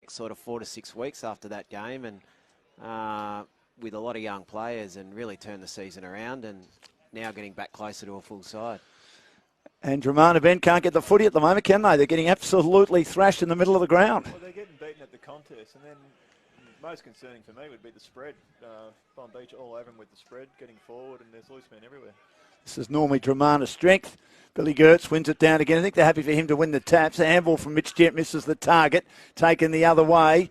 next sort of 4 to 6 weeks after that game, and with a lot of young players, and really turn the season around, and now getting back closer to a full side. And Dromana, Ben, can't get the footy at the moment, can they? They're getting absolutely thrashed in the middle of the ground. Well, they're getting beaten at the contest, and then most concerning for me would be the spread. Bonbeach all over them with the spread, getting forward, and there's loose men everywhere. This is normally Dromana's strength. Billy Gertz wins it down again. I think they're happy for him to win the taps. The handball from Mitch Jett misses the target. Taken the other way.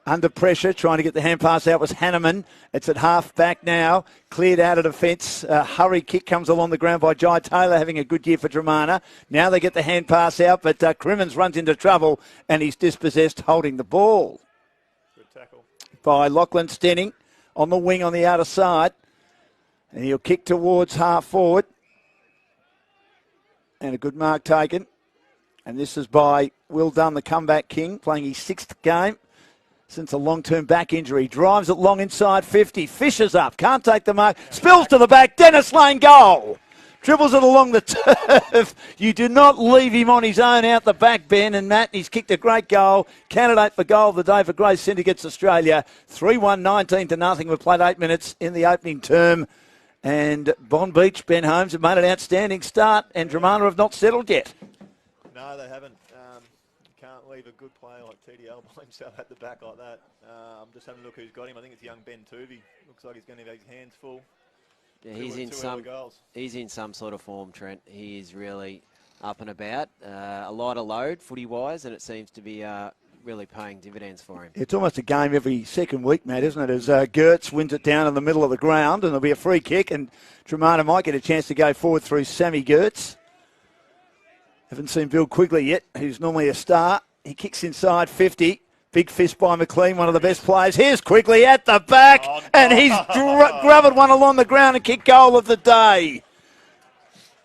Under pressure, trying to get the hand pass out was Hanneman. It's at half back now. Cleared out of defence. Hurry kick comes along the ground by Jai Taylor, having a good year for Dromana. Now they get the hand pass out, but Crimmins runs into trouble and he's dispossessed holding the ball. Good tackle. By Lachlan Stenning on the wing on the outer side. And he'll kick towards half forward. And a good mark taken. And this is by Will Dunn, the comeback king, playing his 6th game since a long-term back injury. Drives it long inside 50. Fishes up. Can't take the mark. Spills to the back. Dennis Lane goal. Dribbles it along the turf. You do not leave him on his own out the back, Ben and Matt. He's kicked a great goal. Candidate for goal of the day for Grace Syndicates Australia. 3-1, 19-0. We've played 8 minutes in the opening term. And Bonbeach, Ben Holmes, have made an outstanding start. And Dromana have not settled yet. No, they haven't. Can't leave a good player like TDL by himself at the back like that. I'm just having a look who's got him. I think it's young Ben Tuvey. Looks like he's going to have his hands full. Yeah, he's in some sort of form, Trent. He is really up and about. A lot of load, footy-wise, and it seems to be really paying dividends for him. It's almost a game every second week, Matt, isn't it? As Gertz wins it down in the middle of the ground, and there'll be a free kick, and Dromana might get a chance to go forward through Sammy Gertz. Haven't seen Bill Quigley yet, who's normally a star. He kicks inside 50. Big fist by McLean, one of the best players. Here's Quigley at the back, and he's grabbed one along the ground and kicked goal of the day.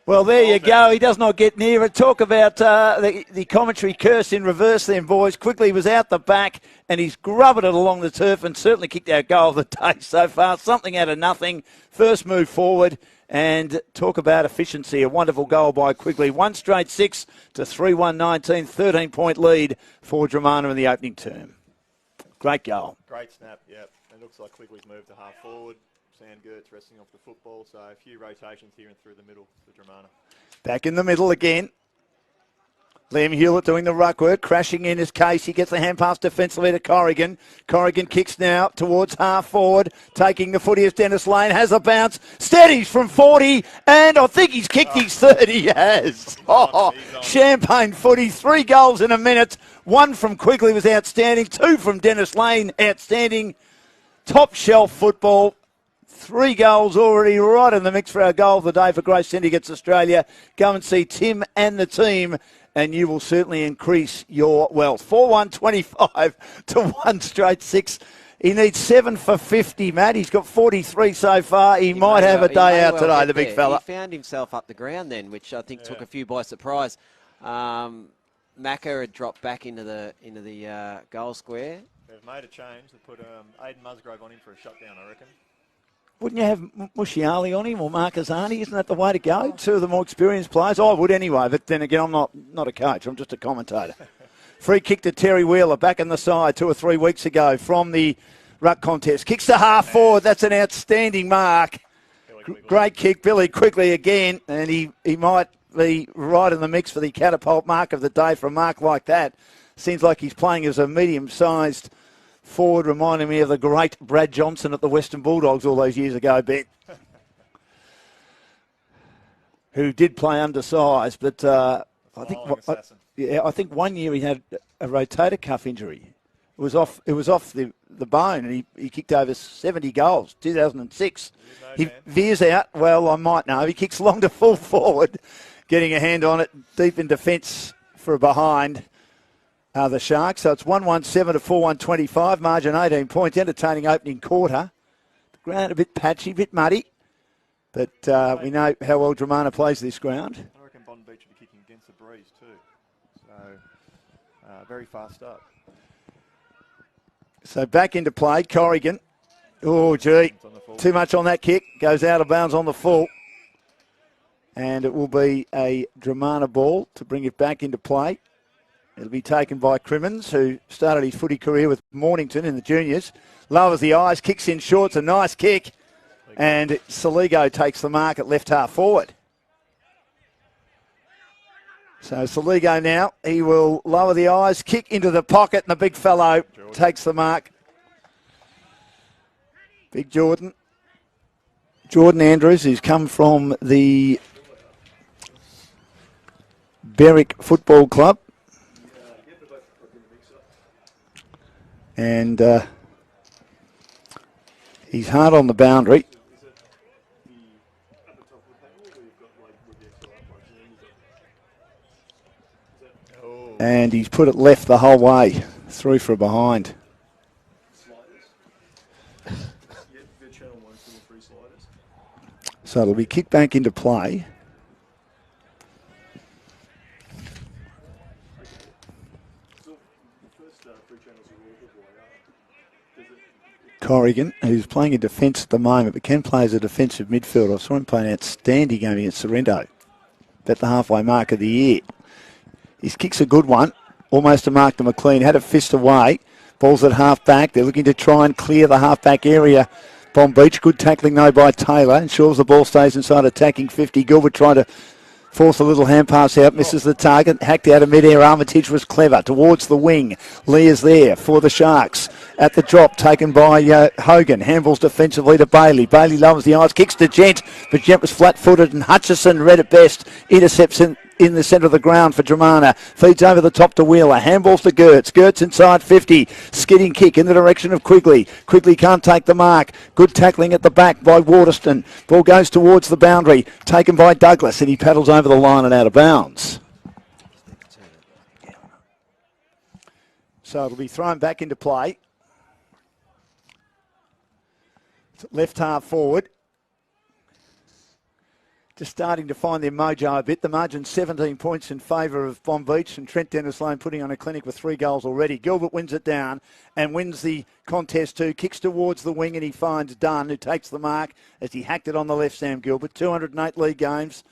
Well, there you go. He does not get near it. Talk about the commentary curse in reverse then, boys. Quigley was out the back, and he's grubbed it along the turf and certainly kicked our goal of the day so far. Something out of nothing. First move forward. And talk about efficiency. A wonderful goal by Quigley. 1 straight 6 to 3-1, 19. 13-point lead for Dromana in the opening term. Great goal. Great snap, yep. It looks like Quigley's moved to half forward. Sam Gertz resting off the football. So a few rotations here and through the middle for Dromana. Back in the middle again. Liam Hewlett doing the ruck work, crashing in his case. He gets the hand pass defensively to Corrigan. Corrigan kicks now towards half forward, taking the footy as Dennis Lane has a bounce. Steadies from 40, and I think he's kicked his 30. He has. Champagne footy, 3 goals in a minute. 1 from Quigley was outstanding. 2 from Dennis Lane, outstanding. Top shelf football. 3 goals already right in the mix for our goal of the day for Grace Syndicates Australia. Go and see Tim and the team, and you will certainly increase your wealth. 4-1-25 to 1 straight 6. He needs 7 for 50, Matt. He's got 43 so far. He might have a day out today, the big fella. He found himself up the ground then, which I think took a few by surprise. Macca had dropped back into the goal square. They've made a change. They put Aidan Musgrove on him for a shutdown, I reckon. Wouldn't you have Mushiali on him or Marcazani? Isn't that the way to go? 2 of the more experienced players. I would anyway, but then again, I'm not a coach. I'm just a commentator. Free kick to Terry Wheeler, back in the side 2 or 3 weeks ago from the ruck contest. Kicks to half forward. That's an outstanding mark. Great kick. Billy Quigley again, and he might be right in the mix for the catapult mark of the day for a mark like that. Seems like he's playing as a medium-sized forward, reminding me of the great Brad Johnson at the Western Bulldogs all those years ago, Ben, who did play undersized, but I think 1 year he had a rotator cuff injury. It was off the bone, and he kicked over 70 goals. 2006. He veers out. Well, I might know. He kicks long to full forward, getting a hand on it deep in defence for a behind. The Sharks. So it's 1-1-7 to 4-1-25. Margin 18 points. Entertaining opening quarter. The ground a bit patchy, a bit muddy. But we know how well Dromana plays this ground. I reckon Bonbeach will be kicking against the breeze too. So very fast start. So back into play. Corrigan. Oh, gee. Too much on that kick. Goes out of bounds on the full. And it will be a Dromana ball to bring it back into play. It'll be taken by Crimmins, who started his footy career with Mornington in the juniors. Lowers the eyes, kicks in short. It's a nice kick. And Saligo takes the mark at left half forward. So Saligo now, he will lower the eyes, kick into the pocket, and the big fellow takes the mark. Big Jordan. Jordan Andrews, who's come from the Berwick Football Club. And he's hard on the boundary. And he's put it left the whole way, through for a behind. So it'll be kicked back into play. Corrigan, who's playing in defence at the moment, but can play as a defensive midfielder. I saw him play an outstanding game against Sorrento at the halfway mark of the year. His kick's a good one, almost a mark to McLean. Had a fist away. Ball's at half back. They're looking to try and clear the half back area. Bonbeach, good tackling though by Taylor. Ensures the ball stays inside attacking 50. Gilbert trying to force a little hand pass out. Misses the target. Hacked out of mid-air. Armitage was clever. Towards the wing. Lee is there for the Sharks. At the drop, taken by Hogan. Handballs defensively to Bailey. Bailey lowers the eyes. Kicks to Gent. But Gent was flat-footed and Hutchison read it best. Intercepts in the centre of the ground for Dromana. Feeds over the top to Wheeler. Handballs to Gertz. Gertz inside 50. Skidding kick in the direction of Quigley. Quigley can't take the mark. Good tackling at the back by Waterston. Ball goes towards the boundary. Taken by Douglas and he paddles over the line and out of bounds. So it'll be thrown back into play. Left half forward. Just starting to find their mojo a bit. The margin 17 points in favour of Bonbeach and Trent Dennis-Lane putting on a clinic with 3 goals already. Gilbert wins it down and wins the contest too. Kicks towards the wing and he finds Dunn, who takes the mark as he hacked it on the left, Sam Gilbert. 208 league games.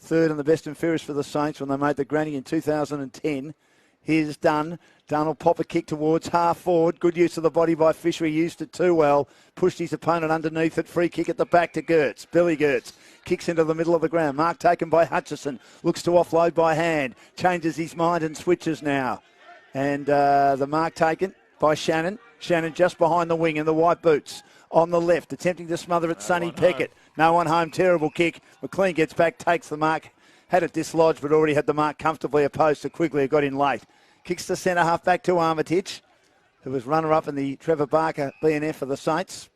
Third and the best and fairest for the Saints when they made the granny in 2010. Here's Dunn. Dunn will pop a kick towards half forward. Good use of the body by Fisher. He used it too well. Pushed his opponent underneath it. Free kick at the back to Gertz. Billy Gertz kicks into the middle of the ground. Mark taken by Hutchison. Looks to offload by hand. Changes his mind and switches now. And the mark taken by Shannon. Shannon just behind the wing in the white boots. On the left, attempting to smother it, Sonny Peckett. No one home. Terrible kick. McLean gets back, takes the mark. Had it dislodged, but already had the mark comfortably opposed to Quigley, who got in late. Kicks the centre half back to Armitage, who was runner-up in the Trevor Barker BNF for the Saints.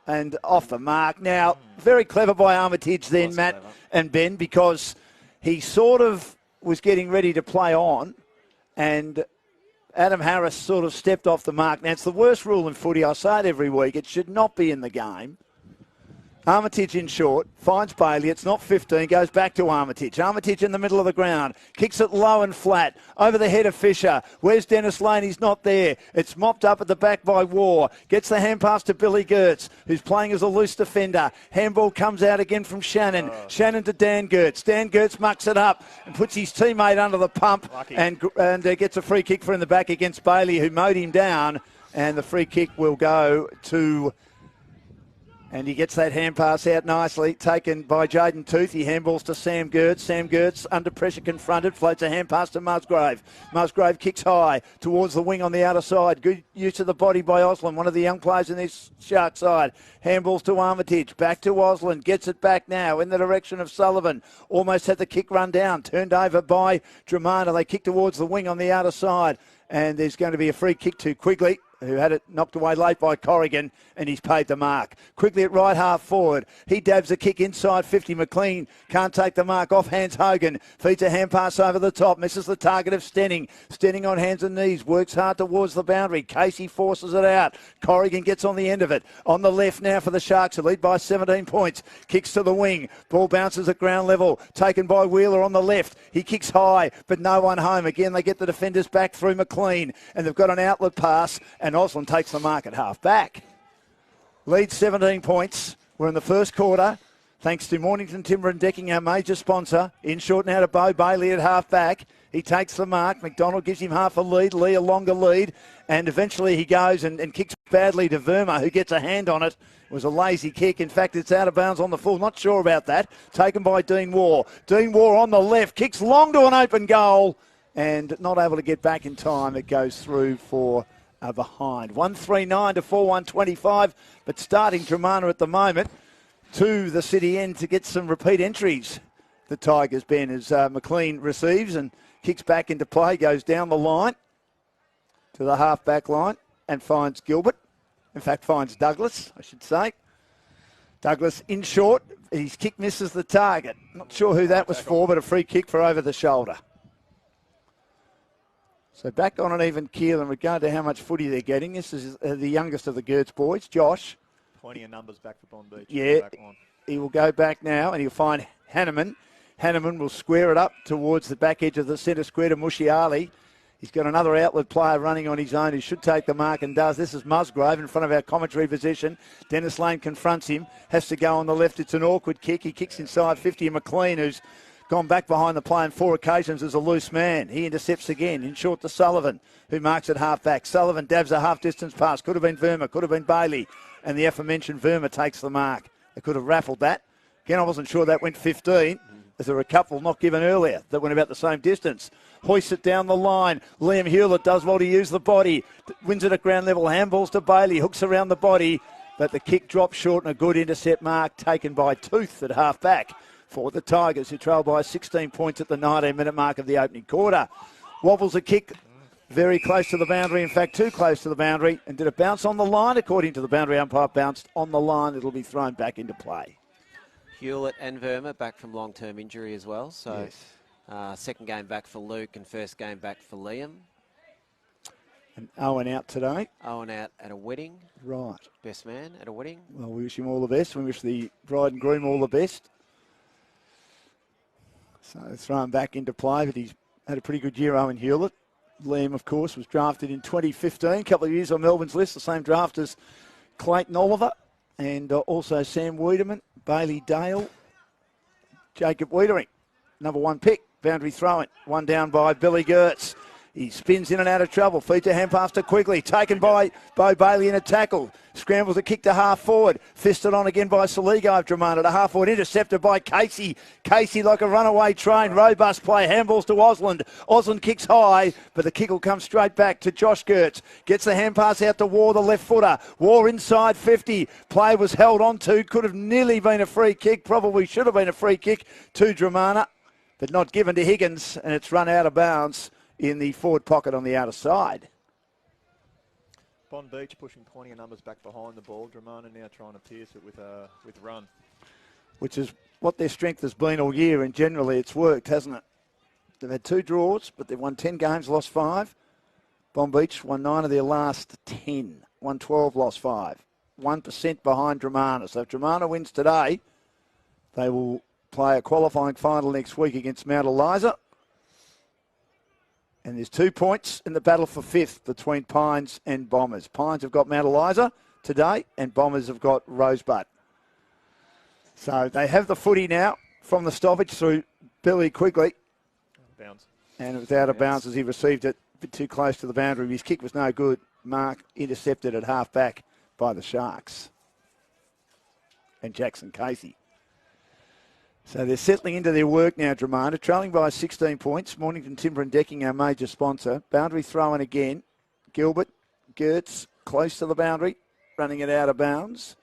And off the mark. Now, very clever by Armitage then, Matt and Ben, because he sort of was getting ready to play on, and Adam Harris sort of stepped off the mark. Now, it's the worst rule in footy. I say it every week. It should not be in the game. Armitage in short, finds Bailey, it's not 15, goes back to Armitage. Armitage in the middle of the ground, kicks it low and flat, over the head of Fisher. Where's Dennis Lane? He's not there. It's mopped up at the back by War. Gets the hand pass to Billy Gertz, who's playing as a loose defender. Handball comes out again from Shannon. Shannon to Dan Gertz. Dan Gertz mucks it up and puts his teammate under the pump and gets a free kick for in the back against Bailey, who mowed him down. And the free kick will go to... And he gets that hand pass out nicely, taken by Jaden Tooth. He handballs to Sam Gertz. Sam Gertz, under pressure, confronted, floats a hand pass to Musgrave. Musgrave kicks high towards the wing on the outer side. Good use of the body by Osland, one of the young players in this Shark side. Handballs to Armitage, back to Osland, gets it back now in the direction of Sullivan. Almost had the kick run down, turned over by Dromana. They kick towards the wing on the outer side. And there's going to be a free kick to Quigley, who had it knocked away late by Corrigan, and he's paid the mark. Quigley at right half forward. He dabs a kick inside 50. McLean can't take the mark. Off hands Hogan. Feeds a hand pass over the top. Misses the target of Stenning. Stenning on hands and knees. Works hard towards the boundary. Casey forces it out. Corrigan gets on the end of it. On the left now for the Sharks, who lead by 17 points. Kicks to the wing. Ball bounces at ground level. Taken by Wheeler on the left. He kicks high, but no one home. Again, they get the defenders back through McLean, and they've got an outlet pass, and Osland takes the mark at half back. Leads 17 points. We're in the first quarter. Thanks to Mornington Timber and Decking, our major sponsor. In short now to Bo Bailey at half back. He takes the mark. McDonald gives him half a lead. Lee a longer lead. And eventually he goes and kicks badly to Verma, who gets a hand on it. It was a lazy kick. In fact, it's out of bounds on the full. Not sure about that. Taken by Dean Waugh. Dean Waugh on the left. Kicks long to an open goal. And not able to get back in time. It goes through for behind. 139 to 4-1-25. But starting Dromana at the moment to the city end to get some repeat entries. The Tigers, Ben, as McLean receives and kicks back into play, goes down the line to the half-back line and finds Gilbert. In fact, finds Douglas, I should say. Douglas in short. His kick misses the target. Not sure who that was for, but a free kick for over the shoulder. So back on an even keel in regard to how much footy they're getting. This is the youngest of the Gertz boys, Josh. Plenty of numbers back for Bonbeach. Yeah, he will go back now and he'll find Hanneman. Hanneman will square it up towards the back edge of the centre square to Mushiali. He's got another outlet player running on his own who should take the mark and does. This is Musgrave in front of our commentary position. Dennis Lane confronts him, has to go on the left. It's an awkward kick. He kicks inside 50. McLean, who's gone back behind the play on 4 occasions as a loose man. He intercepts again, in short to Sullivan, who marks at half-back. Sullivan dabs a half-distance pass. Could have been Verma, could have been Bailey. And the aforementioned Verma takes the mark. They could have raffled that. Again, I wasn't sure that went 15. As there were a couple not given earlier that went about the same distance. Hoists it down the line. Liam Hewlett does well to use the body. Wins it at ground level. Handballs to Bailey. Hooks around the body. But the kick drops short and a good intercept mark taken by Tooth at half-back for the Tigers, who trail by 16 points at the 19-minute mark of the opening quarter. Wobbles a kick very close to the boundary. In fact, too close to the boundary. And did it bounce on the line? According to the boundary umpire, bounced on the line. It'll be thrown back into play. Hewlett and Verma back from long-term injury as well. So yes. Second game back for Luke and first game back for Liam. And Owen out today. Owen out at a wedding. Right. Best man at a wedding. Well, we wish him all the best. We wish the bride and groom all the best. So thrown back into play, but he's had a pretty good year, Owen Hewlett. Liam, of course, was drafted in 2015. A couple of years on Melbourne's list, the same draft as Clayton Oliver and also Sam Wiedemann. Bailey Dale, Jacob Wiedering, number 1 pick, boundary throw-in, one down by Billy Gertz. He spins in and out of trouble, feeds a hand pass to Quigley, taken by Bo Bailey in a tackle, scrambles a kick to half forward, fisted on again by Saligo of Dromana to half forward, intercepted by Casey. Casey like a runaway train, robust play, handballs to Osland. Osland kicks high, but the kick will come straight back to Josh Gertz. Gets the hand pass out to Waugh, the left footer. Waugh inside 50. Play was held on to, could have nearly been a free kick, probably should have been a free kick to Dromana, but not given to Higgins, and it's run out of bounds in the forward pocket on the outer side. Bonbeach pushing plenty of numbers back behind the ball. Dromana now trying to pierce it with run. Which is what their strength has been all year, and generally it's worked, hasn't it? They've had 2 draws, but they've won 10 games, lost 5. Bonbeach won 9 of their last 10. Won 12, lost 5. 1% behind Dromana. So if Dromana wins today, they will play a qualifying final next week against Mount Eliza. And there's 2 points in the battle for 5th between Pines and Bombers. Pines have got Mount Eliza today, and Bombers have got Rosebud. So they have the footy now from the stoppage through Billy Quigley. Bounce. And it was out of bounds as he received it a bit too close to the boundary. His kick was no good. Mark intercepted at half-back by the Sharks. And Jackson Casey. So they're settling into their work now, Dromana, trailing by 16 points. Mornington Timber and Decking, our major sponsor. Boundary throw-in again. Gilbert, Gertz, close to the boundary, running it out of bounds,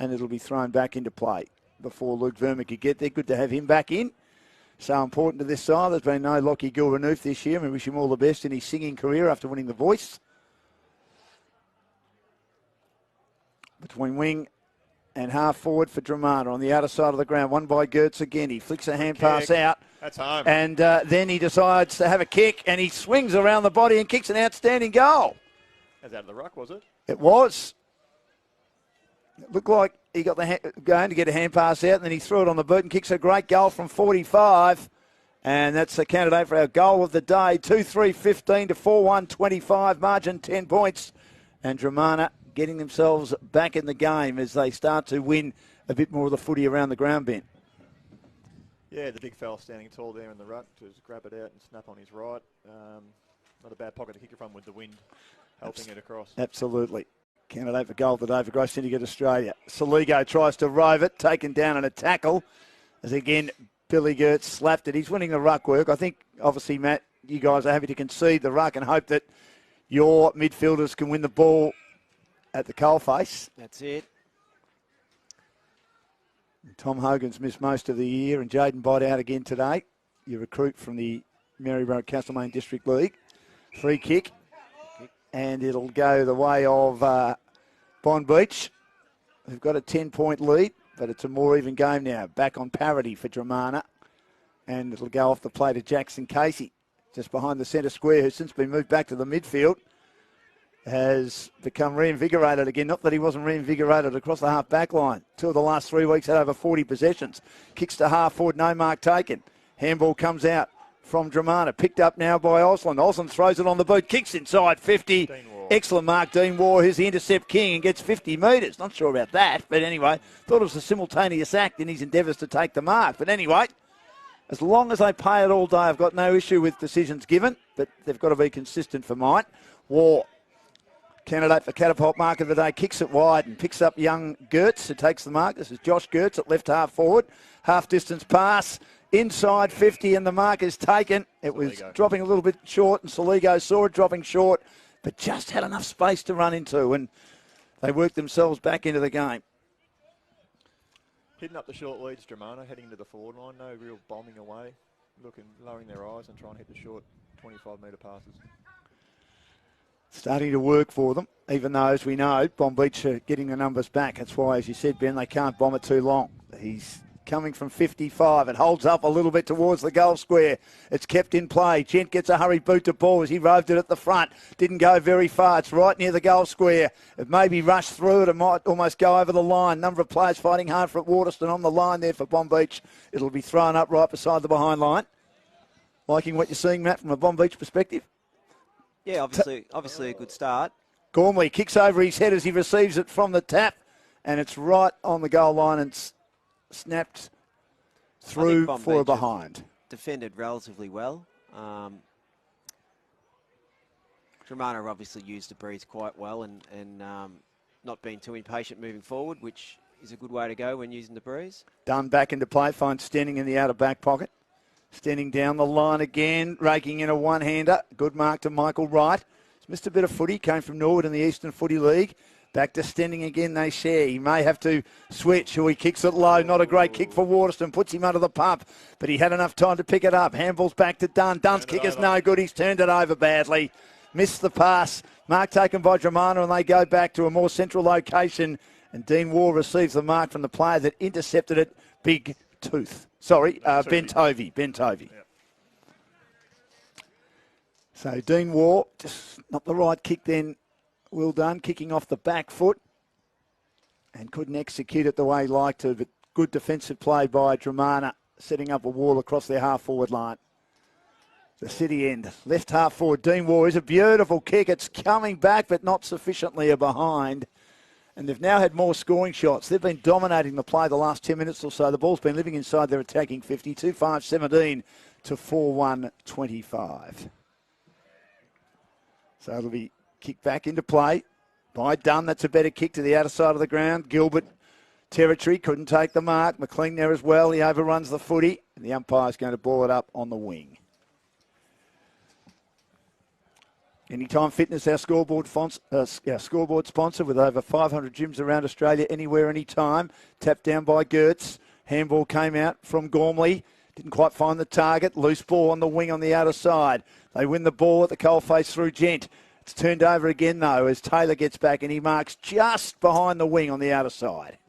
and it'll be thrown back into play before Luke Verma could get there. Good to have him back in. So important to this side. There's been no Lockie Gilrenooth this year. We wish him all the best in his singing career after winning The Voice. Between wing and half forward for Dromana on the outer side of the ground. One by Gertz again. He flicks a hand pass out. That's home. And then he decides to have a kick, and he swings around the body and kicks an outstanding goal. That's out of the ruck, was it? It was. It looked like he got the going to get a hand pass out, and then he threw it on the boot and kicks a great goal from 45. And that's the candidate for our goal of the day. 2-3-15 to 4-1-25. Margin 10 points. And Dromana getting themselves back in the game as they start to win a bit more of the footy around the ground, Ben. Yeah, the big fella standing tall there in the ruck to just grab it out and snap on his right. Not a bad pocket to kick it from with the wind helping it across. Absolutely. Candidate for goal today for Gross Syndicate Australia. Soligo tries to rove it, taken down in a tackle. As again, Billy Gertz slapped it. He's winning the ruck work. I think, obviously, Matt, you guys are happy to concede the ruck and hope that your midfielders can win the ball at the coalface. That's it. Tom Hogan's missed most of the year, and Jaden Bott out again today. Your recruit from the Maryborough Castlemaine District League. Free kick. And it'll go the way of Bonbeach, who've got a 10-point lead, but it's a more even game now. Back on parity for Dromana. And it'll go off the plate of Jackson Casey, just behind the centre square, who's since been moved back to the midfield. Has become reinvigorated again. Not that he wasn't reinvigorated across the half-back line. 2 of the last 3 weeks had over 40 possessions. Kicks to half-forward, no mark taken. Handball comes out from Dromana. Picked up now by Osland. Osland throws it on the boot. Kicks inside 50. Excellent mark, Dean Waugh, who's the intercept king and gets 50 metres. Not sure about that, but anyway, thought it was a simultaneous act in his endeavours to take the mark. But anyway, as long as they pay it all day, I've got no issue with decisions given, but they've got to be consistent for mine. Waugh, candidate for catapult mark of the day, kicks it wide and picks up young Gertz, who takes the mark. This is Josh Gertz at left half forward. Half distance pass. Inside 50 and the mark is taken. It was dropping a little bit short and Soligo saw it dropping short, but just had enough space to run into and they worked themselves back into the game. Hitting up the short leads, Dromana, heading to the forward line. No real bombing away. Lowering their eyes and trying to hit the short 25-metre passes. Starting to work for them, even though, as we know, Bonbeach are getting the numbers back. That's why, as you said, Ben, they can't bomb it too long. He's coming from 55. It holds up a little bit towards the goal square. It's kept in play. Gent gets a hurried boot to ball as he roved it at the front. Didn't go very far. It's right near the goal square. It maybe rushed through it. It might almost go over the line. Number of players fighting hard for it. Waterston on the line there for Bonbeach. It'll be thrown up right beside the behind line. Liking what you're seeing, Matt, from a Bonbeach perspective? Yeah, obviously a good start. Gormley kicks over his head as he receives it from the tap, and it's right on the goal line and snapped through for a behind. Defended relatively well. Dromana obviously used the breeze quite well and not being too impatient moving forward, which is a good way to go when using the breeze. Dunn back into play, finds Stenning in the outer back pocket. Stenning down the line again, raking in a one-hander. Good mark to Michael Wright. He's missed a bit of footy, came from Norwood in the Eastern Footy League. Back to Stenning again, they share. He may have to switch, or he kicks it low. Not a great kick for Waterston, puts him under the pump, but he had enough time to pick it up. Handball's back to Dunn. Dunn's kick is no good. He's turned it over badly. Missed the pass. Mark taken by Dromana, and they go back to a more central location, and Dean Waugh receives the mark from the player that intercepted it, Big Tooth. Ben Tovey. Yep. So Dean Waugh, just not the right kick then. Well done, kicking off the back foot and couldn't execute it the way he liked to, but good defensive play by Dromana, setting up a wall across their half-forward line. The city end, left half forward, Dean Waugh is a beautiful kick. It's coming back, but not sufficiently a behind. And they've now had more scoring shots. They've been dominating the play the last 10 minutes or so. The ball's been living inside their attacking 50, 2-5-17 to 4-1-25. So it'll be kicked back into play by Dunn. That's a better kick to the outer side of the ground. Gilbert territory, couldn't take the mark. McLean there as well. He overruns the footy. And the umpire's going to ball it up on the wing. Anytime Fitness, our scoreboard sponsor with over 500 gyms around Australia, anywhere, anytime. Tapped down by Gertz. Handball came out from Gormley. Didn't quite find the target. Loose ball on the wing on the outer side. They win the ball at the coalface through Gent. It's turned over again, though, as Taylor gets back and he marks just behind the wing on the outer side.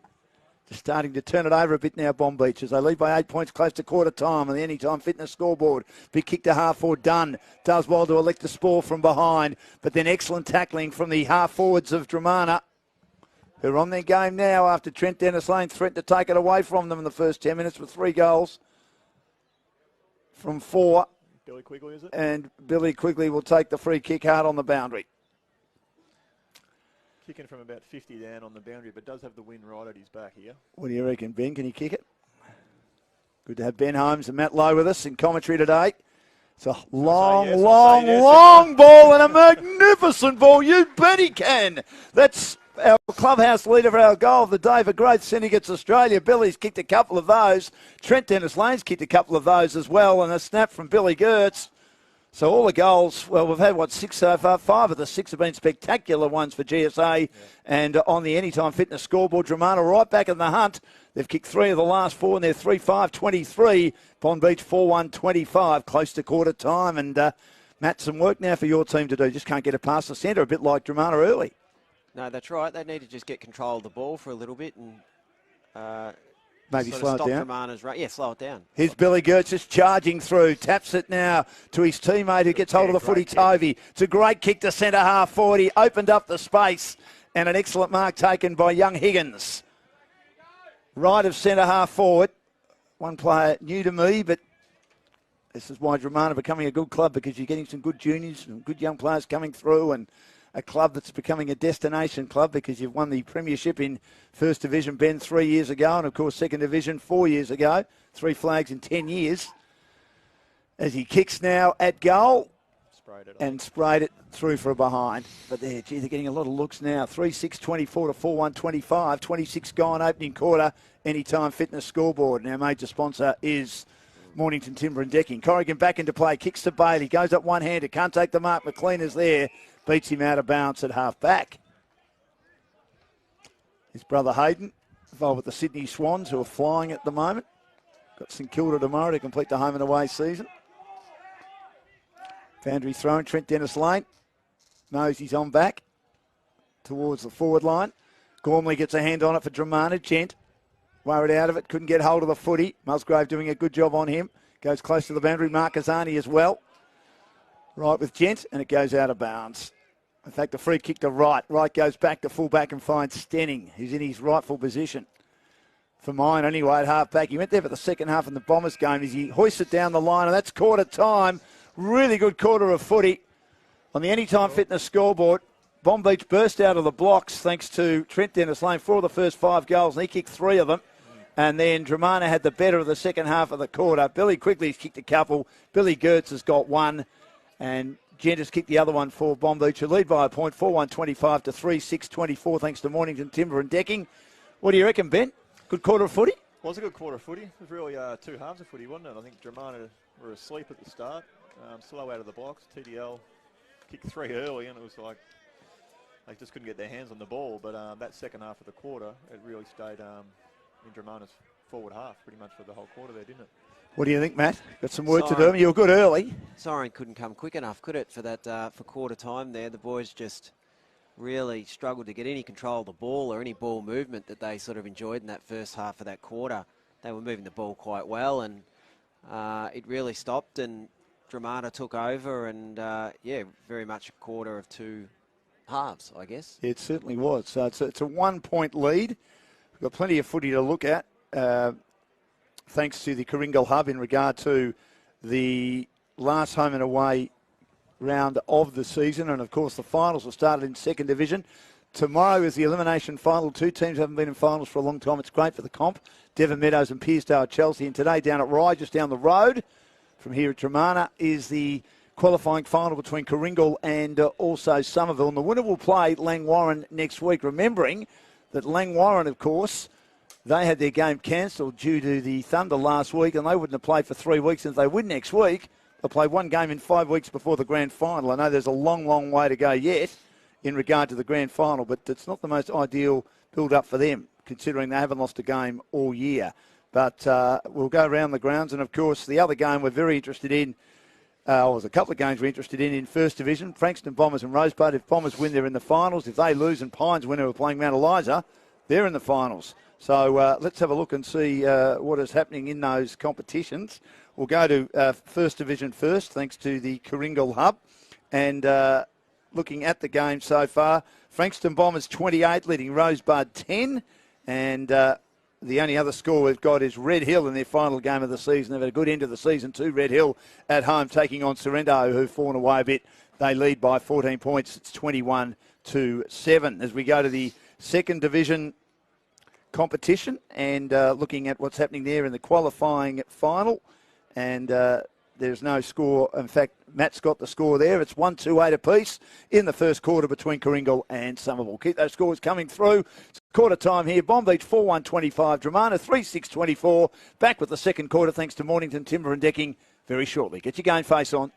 Just starting to turn it over a bit now, Bonbeach, as they lead by 8 points close to quarter time on the Anytime Fitness scoreboard. Big kick to half forward, Dunn. Does well to elect the spoil from behind, but then excellent tackling from the half forwards of Dromana, who are on their game now after Trent Dennis-Lane threatened to take it away from them in the first 10 minutes with 3 goals from 4. Billy Quigley, is it? And Billy Quigley will take the free kick hard on the boundary. Kicking from about 50 down on the boundary, but does have the wind right at his back here. What do you reckon, Ben? Can he kick it? Good to have Ben Holmes and Matt Lowe with us in commentary today. It's a long ball and a magnificent ball. You bet he can. That's our clubhouse leader for our goal of the day for Great Syndicates Australia. Billy's kicked a couple of those. Trent Dennis-Lane's kicked a couple of those as well, and a snap from Billy Gertz. So all the goals, well, we've had, 6 so far? 5 of the 6 have been spectacular ones for GSA. Yeah. And on the Anytime Fitness scoreboard, Dromana right back in the hunt. They've kicked 3 of the last 4, and they're 3-5-23. Bonbeach 4-1-25, close to quarter time. And, Matt, some work now for your team to do. Just can't get it past the centre, a bit like Dromana early. No, that's right. They need to just get control of the ball for a little bit and maybe slow it down. Dromana's run. Yeah, slow it down. Here's Billy Gertz just charging through. Taps it now to his teammate who gets hold of the footy, Tovey. It's a great kick to centre half 40. Opened up the space and an excellent mark taken by young Higgins. Right of centre half forward. One player new to me, but this is why Dromana becoming a good club, because you're getting some good juniors and good young players coming through, and a club that's becoming a destination club because you've won the premiership in First Division, Ben, 3 years ago, and of course Second Division 4 years ago. 3 flags in 10 years. As he kicks now at goal. Sprayed it through for a behind. But they're getting a lot of looks now. 3-6-24 to 4-1-25. 26 gone opening quarter. Anytime Fitness scoreboard. And our major sponsor is Mornington Timber and Decking. Corrigan back into play. Kicks to Bailey. Goes up one-handed. Can't take the mark. McLean is there. Beats him out of bounds at half back. His brother Hayden involved with the Sydney Swans, who are flying at the moment. Got St Kilda tomorrow to complete the home and away season. Boundary thrown. Trent Dennis-Lane knows he's on back towards the forward line. Gormley gets a hand on it for Dromana. Gent worried out of it. Couldn't get hold of the footy. Musgrave doing a good job on him. Goes close to the boundary. Marcasani as well. Right with Gent, and it goes out of bounds. In fact, the free kick to right. Right goes back to full back and finds Stenning, who's in his rightful position. For mine, anyway, at half back. He went there for the second half in the Bombers game as he hoists it down the line, and that's quarter time. Really good quarter of footy. On the Anytime Fitness scoreboard, Bonbeach burst out of the blocks thanks to Trent Dennis-Lane. 4 of the first 5 goals, and he kicked 3 of them. And then Dromana had the better of the second half of the quarter. Billy Quigley's kicked a couple. Billy Gertz has got 1. And Gent has kicked the other one for Bonbeach, who lead by a point, 4-1-25 to 3-6-24, thanks to Mornington Timber and Decking. What do you reckon, Ben? Good quarter of footy? Well, it was a good quarter of footy. It was really 2 halves of footy, wasn't it? I think Dromana were asleep at the start, slow out of the blocks. TDL kicked 3 early, and it was like they just couldn't get their hands on the ball. But that second half of the quarter, it really stayed in Dromana's forward half pretty much for the whole quarter there, didn't it? What do you think, Matt? Got some work to do. You were good early. Siren couldn't come quick enough, could it, for that for quarter time there? The boys just really struggled to get any control of the ball or any ball movement that they sort of enjoyed in that first half of that quarter. They were moving the ball quite well, and it really stopped, and Dromana took over, and very much a quarter of 2 halves, I guess. It certainly was. So it's a 1-point lead. We've got plenty of footy to look at. Thanks to the Coringal Hub in regard to the last home and away round of the season. And, of course, the finals will start in Second Division. Tomorrow is the elimination final. 2 teams haven't been in finals for a long time. It's great for the comp. Devon Meadows and Pearcedale at Chelsea. And today down at Rye, just down the road from here at Dromana, is the qualifying final between Coringal and also Somerville. And the winner will play Langwarrin next week, remembering that Langwarrin, of course, they had their game cancelled due to the Thunder last week, and they wouldn't have played for 3 weeks. And if they win next week, they'll play 1 game in 5 weeks before the grand final. I know there's a long, long way to go yet in regard to the grand final, but it's not the most ideal build-up for them, considering they haven't lost a game all year. But we'll go around the grounds, and, of course, the other game we're very interested in, there's a couple of games we're interested in First Division, Frankston Bombers and Rosebud. If Bombers win, they're in the finals. If they lose and Pines win, who are playing Mount Eliza, they're in the finals. So let's have a look and see what is happening in those competitions. We'll go to First Division first, thanks to the Coringal Hub. And looking at the game so far, Frankston Bombers 28, leading Rosebud 10. And the only other score we've got is Red Hill in their final game of the season. They've had a good end of the season too. Red Hill at home taking on Sorrento, who've fallen away a bit. They lead by 14 points. It's 21-7. As we go to the Second Division competition and looking at what's happening there in the qualifying final. And there's no score. In fact, Matt's got the score there. It's 1-2-8 apiece in the first quarter between Coringal and Somerville. Keep those scores coming through. It's quarter time here. Bonbeach 4-1-25. Dromana 3-6-24. Back with the second quarter thanks to Mornington Timber and Decking very shortly. Get your game face on.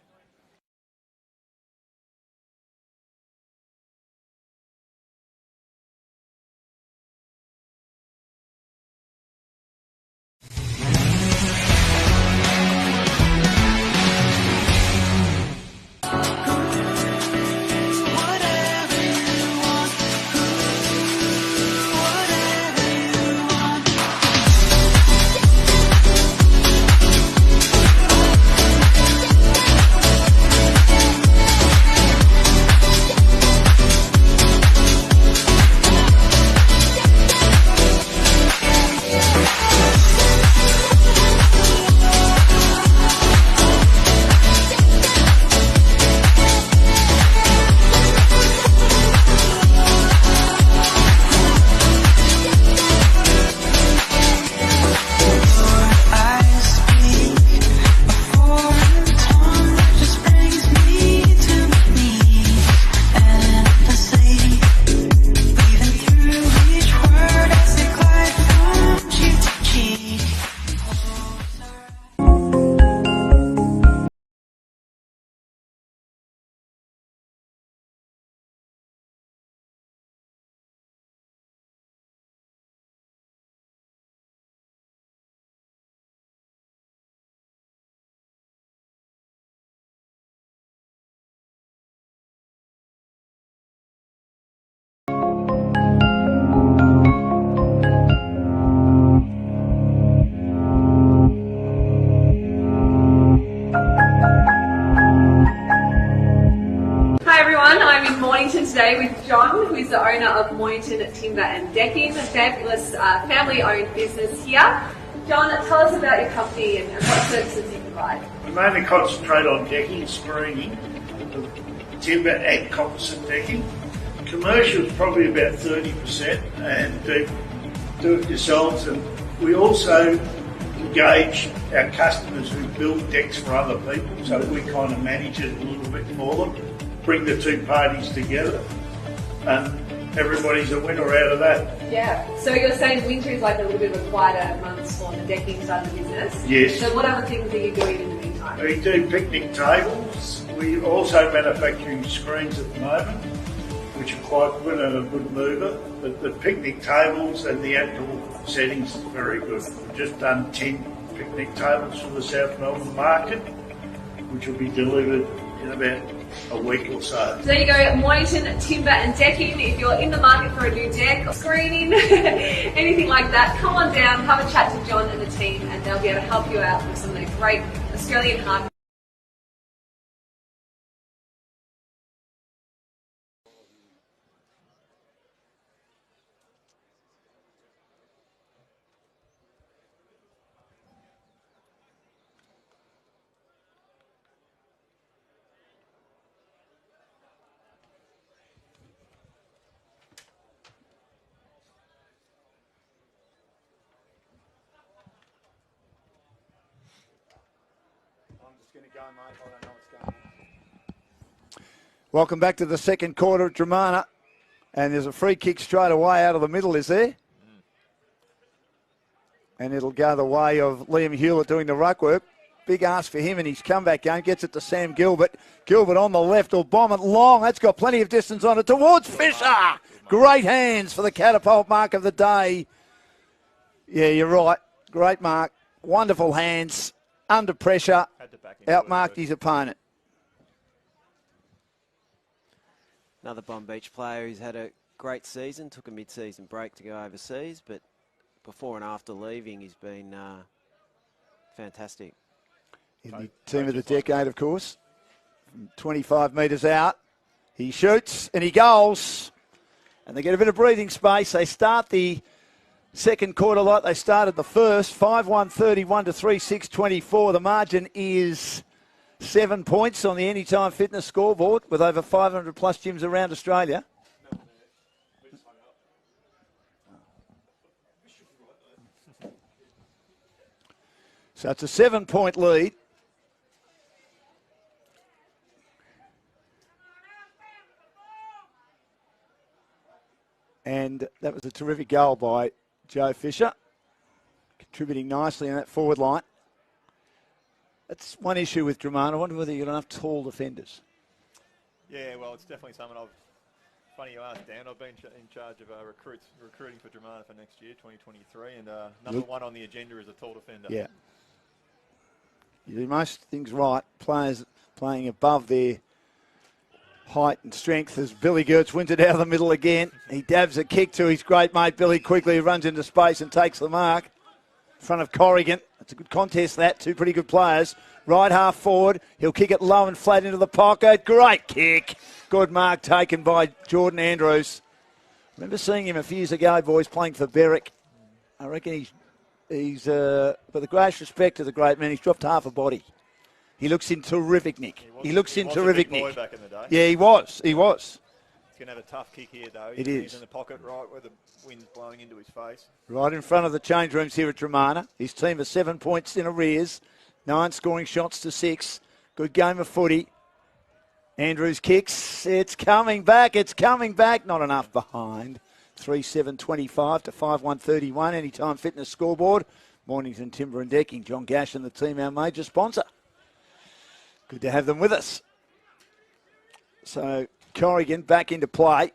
Today with John, who is the owner of Mornington Timber and Decking, a fabulous family-owned business here. John, tell us about your company and what services you provide. We mainly concentrate on decking, screening, timber and composite decking. Commercial is probably about 30% and do it yourselves. And we also engage our customers who build decks for other people, so we kind of manage it a little bit for them. Bring the two parties together and everybody's a winner out of that. Yeah, so you're saying winter is like a little bit of a quieter month for the decking side of the business? Yes. So what other things are you doing in the meantime? We do picnic tables. We're also manufacturing screens at the moment, which are quite good and a good mover. But the picnic tables and the outdoor settings are very good. We've just done 10 picnic tables for the South Melbourne market, which will be delivered in about a week or so. So there you go, Mornington Timber and Decking. If you're in the market for a new deck or screening, anything like that, come on down, have a chat to John and the team, and they'll be able to help you out with some of the great Australian hardware. Welcome back to the second quarter at Dromana. And there's a free kick straight away out of the middle, is there? And it'll go the way of Liam Hewlett doing the ruck work. Big ask for him in his comeback game. Gets it to Sam Gilbert. Gilbert on the left will bomb it long. That's got plenty of distance on it towards Fisher. Great hands for the catapult mark of the day. Yeah, you're right. Great mark. Wonderful hands. Under pressure. Outmarked his opponent. Another Bonbeach player who's had a great season, took a mid-season break to go overseas, but before and after leaving, he's been fantastic. In the team of the decade, of course. From 25 metres out, he shoots and he goals. And they get a bit of breathing space. They start the second quarter like they started the first. 5-1-31 to 3-6-24. The margin is 7 points on the Anytime Fitness scoreboard with over 500 plus gyms around Australia. So it's a 7-point lead. And that was a terrific goal by Joe Fisher, contributing nicely in that forward line. That's one issue with Dromana. I wonder whether you've got enough tall defenders. Yeah, well, it's definitely something funny you asked, Dan. I've been in charge of recruiting for Dromana for next year, 2023, and number one on the agenda is a tall defender. Yeah. You do most things right. Players playing above their height and strength as Billy Gertz wins it out of the middle again. He dabs a kick to his great mate Billy quickly, who runs into space and takes the mark. In front of Corrigan. It's a good contest, that. Two pretty good players. Right half forward. He'll kick it low and flat into the pocket. Great kick. Good mark taken by Jordan Andrews. Remember seeing him a few years ago, boys, playing for Berwick. I reckon he's with the greatest respect to the great man, he's dropped half a body. He looks in terrific nick. He looks in terrific nick. Back in the day. Yeah, he was. He was. He's going to have a tough kick here, though. He's in the pocket right where the wind's blowing into his face. Right in front of the change rooms here at Dromana. His team are 7 points in arrears. 9 scoring shots to 6. Good game of footy. Andrews kicks. It's coming back. It's coming back. Not enough behind. 3-7-25 to 5-1-31. Anytime Fitness scoreboard. Mornington Timber and Decking. John Gash and the team, our major sponsor. Good to have them with us. So Corrigan back into play.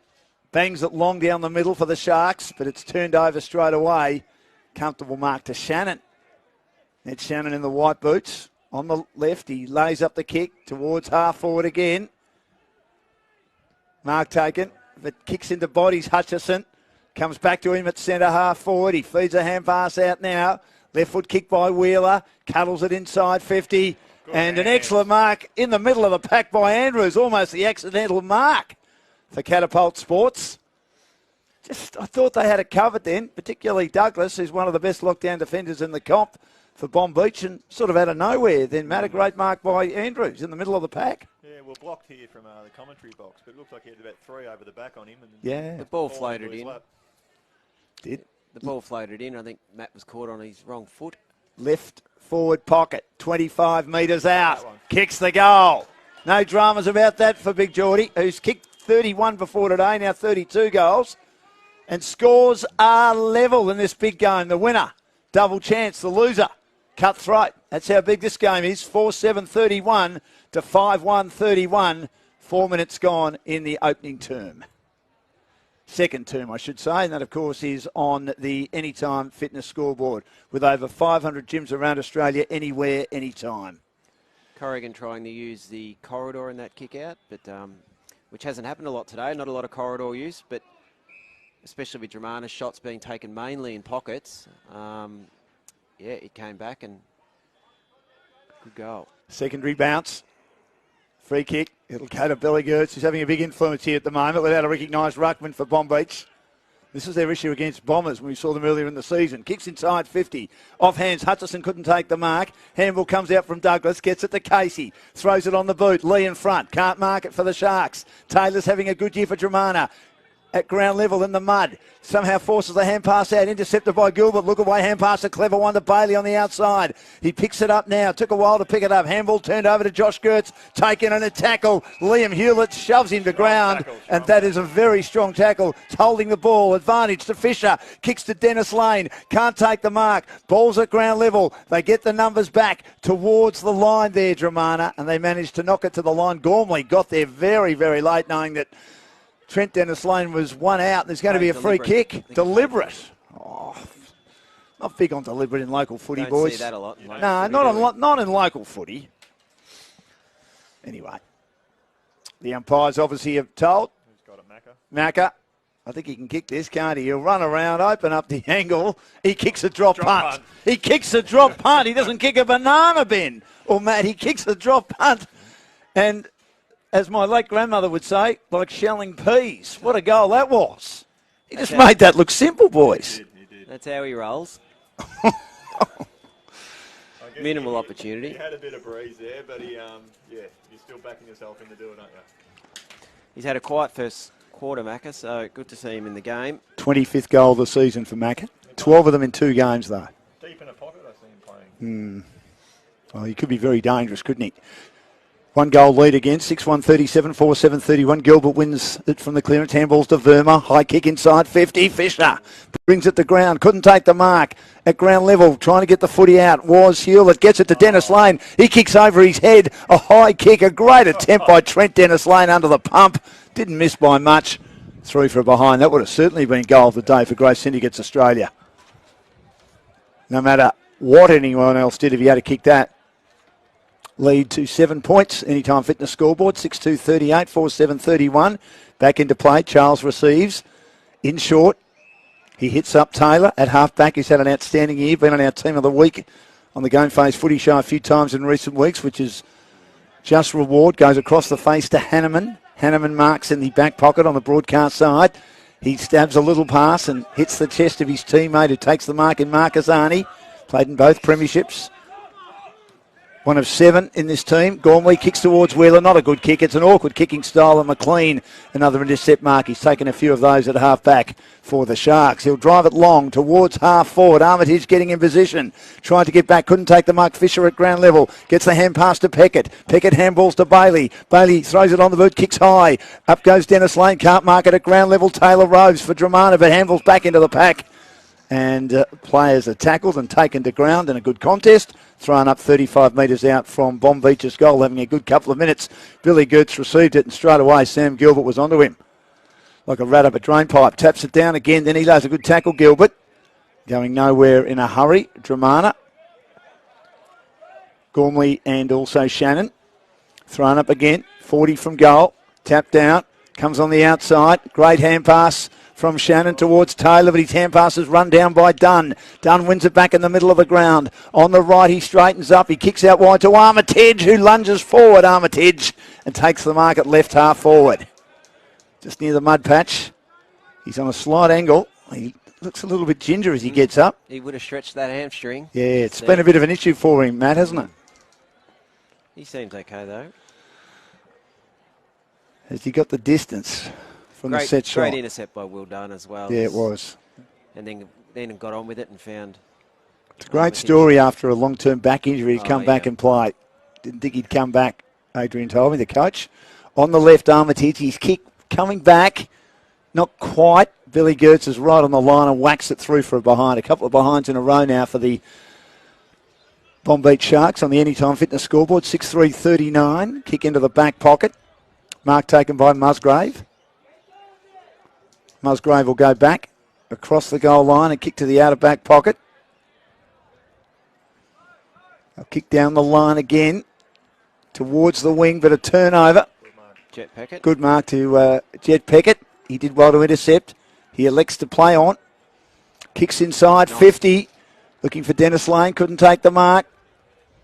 Bangs it long down the middle for the Sharks, but it's turned over straight away. Comfortable mark to Shannon. Ned Shannon in the white boots. On the left, he lays up the kick towards half forward again. Mark taken. If it kicks into bodies, Hutchison comes back to him at centre half forward. He feeds a hand pass out now. Left foot kick by Wheeler. Cuddles it inside 50. And an excellent mark in the middle of the pack by Andrews. Almost the accidental mark for Catapult Sports. I thought they had it covered then, particularly Douglas, who's one of the best lockdown defenders in the comp for Bonbeach, and sort of out of nowhere then, Matt, a great mark by Andrews in the middle of the pack. Yeah, well, blocked here from the commentary box, but it looks like he had about 3 over the back on him. And yeah. The ball floated in. Did? The ball floated in. I think Matt was caught on his wrong foot. Left forward pocket, 25 metres out. Kicks the goal. No dramas about that for Big Geordie, who's kicked 31 before today, now 32 goals. And scores are level in this big game. The winner, double chance. The loser, cutthroat. That's how big this game is. 4-7-31 to 5-1-31. 4 minutes gone in the opening term. Second term, I should say, and that, of course, is on the Anytime Fitness scoreboard with over 500 gyms around Australia, anywhere, anytime. Corrigan trying to use the corridor in that kick out, but which hasn't happened a lot today. Not a lot of corridor use, but especially with Dromana's shots being taken mainly in pockets. Yeah, it came back and good goal. Secondary bounce. Free kick. It'll go to Billy Gertz, who's having a big influence here at the moment without a recognised ruckman for Bonbeach. This is their issue against Bombers when we saw them earlier in the season. Kicks inside 50. Off hands, Hutchison couldn't take the mark. Handball comes out from Douglas, gets it to Casey. Throws it on the boot. Lee in front. Can't mark it for the Sharks. Taylor's having a good year for Dromana. At ground level in the mud. Somehow forces the hand pass out. Intercepted by Gilbert. Look away. Hand pass, a clever one to Bailey on the outside. He picks it up now. Took a while to pick it up. Handball turned over to Josh Gertz. Taken on a tackle. Liam Hewlett shoves him to ground. And that is a very strong tackle. It's holding the ball. Advantage to Fisher. Kicks to Dennis Lane. Can't take the mark. Ball's at ground level. They get the numbers back towards the line there, Dromana. And they managed to knock it to the line. Gormley got there very, very late, knowing that Trent Dennis Lane was one out. There's going to be a free kick. Deliberate. Oh, not big on deliberate in local footy, Don't boys. see that a lot. No, not in local footy. Anyway, the umpires obviously have told. Who's got it, Macca. I think he can kick this, can't he? He'll run around, open up the angle. He kicks a drop punt. He kicks a drop punt. He doesn't kick a banana bin. Or, Matt, he kicks a drop punt. And as my late grandmother would say, like shelling peas. What a goal that was. He just made that look simple, boys. He did. That's how he rolls. Minimal opportunity. He had a bit of breeze there, but you're still backing yourself in to do it, aren't you? He's had a quiet first quarter, Macca, so good to see him in the game. 25th goal of the season for Macca. 12 of them in 2 games, though. Deep in a pocket, I see him playing. Well, he could be very dangerous, couldn't he? 1 goal lead again, 6-1-37, 4-7-31. Gilbert wins it from the clearance. Handballs to Verma. High kick inside 50. Fisher brings it to ground. Couldn't take the mark at ground level. Trying to get the footy out. Was Hewlett. Gets it to Dennis Lane. He kicks over his head. A high kick. A great attempt by Trent Dennis Lane under the pump. Didn't miss by much. Through for a behind. That would have certainly been goal of the day for Grace Syndicates Australia. No matter what anyone else did, if he had to kick that. Lead to 7 points. Anytime Fitness scoreboard, 6-2-38, 4-7-31. Back into play. Charles receives. In short. He hits up Taylor at half-back. He's had an outstanding year. Been on our Team of the Week on the Game Phase Footy Show a few times in recent weeks, which is just reward. Goes across the face to Hanneman. Hanneman marks in the back pocket on the broadcast side. He stabs a little pass and hits the chest of his teammate who takes the mark in Marcus Arney. Played in both premierships. 1 of 7 in this team. Gormley kicks towards Wheeler. Not a good kick. It's an awkward kicking style. And McLean, another intercept mark. He's taken a few of those at half-back for the Sharks. He'll drive it long towards half-forward. Armitage getting in position. Tried to get back. Couldn't take the mark. Fisher at ground level. Gets the hand pass to Peckett. Peckett handballs to Bailey. Bailey throws it on the boot. Kicks high. Up goes Dennis Lane. Can't mark it at ground level. Taylor Rose for Dromana, but handballs back into the pack. And players are tackled and taken to ground in a good contest. Thrown up 35 metres out from Bonbeach's goal, having a good couple of minutes. Billy Gertz received it and straight away Sam Gilbert was onto him. Like a rat up a drain pipe. Taps it down again, then he does a good tackle, Gilbert. Going nowhere in a hurry. Dromana. Gormley and also Shannon. Thrown up again. 40 from goal. Tapped down. Comes on the outside. Great hand pass from Shannon towards Taylor, but his hand pass is run down by Dunn. Dunn wins it back in the middle of the ground. On the right, he straightens up. He kicks out wide to Armitage, who lunges forward, Armitage, and takes the mark at left half forward. Just near the mud patch. He's on a slight angle. He looks a little bit ginger as he gets up. He would have stretched that hamstring. Yeah, it's been a bit of an issue for him, Matt, hasn't it? He seems okay, though. Has he got the distance? The set shot. Great intercept by Will Dunn as well. Yeah, it was. And then got on with it and found... It's a great story after a long-term back injury. He'd come back and play. Didn't think he'd come back, Adrian told me, the coach. On the left, Armitage, his kick coming back. Not quite. Billy Gertz is right on the line and whacks it through for a behind. A couple of behinds in a row now for the Bonbeach Sharks on the Anytime Fitness scoreboard. 6-3-39. Kick into the back pocket. Mark taken by Musgrave. Musgrave will go back across the goal line and kick to the outer back pocket. They'll kick down the line again towards the wing, but a turnover. Jet Peckett. Good mark to Jet Peckett. He did well to intercept. He elects to play on. Kicks inside, 50. Looking for Dennis Lane. Couldn't take the mark.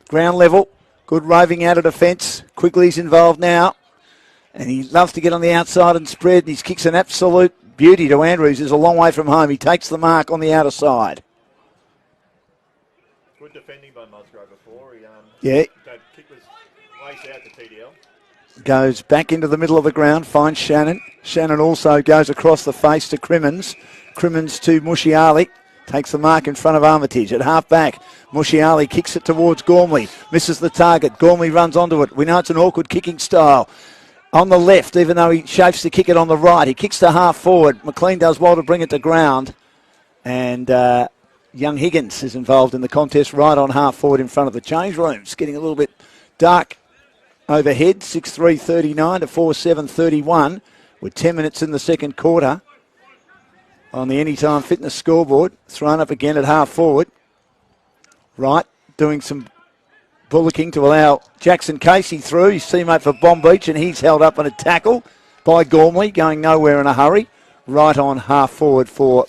Ground level. Good roving out of defence. Quigley's involved now. And he loves to get on the outside and spread. His kick's an absolute beauty to Andrews. Is a long way from home. He takes the mark on the outer side. Good defending by Musgrove before. Yeah. That kick was laced out to TDL. Goes back into the middle of the ground. Finds Shannon. Shannon also goes across the face to Crimmins. Crimmins to Mushiali. Takes the mark in front of Armitage at half back. Mushiali kicks it towards Gormley. Misses the target. Gormley runs onto it. We know it's an awkward kicking style. On the left, even though he chafes to kick it on the right. He kicks to half forward. McLean does well to bring it to ground. And young Higgins is involved in the contest right on half forward in front of the change rooms. Getting a little bit dark overhead. 6-3-39 to 4-7-31 with 10 minutes in the second quarter. On the Anytime Fitness scoreboard. Thrown up again at half forward. Right, doing some bullocking to allow Jackson Casey through, his teammate for Bonbeach, and he's held up on a tackle by Gormley, going nowhere in a hurry. Right on half forward for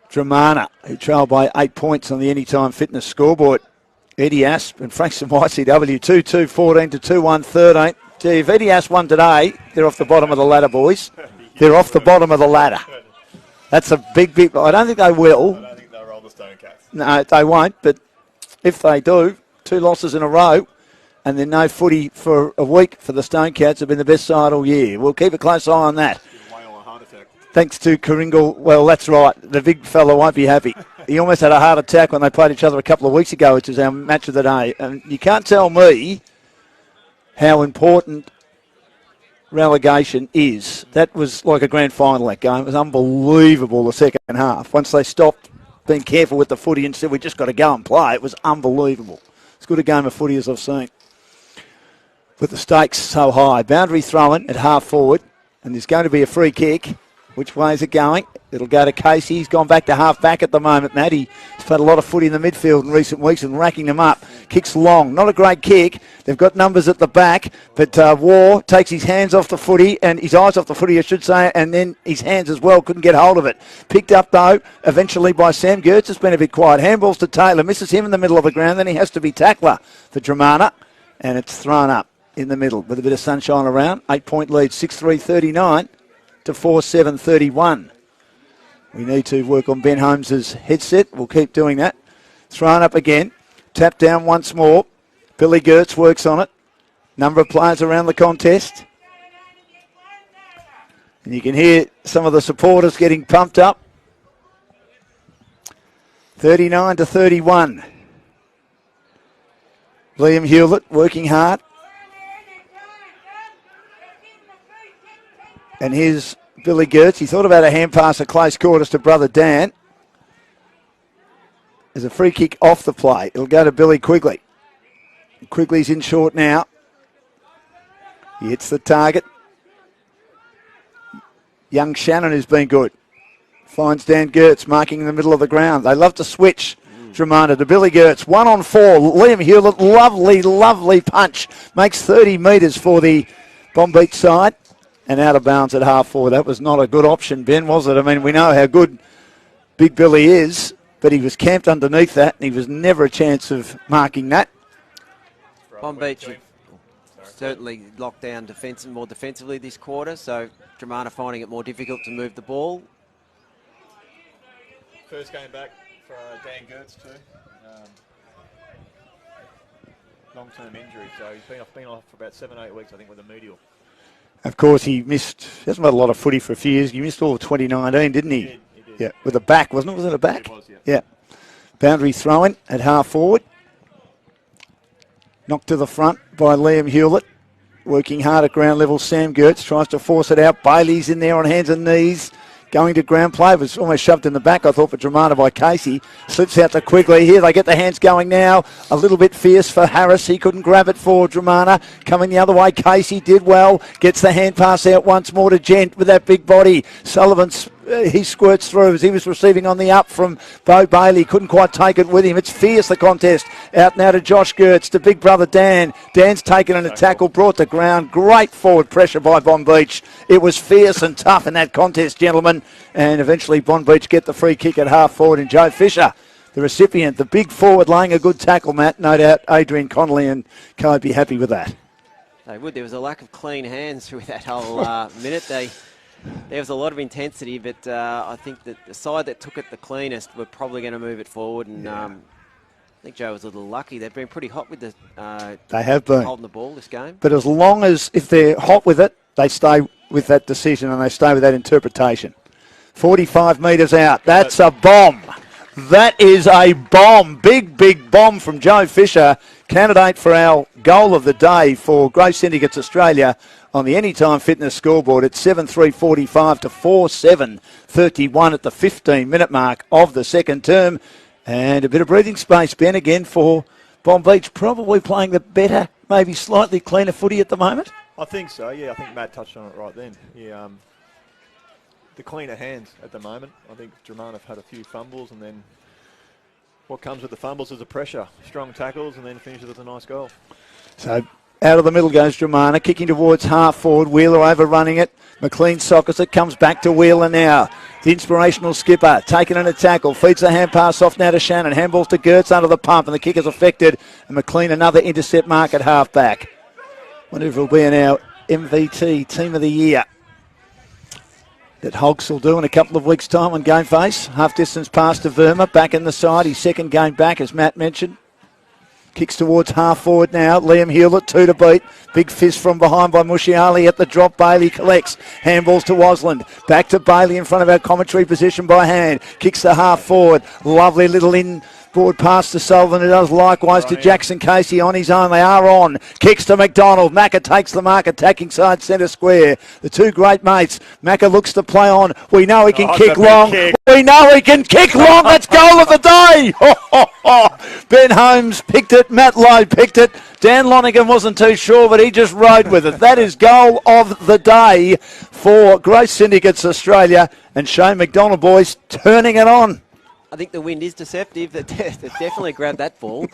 Dromana, who trailed by 8 points on the Anytime Fitness scoreboard. Eddie Asp and Frankston YCW 2-2-14 to 2-1-13. Gee, if Eddie Asp won today, they're off the bottom of the ladder, boys. They're off the bottom of the ladder. That's a big... I don't think they will. I don't think they'll roll the Stone Cats. No, they won't, but if they do, 2 losses in a row, and then no footy for a week for the Stone Cats, have been the best side all year. We'll keep a close eye on that. Way on a heart attack. Thanks to Karingal. Well, that's right. The big fella won't be happy. He almost had a heart attack when they played each other a couple of weeks ago, which is our match of the day. And you can't tell me how important relegation is. That was like a grand final, that game. It was unbelievable, the second half. Once they stopped being careful with the footy and said, we just got to go and play, it was unbelievable. As good a game of footy as I've seen. With the stakes so high. Boundary throw-in at half forward, and there's going to be a free kick. Which way is it going? It'll go to Casey. He's gone back to half back at the moment, Matt. He's played a lot of footy in the midfield in recent weeks and racking them up. Kicks long. Not a great kick. They've got numbers at the back, but War takes his hands off the footy, and his eyes off the footy, I should say, and then his hands as well. Couldn't get hold of it. Picked up, though, eventually by Sam Gertz. It's been a bit quiet. Handballs to Taylor. Misses him in the middle of the ground. Then he has to be tackler for Dromana, and it's thrown up in the middle with a bit of sunshine around. 8-point lead, 6-3-39 to 4-7-31. We need to work on Ben Holmes' headset. We'll keep doing that. Thrown up again. Tapped down once more. Billy Gertz works on it. Number of players around the contest. And you can hear some of the supporters getting pumped up. 39-31. Liam Hewlett working hard. And here's Billy Gertz. He thought about a hand pass at close quarters to brother Dan. There's a free kick off the play. It'll go to Billy Quigley. Quigley's in short now. He hits the target. Young Shannon has been good. Finds Dan Gertz marking in the middle of the ground. They love to switch. Dromana to Billy Gertz. 1 on 4. Liam Hewlett, lovely, lovely punch. Makes 30 metres for the Bonbeach side. And out of bounds at half forward. That was not a good option, Ben, was it? I mean, we know how good Big Billy is, but he was camped underneath that, and he was never a chance of marking that. Bonbeach certainly locked down more defensively this quarter, so Dromana finding it more difficult to move the ball. First game back for Dan Gertz too. Long-term injury, so he's been off for about 7-8 weeks, I think, with a medial. Of course, he hasn't had a lot of footy for a few years. He missed all of 2019, didn't he? He did. Yeah, with a back, wasn't it? Was it a back? It was, yeah. Yeah. Boundary throw-in at half forward. Knocked to the front by Liam Hewlett. Working hard at ground level, Sam Gertz tries to force it out. Bailey's in there on hands and knees. Going to ground play. It was almost shoved in the back, I thought, for Dromana by Casey. Slips out to Quigley. Here they get the hands going now. A little bit fierce for Harris. He couldn't grab it for Dromana. Coming the other way, Casey did well. Gets the hand pass out once more to Gent with that big body. Sullivan, he squirts through as he was receiving on the up from Bo Bailey. Couldn't quite take it with him. It's fierce, the contest. Out now to Josh Gertz, to big brother Dan. Dan's taken in a tackle, brought to ground. Great forward pressure by Bonbeach. It was fierce and tough in that contest, gentlemen. And eventually Bonbeach get the free kick at half forward. And Joe Fisher, the recipient, the big forward, laying a good tackle, Matt. No doubt Adrian Connolly and Co would be happy with that. They would. There was a lack of clean hands through that whole minute. There was a lot of intensity, but I think that the side that took it the cleanest were probably going to move it forward. And I think Joe was a little lucky. They've been pretty hot with the they have been holding the ball this game. But as long as, if they're hot with it, they stay with that decision and they stay with that interpretation. 45 metres out. That's a bomb. That is a bomb. Big, big bomb from Joe Fisher. Candidate for our goal of the day for Grey Syndicates Australia on the Anytime Fitness scoreboard. It's 7-3-45 to 4-7-31 at the 15-minute mark of the second term. And a bit of breathing space, Ben, again for Bonbeach. Probably playing the better, maybe slightly cleaner footy at the moment. I think so, yeah. I think Matt touched on it right then. Yeah, the cleaner hands at the moment. I think Dromana have had a few fumbles, and then what comes with the fumbles is the pressure. Strong tackles, and then finishes with a nice goal. So out of the middle goes Dromana, kicking towards half forward. Wheeler overrunning it. McLean sockets it, comes back to Wheeler now. The inspirational skipper taking in a tackle, feeds the hand pass off now to Shannon. Handballs to Gertz under the pump, and the kick is affected. And McLean another intercept mark at half back. Wonder if it'll be in our MVT Team of the Year that Hogs will do in a couple of weeks' time on Game Face. Half distance pass to Verma, back in the side. His second game back, as Matt mentioned. Kicks towards half forward now. Liam Hewlett, 2 to beat. Big fist from behind by Mushiali at the drop. Bailey collects. Handballs to Wasland. Back to Bailey in front of our commentary position by hand. Kicks to half forward. Lovely little inboard pass to Sullivan. It does likewise to Jackson Casey on his own. They are on. Kicks to McDonald. Macca takes the mark, attacking side centre square. The two great mates. Macca looks to play on. We know he can kick long. We know he can kick long. That's goal of the day. Ben Holmes picked it. Matt Lowe picked it. Dan Lonergan wasn't too sure, but he just rode with it. That is goal of the day for Grace Syndicates Australia. And Shane McDonald, boys, turning it on. I think the wind is deceptive. They definitely grabbed that ball.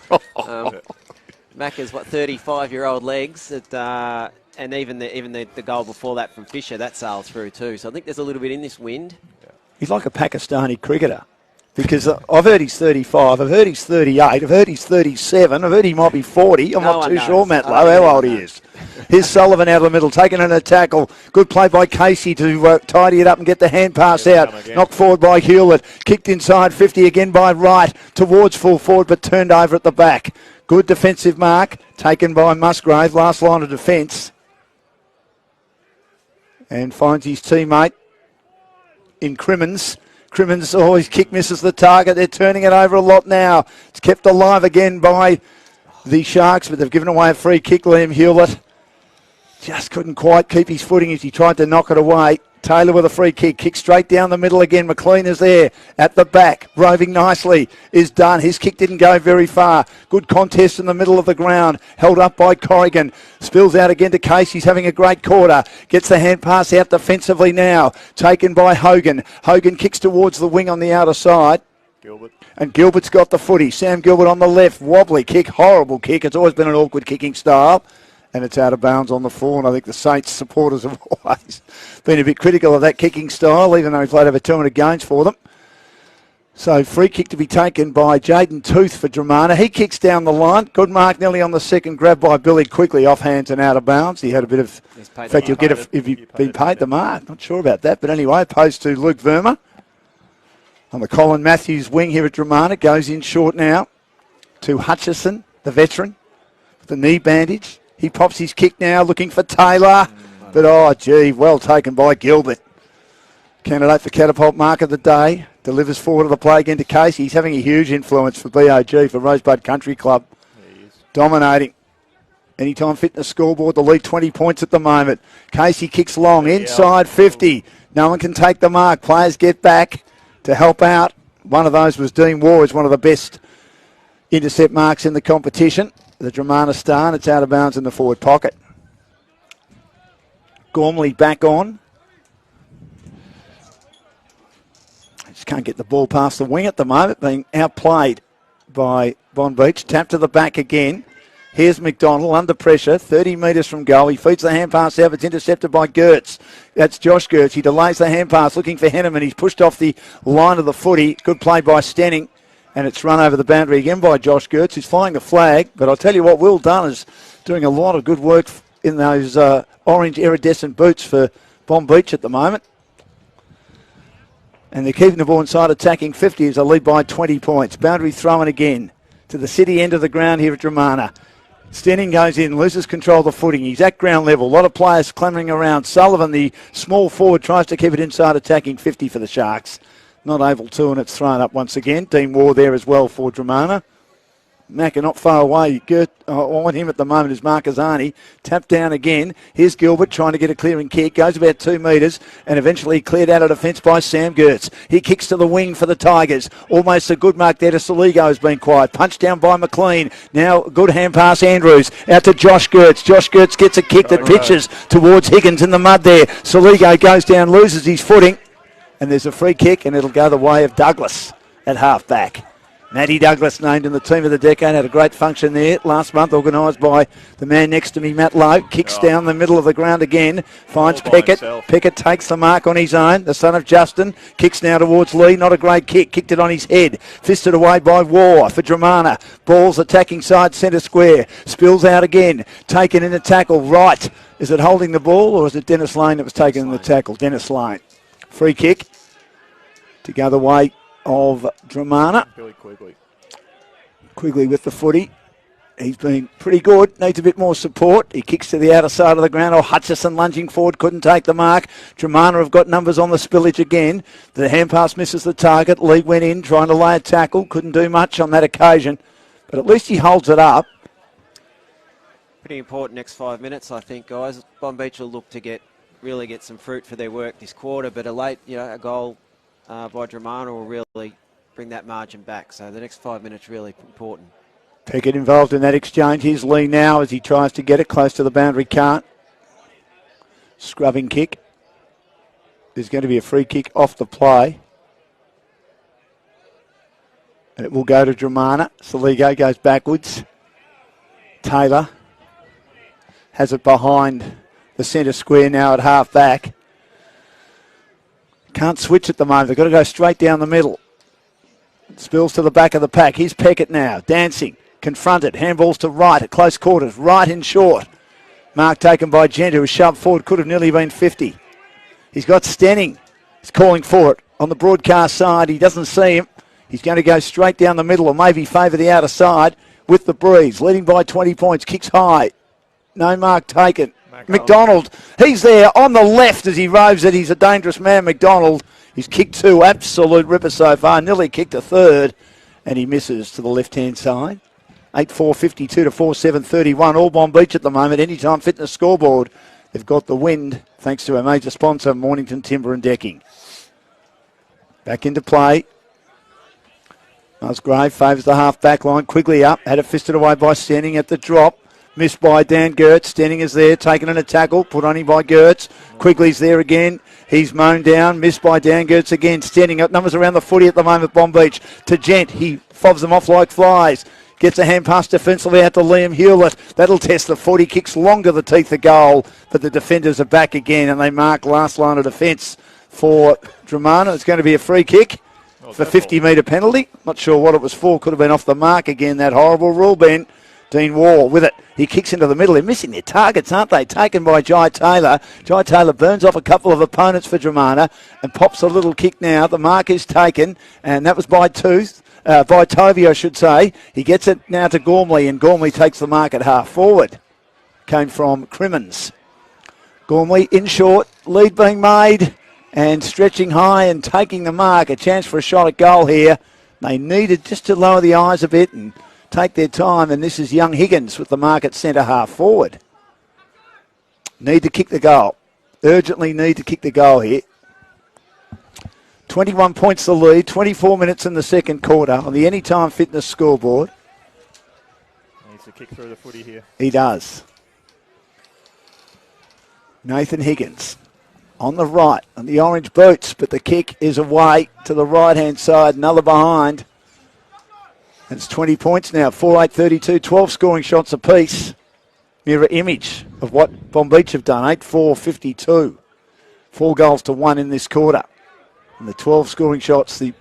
Macca's, 35-year-old legs. And even the goal before that from Fisher, that sailed through too. So I think there's a little bit in this wind. He's like a Pakistani cricketer. Because I've heard he's 35, I've heard he's 38, I've heard he's 37, I've heard he might be 40. I'm not too sure, Matt Lowe, how old he is. Here's Sullivan out of the middle, taking in a tackle. Good play by Casey to tidy it up and get the hand pass out. Knocked forward by Hewlett. Kicked inside 50 again by Wright towards full forward, but turned over at the back. Good defensive mark taken by Musgrave, last line of defence. And finds his teammate in Crimmins. Crimmins, his kick misses the target. They're turning it over a lot now. It's kept alive again by the Sharks, but they've given away a free kick. Liam Hewlett just couldn't quite keep his footing as he tried to knock it away. Taylor with a free kick. Kick straight down the middle again. McLean is there at the back. Roving nicely is done. His kick didn't go very far. Good contest in the middle of the ground. Held up by Corrigan. Spills out again to Case. He's having a great quarter. Gets the hand pass out defensively now. Taken by Hogan. Hogan kicks towards the wing on the outer side. Gilbert. And Gilbert's got the footy. Sam Gilbert on the left. Wobbly kick. Horrible kick. It's always been an awkward kicking style. And it's out of bounds on the floor. And I think the Saints supporters have always been a bit critical of that kicking style, even though he played over 200 games for them. So free kick to be taken by Jaden Tooth for Dromana. He kicks down the line. Good mark nearly on the second. Grabbed by Billy quickly off hands and out of bounds. He had a bit of... In fact, you'll get if he paid the mark. Not sure about that. But anyway, opposed to Luke Verma. On the Colin Matthews wing here at Dromana. Goes in short now to Hutchison, the veteran, with the knee bandage. He pops his kick now, looking for Taylor. But, well taken by Gilbert. Candidate for catapult mark of the day. Delivers forward of the play again to Casey. He's having a huge influence for BOG, for Rosebud Country Club. Dominating. Anytime Fitness scoreboard, the lead 20 points at the moment. Casey kicks long, inside 50. No one can take the mark. Players get back to help out. One of those was Dean Ward, one of the best intercept marks in the competition. The Dromana star, and it's out of bounds in the forward pocket. Gormley back on. Just can't get the ball past the wing at the moment, being outplayed by Bonbeach. Tap to the back again. Here's McDonald under pressure, 30 metres from goal. He feeds the hand pass out. It's intercepted by Gertz. That's Josh Gertz. He delays the hand pass, looking for Henneman. He's pushed off the line of the footy. Good play by Stenning. And it's run over the boundary again by Josh Gertz, who's flying the flag. But I'll tell you what, Will Dunn is doing a lot of good work in those orange iridescent boots for Bonbeach at the moment. And they're keeping the ball inside, attacking 50 as they lead by 20 points. Boundary thrown again to the city end of the ground here at Dromana. Stenning goes in, loses control of the footing. He's at ground level. A lot of players clambering around. Sullivan, the small forward, tries to keep it inside, attacking 50 for the Sharks. Not able to, and it's thrown up once again. Dean Ward there as well for Dromana. Macca not far away. On him at the moment is Marcazani. Tapped down again. Here's Gilbert trying to get a clearing kick. Goes about 2 metres and eventually cleared out of defence by Sam Gertz. He kicks to the wing for the Tigers. Almost a good mark there to Saligo has been quiet. Punched down by McLean. Now good hand pass Andrews. Out to Josh Gertz. Josh Gertz gets a kick that pitches towards Higgins in the mud there. Saligo goes down, loses his footing. And there's a free kick, and it'll go the way of Douglas at half-back. Matty Douglas named in the team of the decade. Had a great function there last month, organised by the man next to me, Matt Lowe. Kicks down the middle of the ground again. Finds Peckett. Peckett takes the mark on his own. The son of Justin. Kicks now towards Lee. Not a great kick. Kicked it on his head. Fisted away by War for Dromana. Ball's attacking side centre square. Spills out again. Taken in the tackle. Right. Is it holding the ball, or is it Dennis Lane that was taken in the tackle? Dennis Lane. Free kick to go the way of Dromana. Billy Quigley. Quigley with the footy. He's been pretty good, needs a bit more support. He kicks to the outer side of the ground. Oh, Hutchison lunging forward, couldn't take the mark. Dromana have got numbers on the spillage again. The hand pass misses the target. Lee went in, trying to lay a tackle. Couldn't do much on that occasion, but at least he holds it up. Pretty important next 5 minutes, I think, guys. Bonbeach will look to really get some fruit for their work this quarter, but a goal by Dromana will really bring that margin back. So the next 5 minutes really important. Pickett involved in that exchange. Here's Lee now as he tries to get it close to the boundary. Can't. Scrubbing kick. There's going to be a free kick off the play. And it will go to Dromana. Saligo goes backwards. Taylor has it behind the centre square now at half back. Can't switch at the moment. They've got to go straight down the middle. Spills to the back of the pack. Here's Peckett now, dancing. Confronted, handballs to right at close quarters, right in short. Mark taken by Gent, who was shoved forward, could have nearly been 50. He's got Stenning. He's calling for it on the broadcast side. He doesn't see him. He's going to go straight down the middle or maybe favour the outer side with the breeze. Leading by 20 points, kicks high. No mark taken. McDonald, he's there on the left as he roves it. He's a dangerous man, McDonald. He's kicked two, absolute ripper so far. Nearly kicked a third, and he misses to the left-hand side. 8-4-52 to 4-7-31. All Bonbeach at the moment. Anytime Fitness scoreboard. They've got the wind thanks to our major sponsor, Mornington Timber and Decking. Back into play. Musgrave favours the half-back line. Quigley up. Had it fisted away by Stenning at the drop. Missed by Dan Gertz. Stenning is there, taken in a tackle. Put on him by Gertz. Quigley's there again. He's mown down. Missed by Dan Gertz again. Stenning got numbers around the footy at the moment, Bonbeach. To Gent. He fobs them off like flies. Gets a hand pass defensively out to Liam Hewlett. That'll test the footy. Kicks long to the teeth of goal, but the defenders are back again, and they mark last line of defence for Dromana. It's going to be a free kick for 50-metre penalty. Not sure what it was for. Could have been off the mark again, that horrible rule, Ben. Dean Wall with it. He kicks into the middle. They're missing their targets, aren't they? Taken by Jai Taylor. Jai Taylor burns off a couple of opponents for Dromana and pops a little kick now. The mark is taken, and that was by Tovey, I should say. He gets it now to Gormley, and Gormley takes the mark at half forward. Came from Crimmins. Gormley in short, lead being made, and stretching high and taking the mark. A chance for a shot at goal here. They needed just to lower the eyes a bit and take their time, and this is young Higgins with the mark at centre half forward. Need to kick the goal. Urgently need to kick the goal here. 21 points the lead, 24 minutes in the second quarter on the Anytime Fitness scoreboard. Needs to kick through the footy here. He does. Nathan Higgins on the right, on the orange boots, but the kick is away to the right-hand side, another behind. It's 20 points now, 4-8-32, 12 scoring shots apiece. Mirror image of what Bonbeach have done, 8-4-52. 4 goals to 1 in this quarter. And the 12 scoring shots, the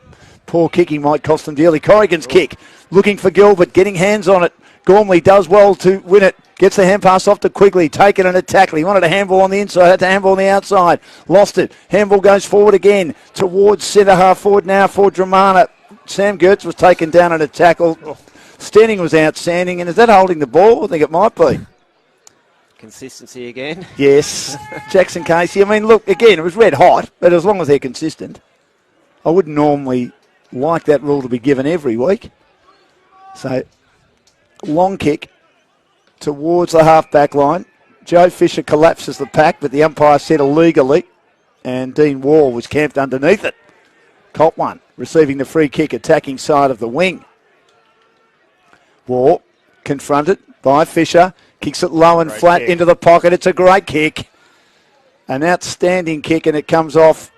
poor kicking might cost them dearly. Corrigan's kick, looking for Gilbert, getting hands on it. Gormley does well to win it. Gets the hand pass off to Quigley, taken in a tackle. He wanted a handball on the inside, had to handball on the outside. Lost it. Handball goes forward again towards centre half forward now for Dromana. Sam Gertz was taken down in a tackle. Stenning was outstanding. And is that holding the ball? I think it might be. Consistency again. Yes. Jackson Casey. I mean, look, again, it was red hot, but as long as they're consistent. I wouldn't normally like that rule to be given every week. So, long kick towards the half-back line. Joe Fisher collapses the pack, but the umpire said illegally, and Dean Wall was camped underneath it. Colt one, receiving the free kick, attacking side of the wing. Wall confronted by Fisher, kicks it low and Great flat kick. into the pocket. It's a great kick. An outstanding kick, and it comes off.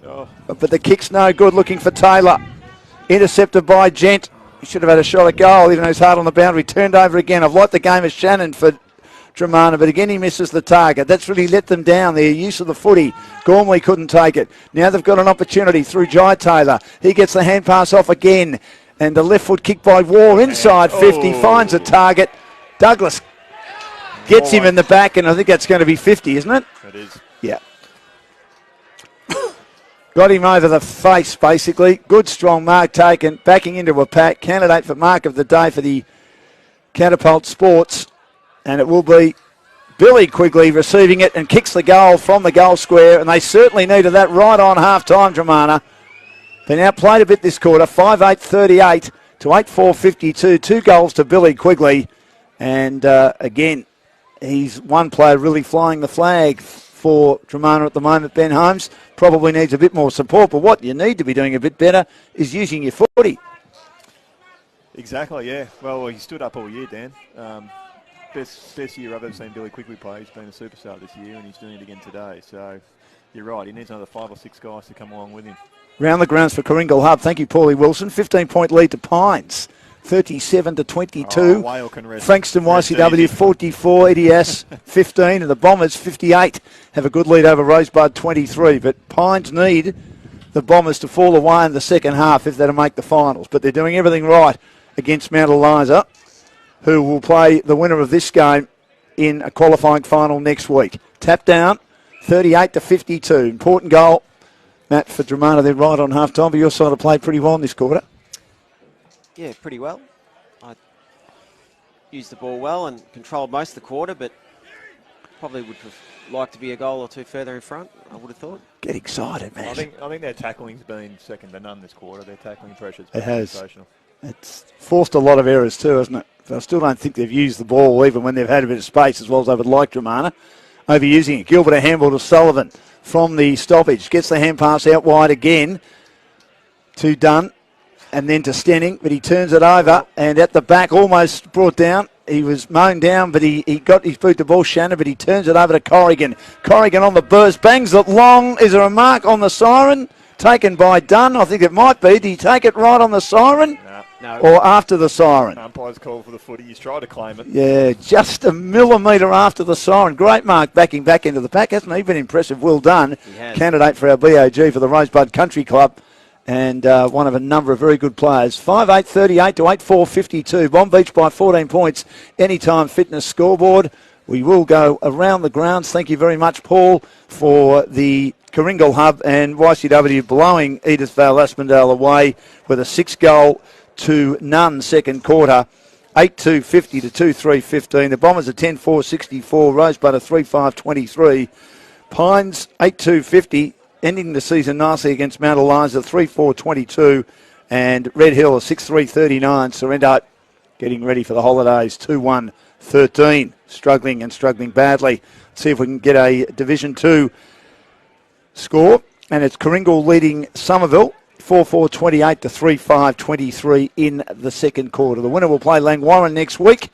Oh. But the kick's no good, looking for Taylor. Intercepted by Gent. He should have had a shot at goal, even though he's hard on the boundary. Turned over again. I've liked the game of Shannon for Dromana, but again he misses the target. That's really let them down, their use of the footy. Gormley couldn't take it. Now they've got an opportunity through Jai Taylor. He gets the hand pass off again, and the left foot kick by Wall inside 50, finds a target. Douglas gets him in the back, and I think that's going to be 50, isn't it? It is. Yeah. Got him over the face, basically. Good, strong mark taken. Backing into a pack. Candidate for mark of the day for the Catapult Sports, and it will be Billy Quigley receiving it and kicks the goal from the goal square, and they certainly needed that right on half-time, Dromana. Been outplayed a bit this quarter, 5-8-38 to 8-4-52, 2 goals to Billy Quigley, and again, he's one player really flying the flag for Dromana at the moment. Ben Holmes probably needs a bit more support, but what you need to be doing a bit better is using your footy. Exactly, yeah. Well, he stood up all year, Dan. Best year I've ever seen Billy Quigley play. He's been a superstar this year, and he's doing it again today. So you're right, he needs another 5 or 6 guys to come along with him. Round the grounds for Coringal Hub. Thank you, Paulie Wilson. 15-point lead to Pines, 37-22. Whale can rest. Frankston YCW 44, EDS 15, and the Bombers 58 have a good lead over Rosebud 23. But Pines need the Bombers to fall away in the second half if they're to make the finals. But they're doing everything right against Mount Eliza, who will play the winner of this game in a qualifying final next week. Tap down, 38-52. Important goal, Matt, for Dromana. They're right on half-time, but your side have played pretty well in this quarter. Yeah, pretty well. I used the ball well and controlled most of the quarter, but probably would have liked to be a goal or two further in front, I would have thought. Get excited, man. I think their tackling's been second to none this quarter. Their tackling pressure's been It has. sensational. It's forced a lot of errors too, hasn't it? I still don't think they've used the ball even when they've had a bit of space as well as they would like, Dromana. Overusing it. Gilbert a handball to Sullivan from the stoppage. Gets the hand pass out wide again to Dunn and then to Stenning, but he turns it over and at the back almost brought down. He was mown down, but he got his boot to ball, Shannon, but he turns it over to Corrigan. Corrigan on the burst, bangs it long. Is there a mark on the siren? Taken by Dunn, I think it might be. Did he take it right on the siren? No. Or after the siren? Umpire's call for the footy. He's tried to claim it. Yeah, just a millimetre after the siren. Great mark backing back into the pack. Hasn't he been impressive? Well done. Candidate for our BAG for the Rosebud Country Club. And one of a number of very good players. 5-8-38 to 8-4-52. Bonbeach by 14 points. Anytime Fitness scoreboard. We will go around the grounds. Thank you very much, Paul, for the Coringal Hub and YCW blowing Edithvale Aspendale away with a 6-goal-to-none second quarter. 8-2-50 to 2-3-15. The Bombers are 10-4-64. Rosebud are 3-5-23. Pines 8-2-50. Ending the season nicely against Mount Eliza, 3-4-22. And Red Hill, 6-3-39. Sorrento getting ready for the holidays, 2-1-13. Struggling badly. Let's see if we can get a Division 2 score. And it's Coringal leading Somerville, 4-4-28 to 3-5-23 in the second quarter. The winner will play Langwarrin next week.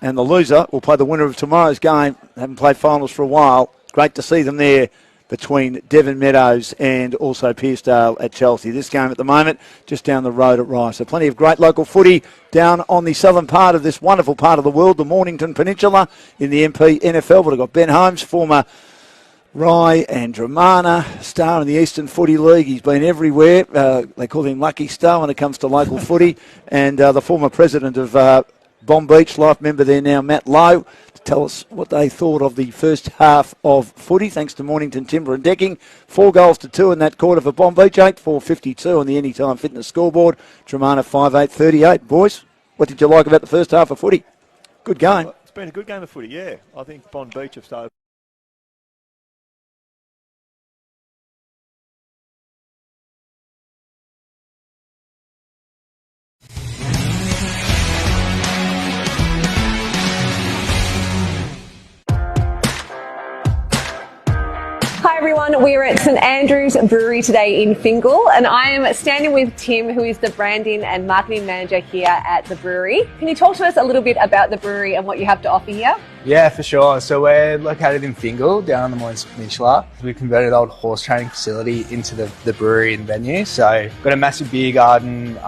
And the loser will play the winner of tomorrow's game. They haven't played finals for a while. Great to see them there between Devon Meadows and also Pearcedale at Chelsea. This game at the moment just down the road at Rice. So plenty of great local footy down on the southern part of this wonderful part of the world, the Mornington Peninsula in the MPNFL. We've got Ben Holmes, former Rye and Dromana, star in the Eastern Footy League. He's been everywhere. They call him Lucky Star when it comes to local footy. And the former president of Bonbeach, life member there now, Matt Lowe, to tell us what they thought of the first half of footy, thanks to Mornington Timber and Decking. 4-2 in that quarter for Bonbeach, 8-4-52 on the Anytime Fitness scoreboard. Dromana 5-8-38. Boys, what did you like about the first half of footy? Good game. It's been a good game of footy, yeah. I think Bonbeach have started. Hi everyone, we are at St Andrew's Brewery today in Fingal and I am standing with Tim, who is the branding and marketing manager here at the brewery. Can you talk to us a little bit about the brewery and what you have to offer here? Yeah, for sure. So we're located in Fingal, down on the Mornington Peninsula. We converted an old horse training facility into the brewery and venue. So we've got a massive beer garden.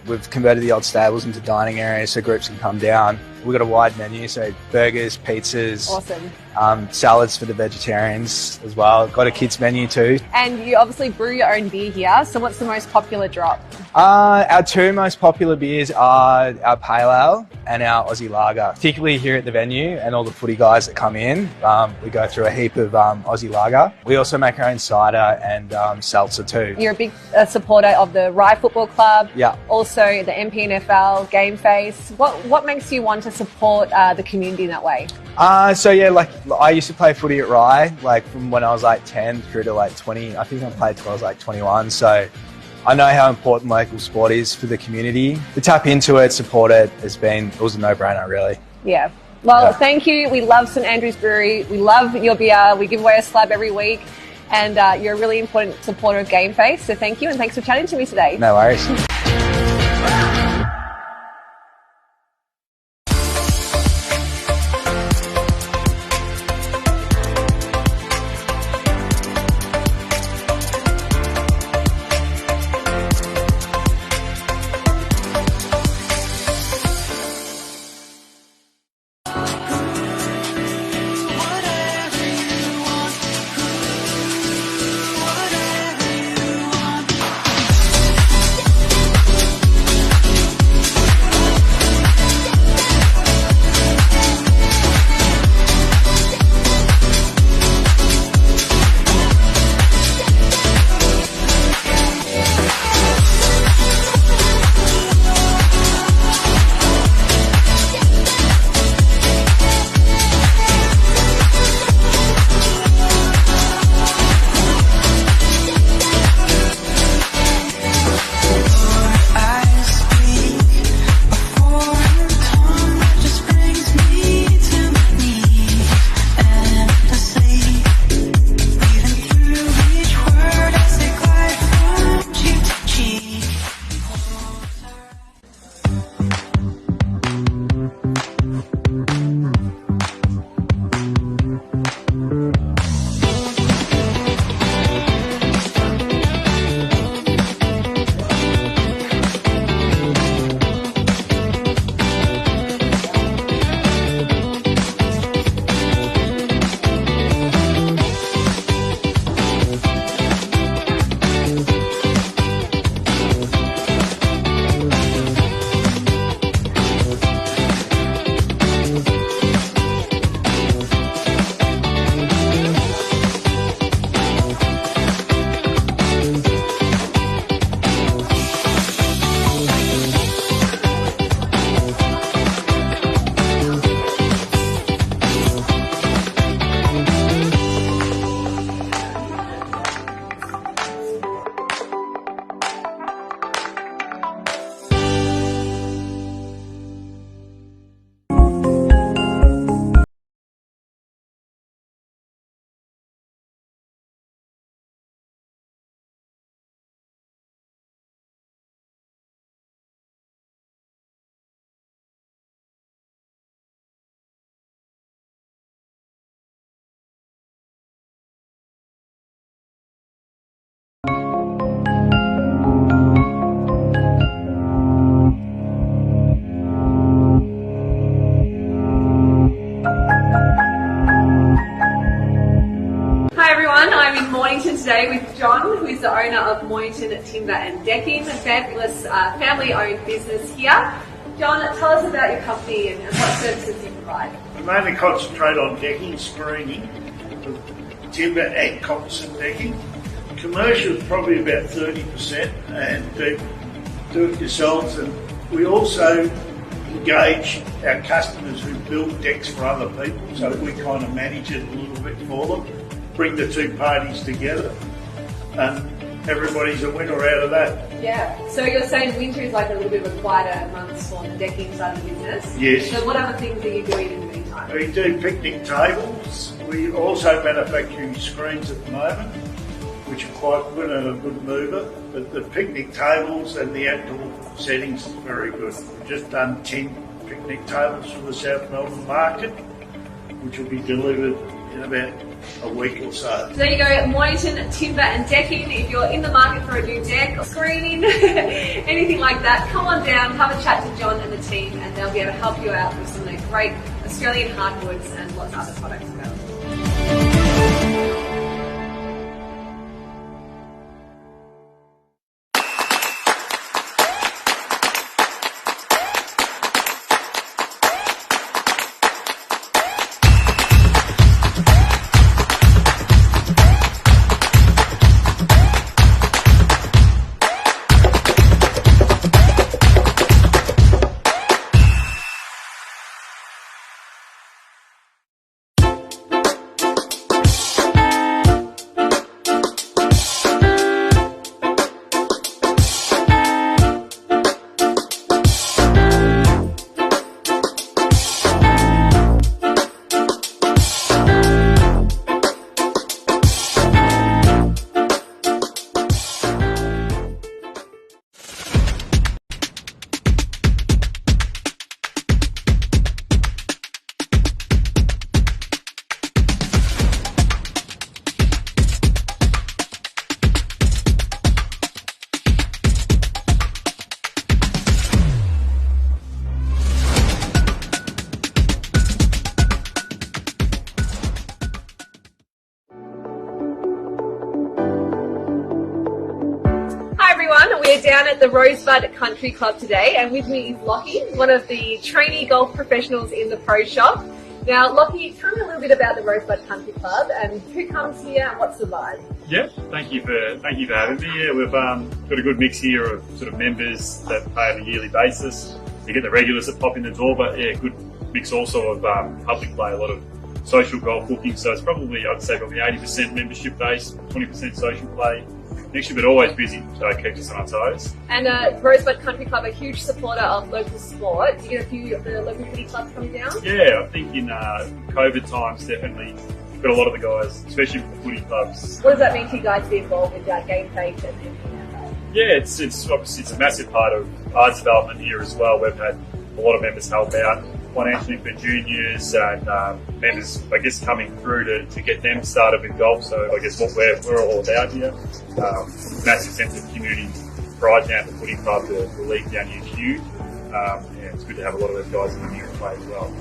We've converted the old stables into dining areas so groups can come down. We've got a wide menu, so burgers, pizzas, awesome. Salads for the vegetarians as well. Got a kids menu too. And you obviously brew your own beer here, so what's the most popular drop? Our two most popular beers are our Pale Ale and our Aussie Lager, particularly here at the venue and all the footy guys that come in. We go through a heap of Aussie Lager. We also make our own cider and seltzer too. You're a big supporter of the Rye Football Club, Yeah. also the MPNFL, Game Face. What makes you want to support the community in that way? So yeah, like I used to play footy at Rye, like from when I was like 10 through to like 20. I think I played till I was like 21. So I know how important local sport is for the community. To tap into it, support it, it was a no-brainer really. Yeah. Well, Yeah. thank you. We love St Andrew's Brewery. We love your beer. We give away a slab every week. And you're a really important supporter of Game Face. So thank you, and thanks for chatting to me today. No worries. Today with John, who is the owner of Mornington Timber and Decking, a fabulous family-owned business here. John, tell us about your company and what services you provide. We mainly concentrate on decking, screening, timber and composite decking. Commercial is probably about 30% and do it yourselves. And we also engage our customers who build decks for other people, so we kind of manage it a little bit for them, bring the two parties together, and everybody's a winner out of that. Yeah, so you're saying winter is like a little bit of a quieter month for the decking side of the business? Yes. So what other things are you doing in the meantime? We do picnic tables. We also manufacturing screens at the moment, which are quite good and a good mover. But the picnic tables and the outdoor settings is very good. We've just done 10 picnic tables for the South Melbourne market, which will be delivered in about a week or so. There you go, Mornington Timber and Decking. If you're in the market for a new deck or screening, anything like that, come on down, have a chat to John and the team, and they'll be able to help you out with some of the great Australian hardwoods and lots of other products available. everyone. We're down at the Rosebud Country Club today, and with me is Lockie, one of the trainee golf professionals in the pro shop. Now, Lockie, tell me a little bit about the Rosebud Country Club and who comes here and what's the vibe? Yeah, thank you for having me. Yeah, we've got a good mix here of sort of members that pay on a yearly basis. You get the regulars that pop in the door, but yeah, good mix also of public play, a lot of social golf booking. So it's probably, I'd say, probably 80% membership based, 20% social play. Next year, but always busy, so it keeps us on our toes. And Rosebud Country Club, a huge supporter of local sport. Do you get a few of the local footy clubs coming down? Yeah, I think in COVID times, definitely got a lot of the guys, especially with the footy clubs. What does that mean to you guys to be involved with Game Face and MPNFL? Yeah, it's obviously it's a massive part of our development here as well. We've had a lot of members help out financially for juniors and members, I guess, coming through to get them started with golf. So I guess what we're all about here. Massive sense of community pride down at the footy club. The league down here is huge. Yeah, it's good to have a lot of those guys in here and play as well.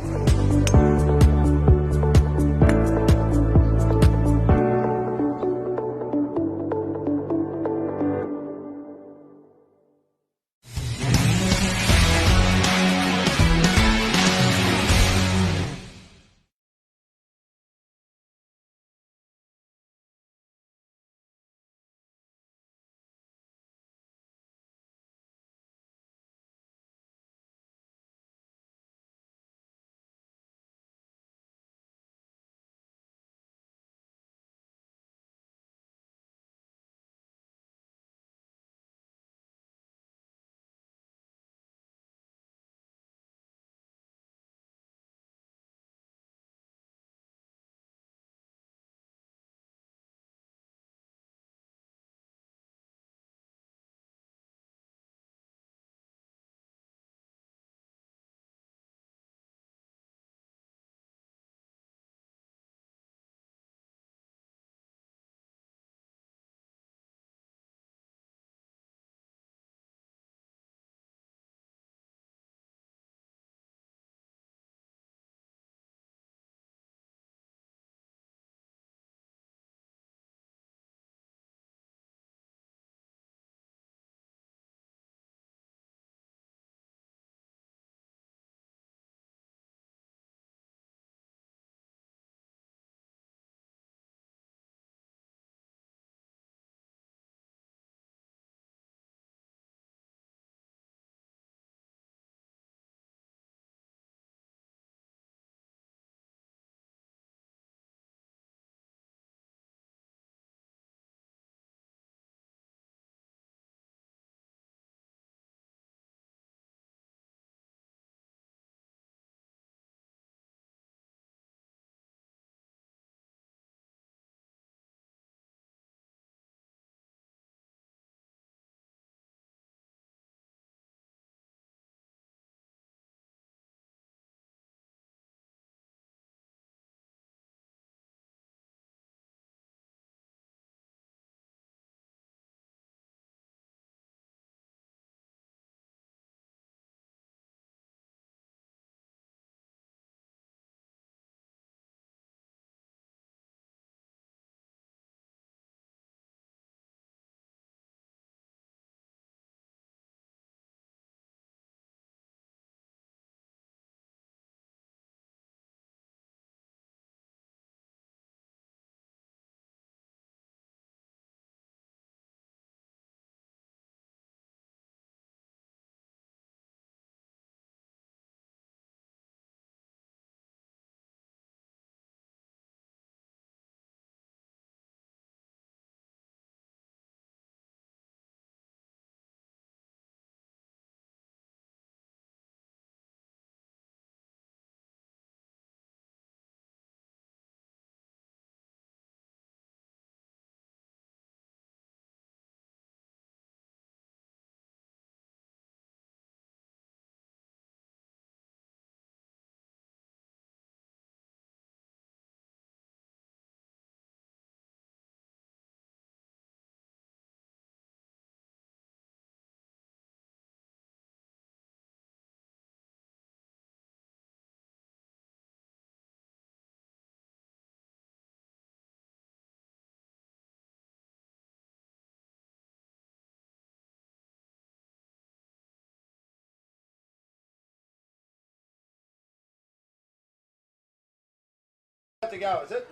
to go, is it?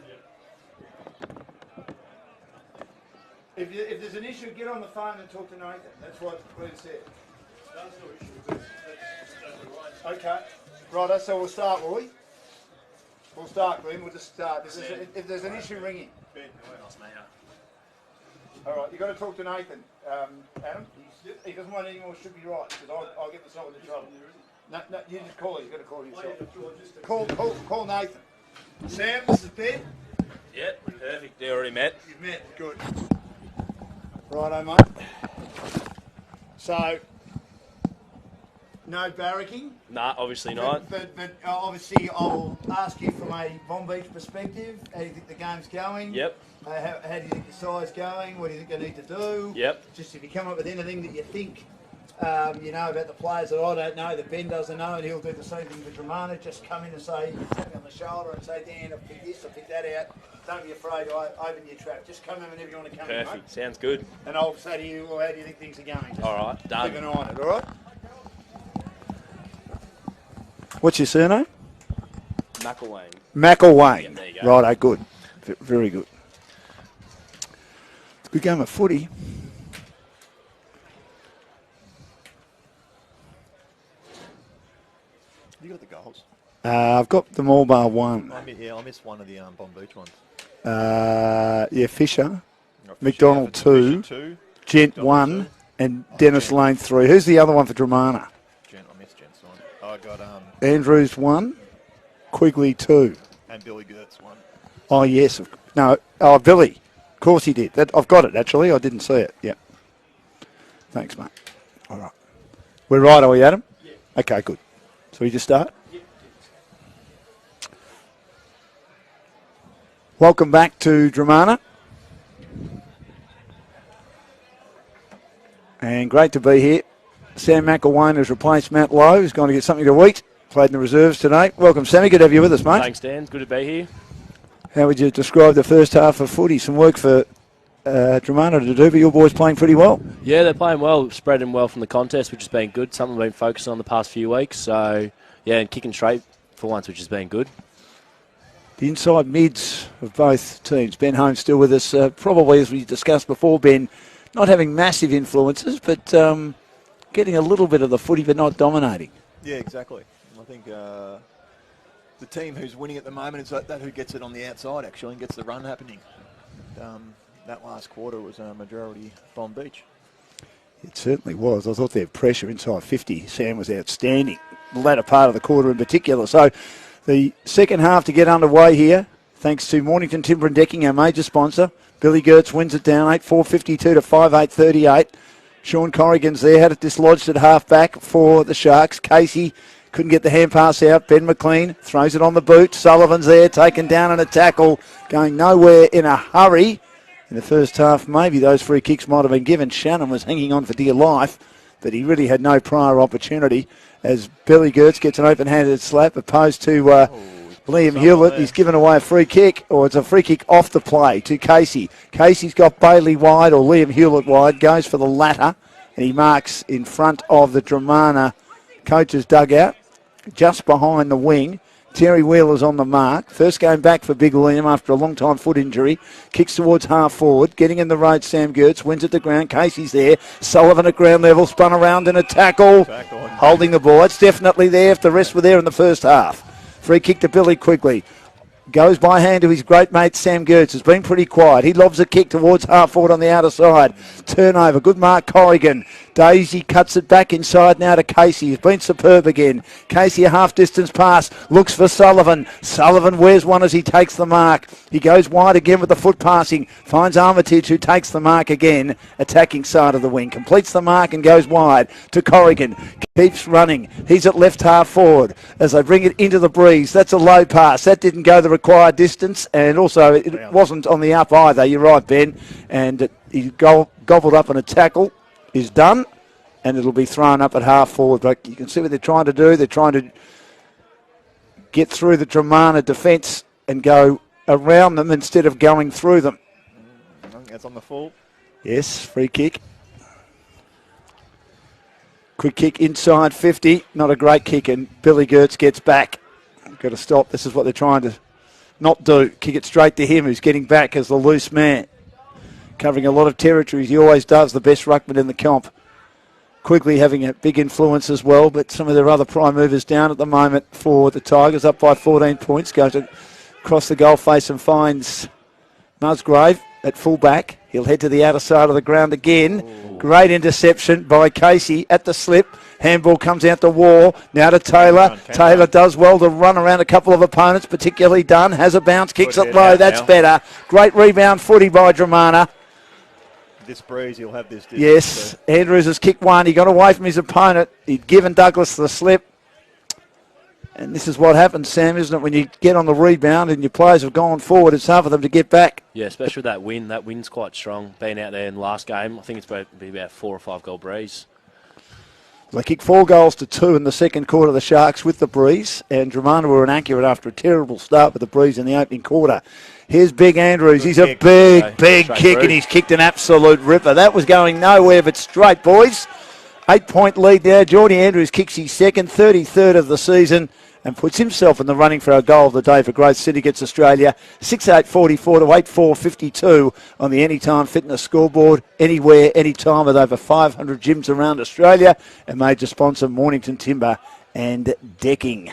If there's an issue, get on the phone and talk to Nathan. That's what Glenn said. That's no issue. That's right. Okay. Righto, so we'll start, will we? We'll start, Glenn. We'll just start. If there's an issue, ring in. All right, you've got to talk to Nathan, Adam. He doesn't want any more should be right, because I'll get myself into trouble. No, you just call it. You've got to call it yourself. Call Nathan. Sam, this is Ben. Yep, perfect. They already met. You've met. Good. Righto, mate. So, no barracking? Nah, obviously not. But obviously I'll ask you from a Bonbeach perspective, how do you think the game's going? Yep. How do you think the side's going? What do you think they need to do? Yep. Just if you come up with anything that you think, you know about the players that I don't know, that Ben doesn't know, and he'll do the same thing with Dromana, just come in and say, tap me on the shoulder and say, Dan, I've picked this, I've picked that out. Don't be afraid to open your trap. Just come in whenever you want to come in, Perfect. mate. Sounds good. And I'll say to you, well, how do you think things are going? Just All right, done. keep an eye on it, all right? What's your surname? McElwain. McElwain. Yeah, there you go. Righto, good. Very good. It's a good game of footy. You got the goals? I've got them all bar one. I missed one of the Bonbeach ones. Yeah, Fisher, Fisher, McDonald Fisher 2, Gent McDonald 1, 2. and Dennis Gent. Lane 3. Who's the other one for Dromana? I missed Gent's one. I got Andrews 1, Quigley 2. and Billy Gertz one. Oh, yes. No, Billy. Of course he did. I've got it, actually. I didn't see it. Yeah. Thanks, mate. All right. We're right, are we, Adam? Yeah. Okay, good. So we just start? Yeah. Welcome back to Dromana. And great to be here. Sam McElwain has replaced Matt Lowe, who's going to get something to eat. Played in the reserves today. Welcome, Sammy. Good to have you with us, mate. Thanks, Dan. Good to be here. How would you describe the first half of footy? Some work for Dromana to do, but your boys playing pretty well. Yeah, they're playing well, spreading well from the contest, which has been good. Something we've been focusing on the past few weeks. So, yeah, and kicking straight for once, which has been good. The inside mids of both teams. Ben Holmes still with us. Probably, as we discussed before, Ben, not having massive influences, but getting a little bit of the footy, but not dominating. Yeah, exactly. I think the team who's winning at the moment is that who gets it on the outside, actually, and gets the run happening. That last quarter was a majority Bonbeach. It certainly was. I thought their pressure inside 50, Sam, was outstanding. The latter part of the quarter in particular. So the second half to get underway here, thanks to Mornington Timber and Decking, our major sponsor. Billy Gertz wins it down 8-4-52 to 5-8-38. Sean Corrigan's there, had it dislodged at half-back for the Sharks. Casey couldn't get the hand pass out. Ben McLean throws it on the boot. Sullivan's there, taken down in a tackle, going nowhere in a hurry. In the first half, maybe those free kicks might have been given. Shannon was hanging on for dear life, but he really had no prior opportunity as Billy Gertz gets an open-handed slap opposed to Liam Hewlett. He's given away a free kick, or it's a free kick off the play to Casey. Casey's got Bailey wide or Liam Hewlett wide, goes for the latter, and he marks in front of the Dromana coach's dugout, just behind the wing. Terry Wheeler's on the mark. First game back for Big Liam after a long time foot injury. Kicks towards half forward. Getting in the road, Sam Gertz wins at the ground. Casey's there. Sullivan at ground level. Spun around in a tackle. Holding the ball. It's definitely there if the rest were there in the first half. Free kick to Billy Quigley. Goes by hand to his great mate Sam Gertz. Has been pretty quiet. He lobs a kick towards half forward on the outer side. Turnover. Good mark, Corrigan. Daisy cuts it back inside now to Casey. He's been superb again. Casey a half distance pass. Looks for Sullivan. Sullivan wears one as he takes the mark. He goes wide again with the foot passing. Finds Armitage who takes the mark again. Attacking side of the wing. Completes the mark and goes wide to Corrigan. Keeps running. He's at left half forward as they bring it into the breeze. That's a low pass. That didn't go the required distance, and also it wasn't on the up either. You're right, Ben. And he gobbled up on a tackle. Is done, and it'll be thrown up at half forward. But you can see what they're trying to do. They're trying to get through the Dromana defence and go around them instead of going through them. That's on the full. Yes, free kick. Quick kick inside 50. Not a great kick, and Billy Gertz gets back. Got to stop. This is what they're trying to not do. Kick it straight to him, who's getting back as the loose man. Covering a lot of territories. He always does, the best ruckman in the comp. Quigley having a big influence as well, but some of their other prime movers down at the moment for the Tigers, up by 14 points. Goes across the goal face and finds Musgrave at full back. He'll head to the outer side of the ground again. Ooh. Great interception by Casey at the slip. Handball comes out to War. Now to Taylor. Taylor does well to run around a couple of opponents, particularly Dunn. Has a bounce, kicks it low. That's better. Great rebound footy by Dromana. This breeze, he'll have this. Yes, so. Andrews has kicked one. He got away from his opponent. He'd given Douglas the slip. And this is what happens, Sam, isn't it? When you get on the rebound and your players have gone forward, it's hard for them to get back. Yeah, especially with that win. That win's quite strong. Being out there in the last game, I think it's going to be about 4 or 5 goal breeze. They kicked 4 goals to 2 in the second quarter, the Sharks, with the breeze. And Dromana were inaccurate after a terrible start with the breeze in the opening quarter. Here's Big Andrews. He's a big kick, and he's kicked an absolute ripper. That was going nowhere but straight, boys. 8-point lead now. Jordy Andrews kicks his second, 33rd of the season, and puts himself in the running for our goal of the day for Growth Syndicates Australia. 6.844 to 8.452 on the Anytime Fitness scoreboard. Anywhere, anytime, with over 500 gyms around Australia. And major sponsor Mornington Timber and Decking.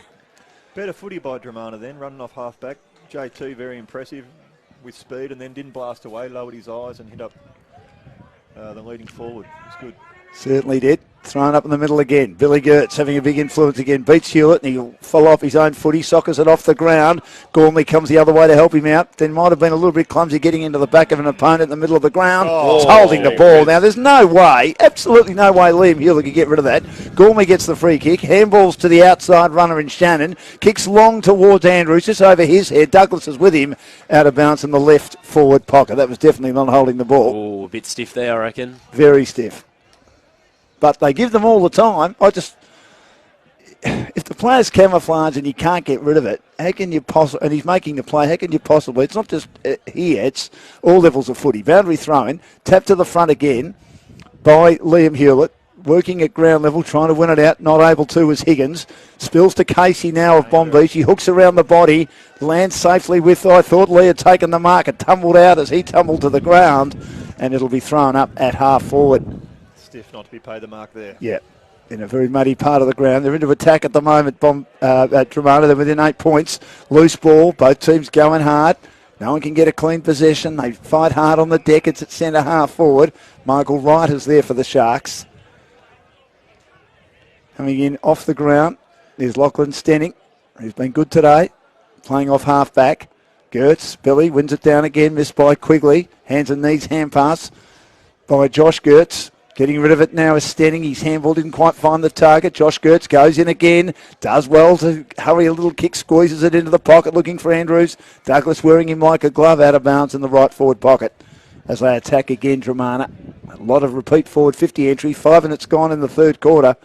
Better footy by Dromana then, running off half-back. JT very impressive with speed, and then didn't blast away, lowered his eyes and hit up the leading forward. It's good. Certainly did. Thrown up in the middle again. Billy Gertz having a big influence again. Beats Hewlett, and he'll fall off his own footy. Soccers it off the ground. Gormley comes the other way to help him out. Then might have been a little bit clumsy getting into the back of an opponent in the middle of the ground. It's holding the ball. Now, there's no way, absolutely no way Liam Hewlett could get rid of that. Gormley gets the free kick. Handballs to the outside runner in Shannon. Kicks long towards Andrews, just over his head. Douglas is with him, out of bounds in the left forward pocket. That was definitely not holding the ball. Oh, a bit stiff there, I reckon. Very stiff. But they give them all the time. If the player's camouflage and you can't get rid of it, how can you possibly, and he's making the play, how can you possibly, it's not just here, it's all levels of footy. Boundary throw-in, tap to the front again by Liam Hewlett, working at ground level, trying to win it out, not able to was Higgins. Spills to Casey now of Bonbeach. He hooks around the body, lands safely with, I thought Lee had taken the mark, it tumbled out as he tumbled to the ground, and it'll be thrown up at half forward. Stiff not to be paid the mark there. Yeah, in a very muddy part of the ground. They're into attack at the moment, at Dromana. They're within 8 points. Loose ball, both teams going hard. No one can get a clean possession. They fight hard on the deck. It's at centre half forward. Michael Wright is there for the Sharks. Coming in off the ground, there's Lachlan Stenning, who's been good today, playing off half back. Gertz, Billy, wins it down again, missed by Quigley. Hands and knees hand pass by Josh Gertz. Getting rid of it now is Stenning. His handball didn't quite find the target. Josh Gertz goes in again. Does well to hurry a little kick. Squeezes it into the pocket looking for Andrews. Douglas wearing him like a glove out of bounds in the right forward pocket as they attack again Dromana. A lot of repeat forward 50 entry. 5 minutes gone in the third quarter.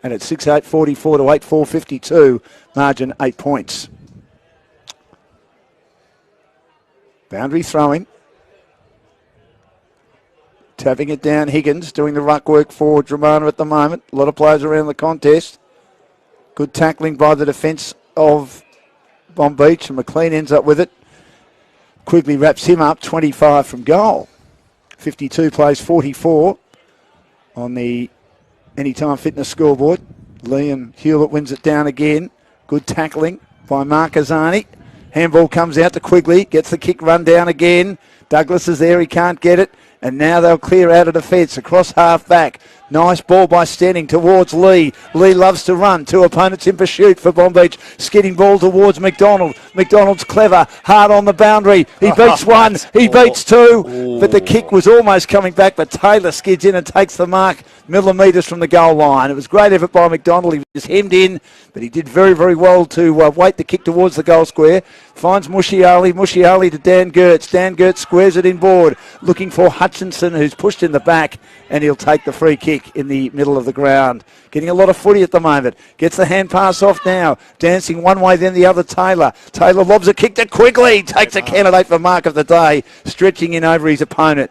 And it's 6.844 to 8.452. Margin 8 points. Boundary throwing. Tapping it down, Higgins doing the ruck work for Dromana at the moment. A lot of players around the contest. Good tackling by the defence of Bonbeach, and McLean ends up with it. Quigley wraps him up, 25 from goal. 52 plays 44 on the Anytime Fitness scoreboard. Liam Hewlett wins it down again. Good tackling by Marcazzani. Handball comes out to Quigley, gets the kick run down again. Douglas is there, he can't get it. And now they'll clear out of defence across half back. Nice ball by Stenning towards Lee. Lee loves to run. 2 opponents in pursuit for Bonbeach. Skidding ball towards McDonald. McDonald's clever. Hard on the boundary. He beats 1. He beats 2. But the kick was almost coming back. But Taylor skids in and takes the mark millimetres from the goal line. It was great effort by McDonald. He was hemmed in. But he did very, very well to weight the kick towards the goal square. Finds Mushiali. Mushiali to Dan Gertz. Dan Gertz squares it inboard. Looking for Hutchinson, who's pushed in the back. And he'll take the free kick in the middle of the ground. Getting a lot of footy at the moment. Gets the hand pass off now. Dancing one way, then the other, Taylor. Taylor lobs a kick to Quigley. Takes a candidate for mark of the day. Stretching in over his opponent.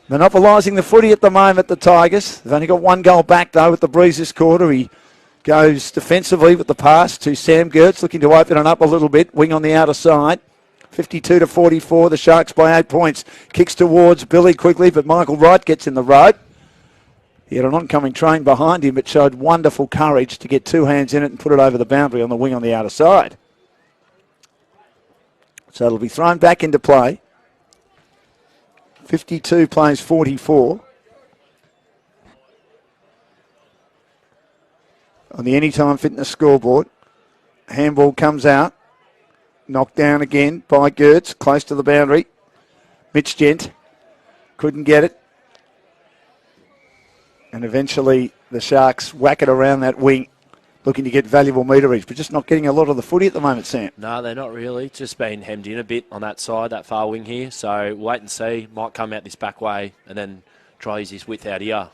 Monopolising the footy at the moment, the Tigers. They've only got 1 goal back, though, with the breeze this quarter. He Goes defensively with the pass to Sam Gertz, looking to open it up a little bit. Wing on the outer side. 52-44, the Sharks by 8 points. Kicks towards Billy quickly, but Michael Wright gets in the road. He had an oncoming train behind him, but showed wonderful courage to get 2 hands in it and put it over the boundary on the wing on the outer side. So it'll be thrown back into play. 52 plays 44. On the Anytime Fitness scoreboard, handball comes out. Knocked down again by Gertz, close to the boundary. Mitch Gent couldn't get it. And eventually the Sharks whack it around that wing, looking to get valuable meterage, but just not getting a lot of the footy at the moment, Sam. No, they're not really. Just been hemmed in a bit on that side, that far wing here. So wait and see. Might come out this back way and then try use his width out here.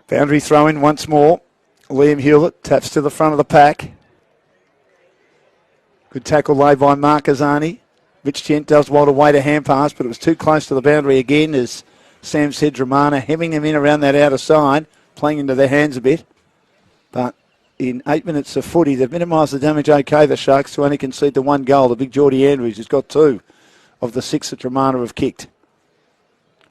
Boundary throw in once more. Liam Hewlett taps to the front of the pack. Good tackle laid by Marcazani. Mitch Gent does well to wait a hand pass, but it was too close to the boundary again, as Sam said. Dromana hemming them in around that outer side, playing into their hands a bit. But in 8 minutes of footy, they've minimised the damage okay, the Sharks, to only concede the 1 goal. The big Geordie Andrews has got 2 of the 6 that Dromana have kicked.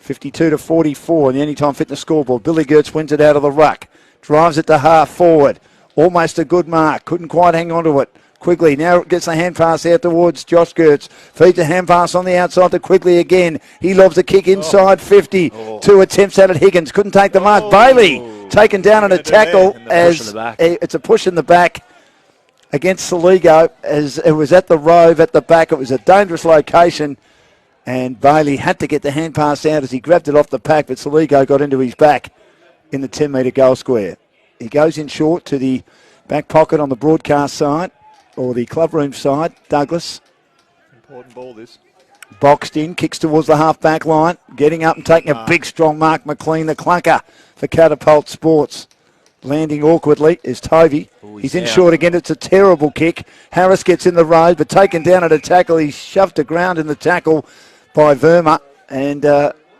52-44 on the Anytime Fitness scoreboard. Billy Gertz wins it out of the ruck. Drives it to half forward. Almost a good mark. Couldn't quite hang on to it. Quigley now gets the hand pass out towards Josh Gertz. Feeds a hand pass on the outside to Quigley again. He lobs a kick inside 50. 2 attempts at it. Higgins couldn't take the mark. Bailey taken down in a tackle as it's a push in the back against Saligo, as it was at the Rove at the back. It was a dangerous location, and Bailey had to get the hand pass out as he grabbed it off the pack, but Saligo got into his back in the 10-metre goal square. He goes in short to the back pocket on the broadcast side, or the clubroom side. Douglas. Important ball, this. Boxed in, kicks towards the half-back line, getting up and taking a big, strong mark. McLean, the clunker for Catapult Sports. Landing awkwardly is Tovey. He's in short again. It's a terrible kick. Harris gets in the road, but taken down at a tackle. He's shoved to ground in the tackle by Verma, and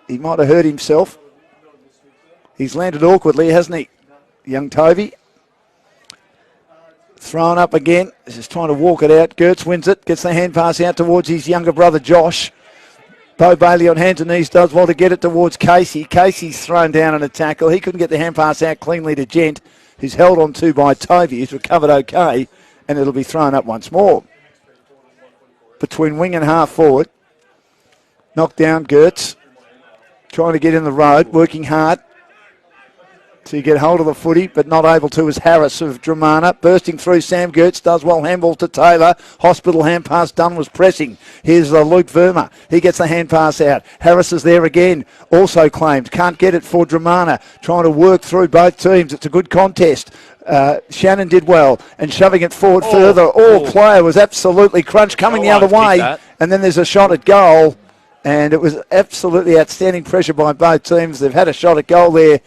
he might have hurt himself. He's landed awkwardly, hasn't he, young Tovey? Thrown up again. He's just trying to walk it out. Gertz wins it. Gets the hand pass out towards his younger brother, Josh. Bo Bailey on hands and knees does well to get it towards Casey. Casey's thrown down in a tackle. He couldn't get the hand pass out cleanly to Gent, who's held on to by Tovey. He's recovered okay, and it'll be thrown up once more. Between wing and half forward. Knocked down Gertz. Trying to get in the road. Working hard to get hold of the footy, but not able to, is Harris of Dromana. Bursting through, Sam Gertz does well, handball to Taylor. Hospital hand pass done, was pressing. Here's Luke Verma. He gets the hand pass out. Harris is there again, also claimed. Can't get it for Dromana. Trying to work through both teams. It's a good contest. Shannon did well, and shoving it forward further. Player was absolutely crunched, coming the other way. And then there's a shot at goal, and it was absolutely outstanding pressure by both teams. They've had a shot at goal there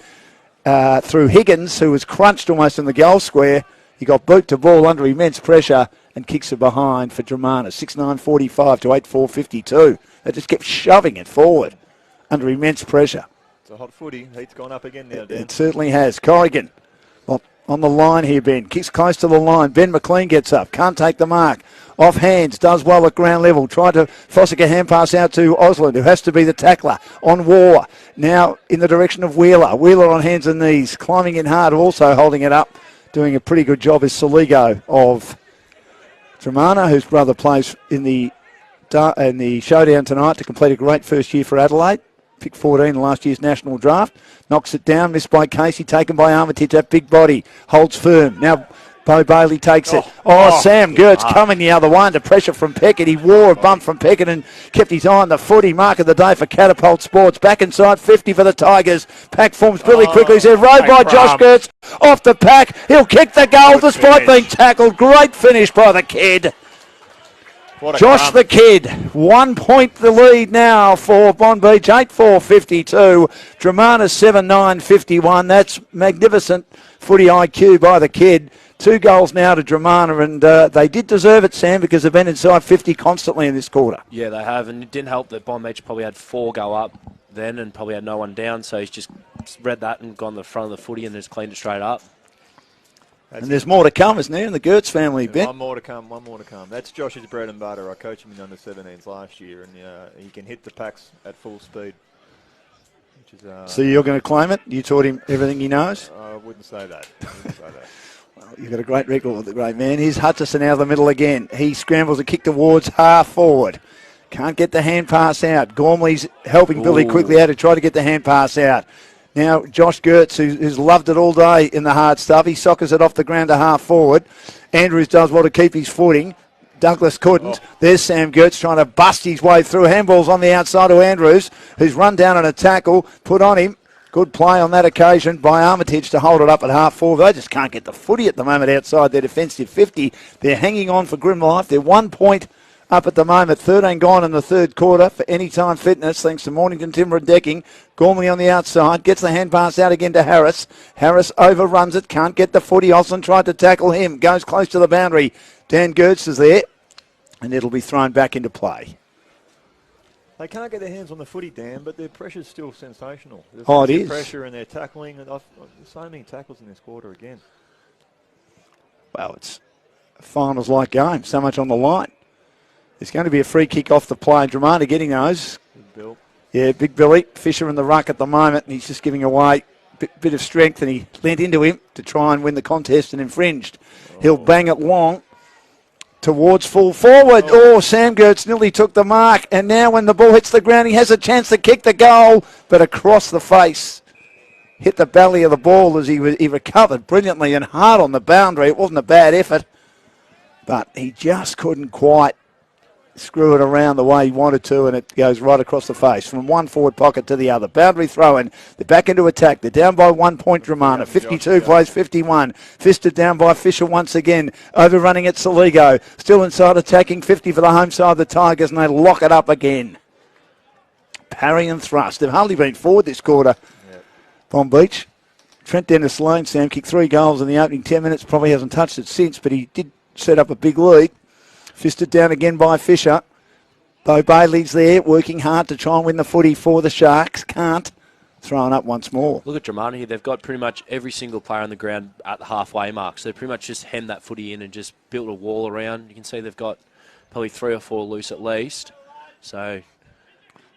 through Higgins, who was crunched almost in the goal square. He got boot to ball under immense pressure and kicks it behind for Dromana. 6-9-45 to 8-4-52. They just kept shoving it forward under immense pressure. It's a hot footy. Heat's gone up again now, Dan. It certainly has. Corrigan on the line here, Ben. Kicks close to the line. Ben McLean gets up. Can't take the mark. Off hands. Does well at ground level. Tried to Fossick a hand pass out to Osland, who has to be the tackler. On War. Now in the direction of Wheeler. Wheeler on hands and knees. Climbing in hard. Also holding it up. Doing a pretty good job is Saligo of Dromana, whose brother plays in the showdown tonight to complete a great first year for Adelaide. Pick 14 in last year's national draft. Knocks it down, missed by Casey, taken by Armitage. That big body holds firm. Now Bo Bailey takes it. Sam Gertz coming the other way under pressure from Peckett. He wore a bump from Peckett and kept his eye on the footy. Mark of the day for Catapult Sports. Back inside 50 for the Tigers. Pack forms Billy quickly. He's there. Rode by Josh Gertz. Off the pack. He'll kick the goal despite being tackled. Great finish by the kid. Josh the Kid, 1 point the lead now for Bonbeach, 8-4-52. Dromana 7-9-51. That's magnificent footy IQ by the kid. 2 goals now to Dromana, and they did deserve it, Sam, because they've been inside 50 constantly in this quarter. Yeah, they have, and it didn't help that Bonbeach probably had 4 go up then and probably had no one down, so he's just read that and gone to the front of the footy and just cleaned it straight up. And there's more to come, isn't there, in the Gertz family, Ben? One more to come. That's Josh's bread and butter. I coached him in under-17s last year, and he can hit the packs at full speed. Which is, so you're going to claim it? You taught him everything he knows? I wouldn't say that. Well, you've got a great record with the great man. Here's Hutchison out of the middle again. He scrambles a kick towards half forward. Can't get the hand pass out. Gormley's helping Billy quickly out to try to get the hand pass out. Now, Josh Gertz, who's loved it all day in the hard stuff, he soccers it off the ground to half forward. Andrews does well to keep his footing. Douglas couldn't. There's Sam Gertz trying to bust his way through. Handball's on the outside to Andrews, who's run down on a tackle, put on him. Good play on that occasion by Armitage to hold it up at half forward. They just can't get the footy at the moment outside their defensive 50. They're hanging on for grim life. They're 1 point up at the moment, 13 gone in the third quarter for Anytime Fitness, thanks to Mornington Timber and Decking. Gormley on the outside, gets the hand pass out again to Harris. Harris overruns it, can't get the footy. Olsen tried to tackle him, goes close to the boundary. Dan Gertz is there, and it'll be thrown back into play. They can't get their hands on the footy, Dan, but their pressure's still sensational. It is. Pressure and their tackling, and so many tackles in this quarter again. Well, it's a finals-like game, so much on the line. There's going to be a free kick off the play. Dromana getting those. Big Bill. Yeah, Big Billy. Fisher in the ruck at the moment, and he's just giving away a bit of strength, and he leant into him to try and win the contest and infringed. He'll bang it long towards full forward. Sam Gertz nearly took the mark, and now when the ball hits the ground, he has a chance to kick the goal, but across the face. Hit the belly of the ball as he recovered brilliantly and hard on the boundary. It wasn't a bad effort, but he just couldn't quite screw it around the way he wanted to, and it goes right across the face from one forward pocket to the other. Boundary throw-in. They're back into attack. They're down by 1 point, Dromana. 52 plays 51. Fisted down by Fisher once again. Overrunning at Saligo. Still inside attacking 50 for the home side of the Tigers, and they lock it up again. Parry and thrust. They've hardly been forward this quarter. Bonbeach. Trent Dennis-Lane, Sam, kicked 3 goals in the opening 10 minutes. Probably hasn't touched it since, but he did set up a big lead. Fisted down again by Fisher. Bo Bailey's there, working hard to try and win the footy for the Sharks. Can't. Throwing up once more. Look at Dromana here. They've got pretty much every single player on the ground at the halfway mark. So they pretty much just hemmed that footy in and just built a wall around. You can see they've got probably 3 or 4 loose at least. So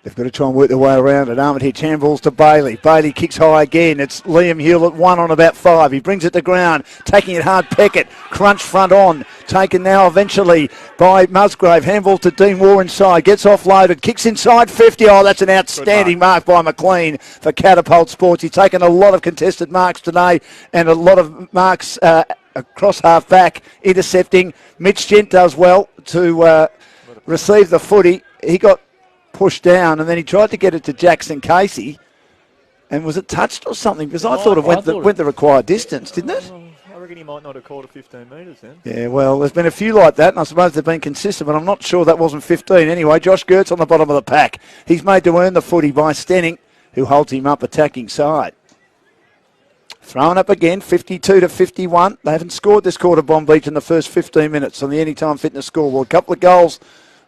they've got to try and work their way around it. Armitage handballs to Bailey. Bailey kicks high again. It's Liam Hewlett, 1 on about 5. He brings it to ground, taking it hard. Peckett, crunch front on. Taken now eventually by Musgrave. Handball to Dean Moore inside. Gets offloaded. Kicks inside 50. Oh, that's an outstanding mark by McLean for Catapult Sports. He's taken a lot of contested marks today and a lot of marks across half back. Intercepting. Mitch Gent does well to receive the footy. He got pushed down, and then he tried to get it to Jackson Casey. And was it touched or something? Because I thought it went the required distance, didn't it? I reckon he might not have called it 15 metres then. Yeah, well, there's been a few like that, and I suppose they've been consistent, but I'm not sure that wasn't 15. Anyway, Josh Gertz on the bottom of the pack. He's made to earn the footy by Stenning, who holds him up attacking side. Thrown up again, 52 to 51. They haven't scored this quarter, Bonbeach, in the first 15 minutes on the Anytime Fitness scoreboard. A couple of goals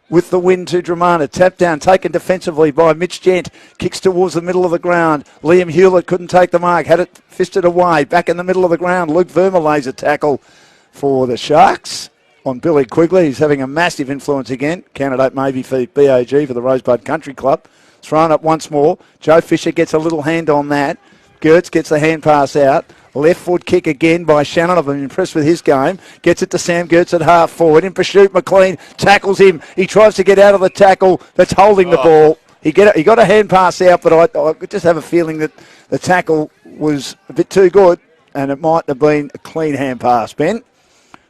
with the win to Dromana. Tap down, taken defensively by Mitch Gent. Kicks towards the middle of the ground. Liam Hewlett couldn't take the mark. Had it fisted away. Back in the middle of the ground. Luke Verma lays a tackle for the Sharks on Billy Quigley. He's having a massive influence again. Candidate maybe for BAG for the Rosebud Country Club. Thrown up once more. Joe Fisher gets a little hand on that. Gertz gets the hand pass out. Left foot kick again by Shannon. I've been impressed with his game. Gets it to Sam Gertz at half forward. In pursuit, McLean tackles him. He tries to get out of the tackle that's holding the ball. He got a hand pass out, but I just have a feeling that the tackle was a bit too good, and it might have been a clean hand pass, Ben.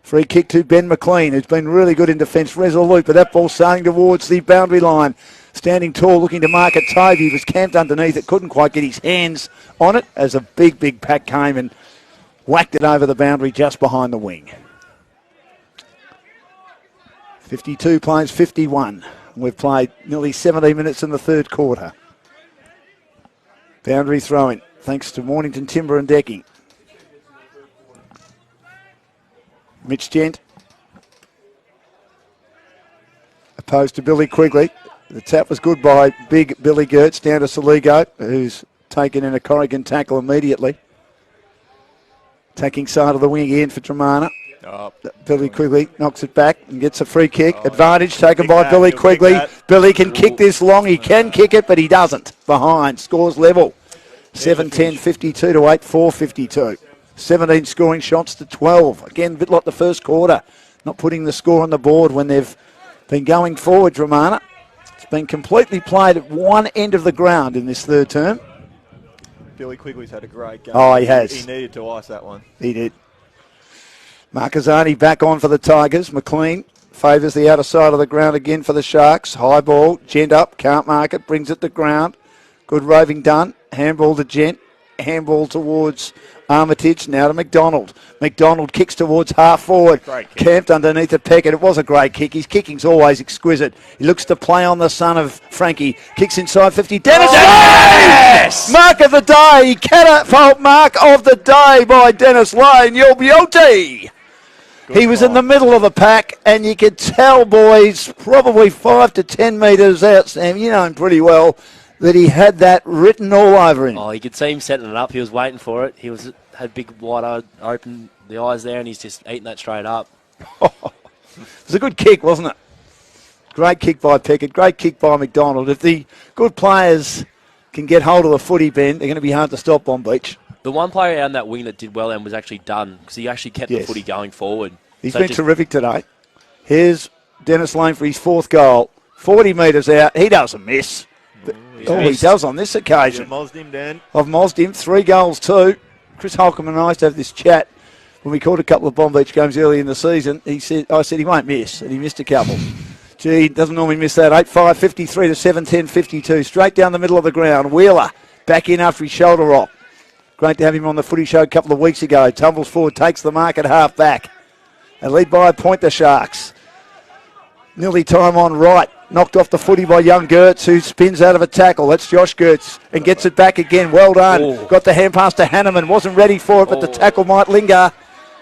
Free kick to Ben McLean, who's been really good in defence, resolute, but that ball sailing towards the boundary line. Standing tall, looking to mark it. Tovey was camped underneath it, couldn't quite get his hands on it as a big pack came and whacked it over the boundary just behind the wing. 52 plays 51. We've played nearly 17 minutes in the third quarter. Boundary throw-in, thanks to Mornington Timber and Decking. Mitch Gent. Opposed to Billy Quigley. The tap was good by big Billy Gertz down to Saligo, who's taken in a Corrigan tackle immediately. Attacking side of the wing again for Dromana. Oh, Billy Quigley knocks it back and gets a free kick. Oh, Advantage taken kick by that, Billy he'll Quigley. kick that. Billy can kick this long. He can kick it, but he doesn't. Behind. Scores level. 7-10, 52 to 8, 4-52. 17 scoring shots to 12. Again, a bit like the first quarter. Not putting the score on the board when they've been going forward, Dromana. It's been completely played at one end of the ground in this third term. Billy Quigley's had a great game. Oh, he has. He needed to ice that one. He did. Marcazzani back on for the Tigers. McLean favours the outer side of the ground again for the Sharks. High ball, Gent up, can't mark it, brings it to ground. Good roving done. Handball to Gent. Handball towards Armitage. Now to McDonald. McDonald kicks towards half forward. Camped underneath the Peckett. It was a great kick. His kicking's always exquisite. He looks to play on the son of Frankie. Kicks inside 50. Dennis Lane! Yes! Mark of the day. Catapult mark of the day by Dennis Lane. Your beauty. He was in the middle of the pack, and you could tell, boys, probably 5 to 10 metres out, Sam, you know him pretty well, that he had that written all over him. Oh, you could see him setting it up. He was waiting for it. He had big, wide open the eyes there, and he's just eating that straight up. It was a good kick, wasn't it? Great kick by Peckett, great kick by McDonald. If the good players can get hold of the footy, Ben, they're going to be hard to stop on Bonbeach. The one player on that wing that did well and was actually done because he actually kept the footy going forward. He's been terrific today. Here's Dennis Lane for his fourth goal. 40 metres out. He doesn't miss. He does on this occasion. You've mozzed him, Dan. I've mozzed him. 3 goals too. Chris Holcomb and I used to have this chat when we called a couple of Bonbeach games early in the season. I said he won't miss, and he missed a couple. Gee, he doesn't normally miss that. 8-5, 53 to 7-10, 52. Straight down the middle of the ground. Wheeler back in after his shoulder rock. Great to have him on the footy show a couple of weeks ago. Tumbles forward, takes the mark at half back. And lead by a point, the Sharks. Nearly time on right. Knocked off the footy by young Gertz, who spins out of a tackle. That's Josh Gertz and gets it back again. Well done. Oh. Got the hand pass to Hanneman. Wasn't ready for it, but the tackle might linger.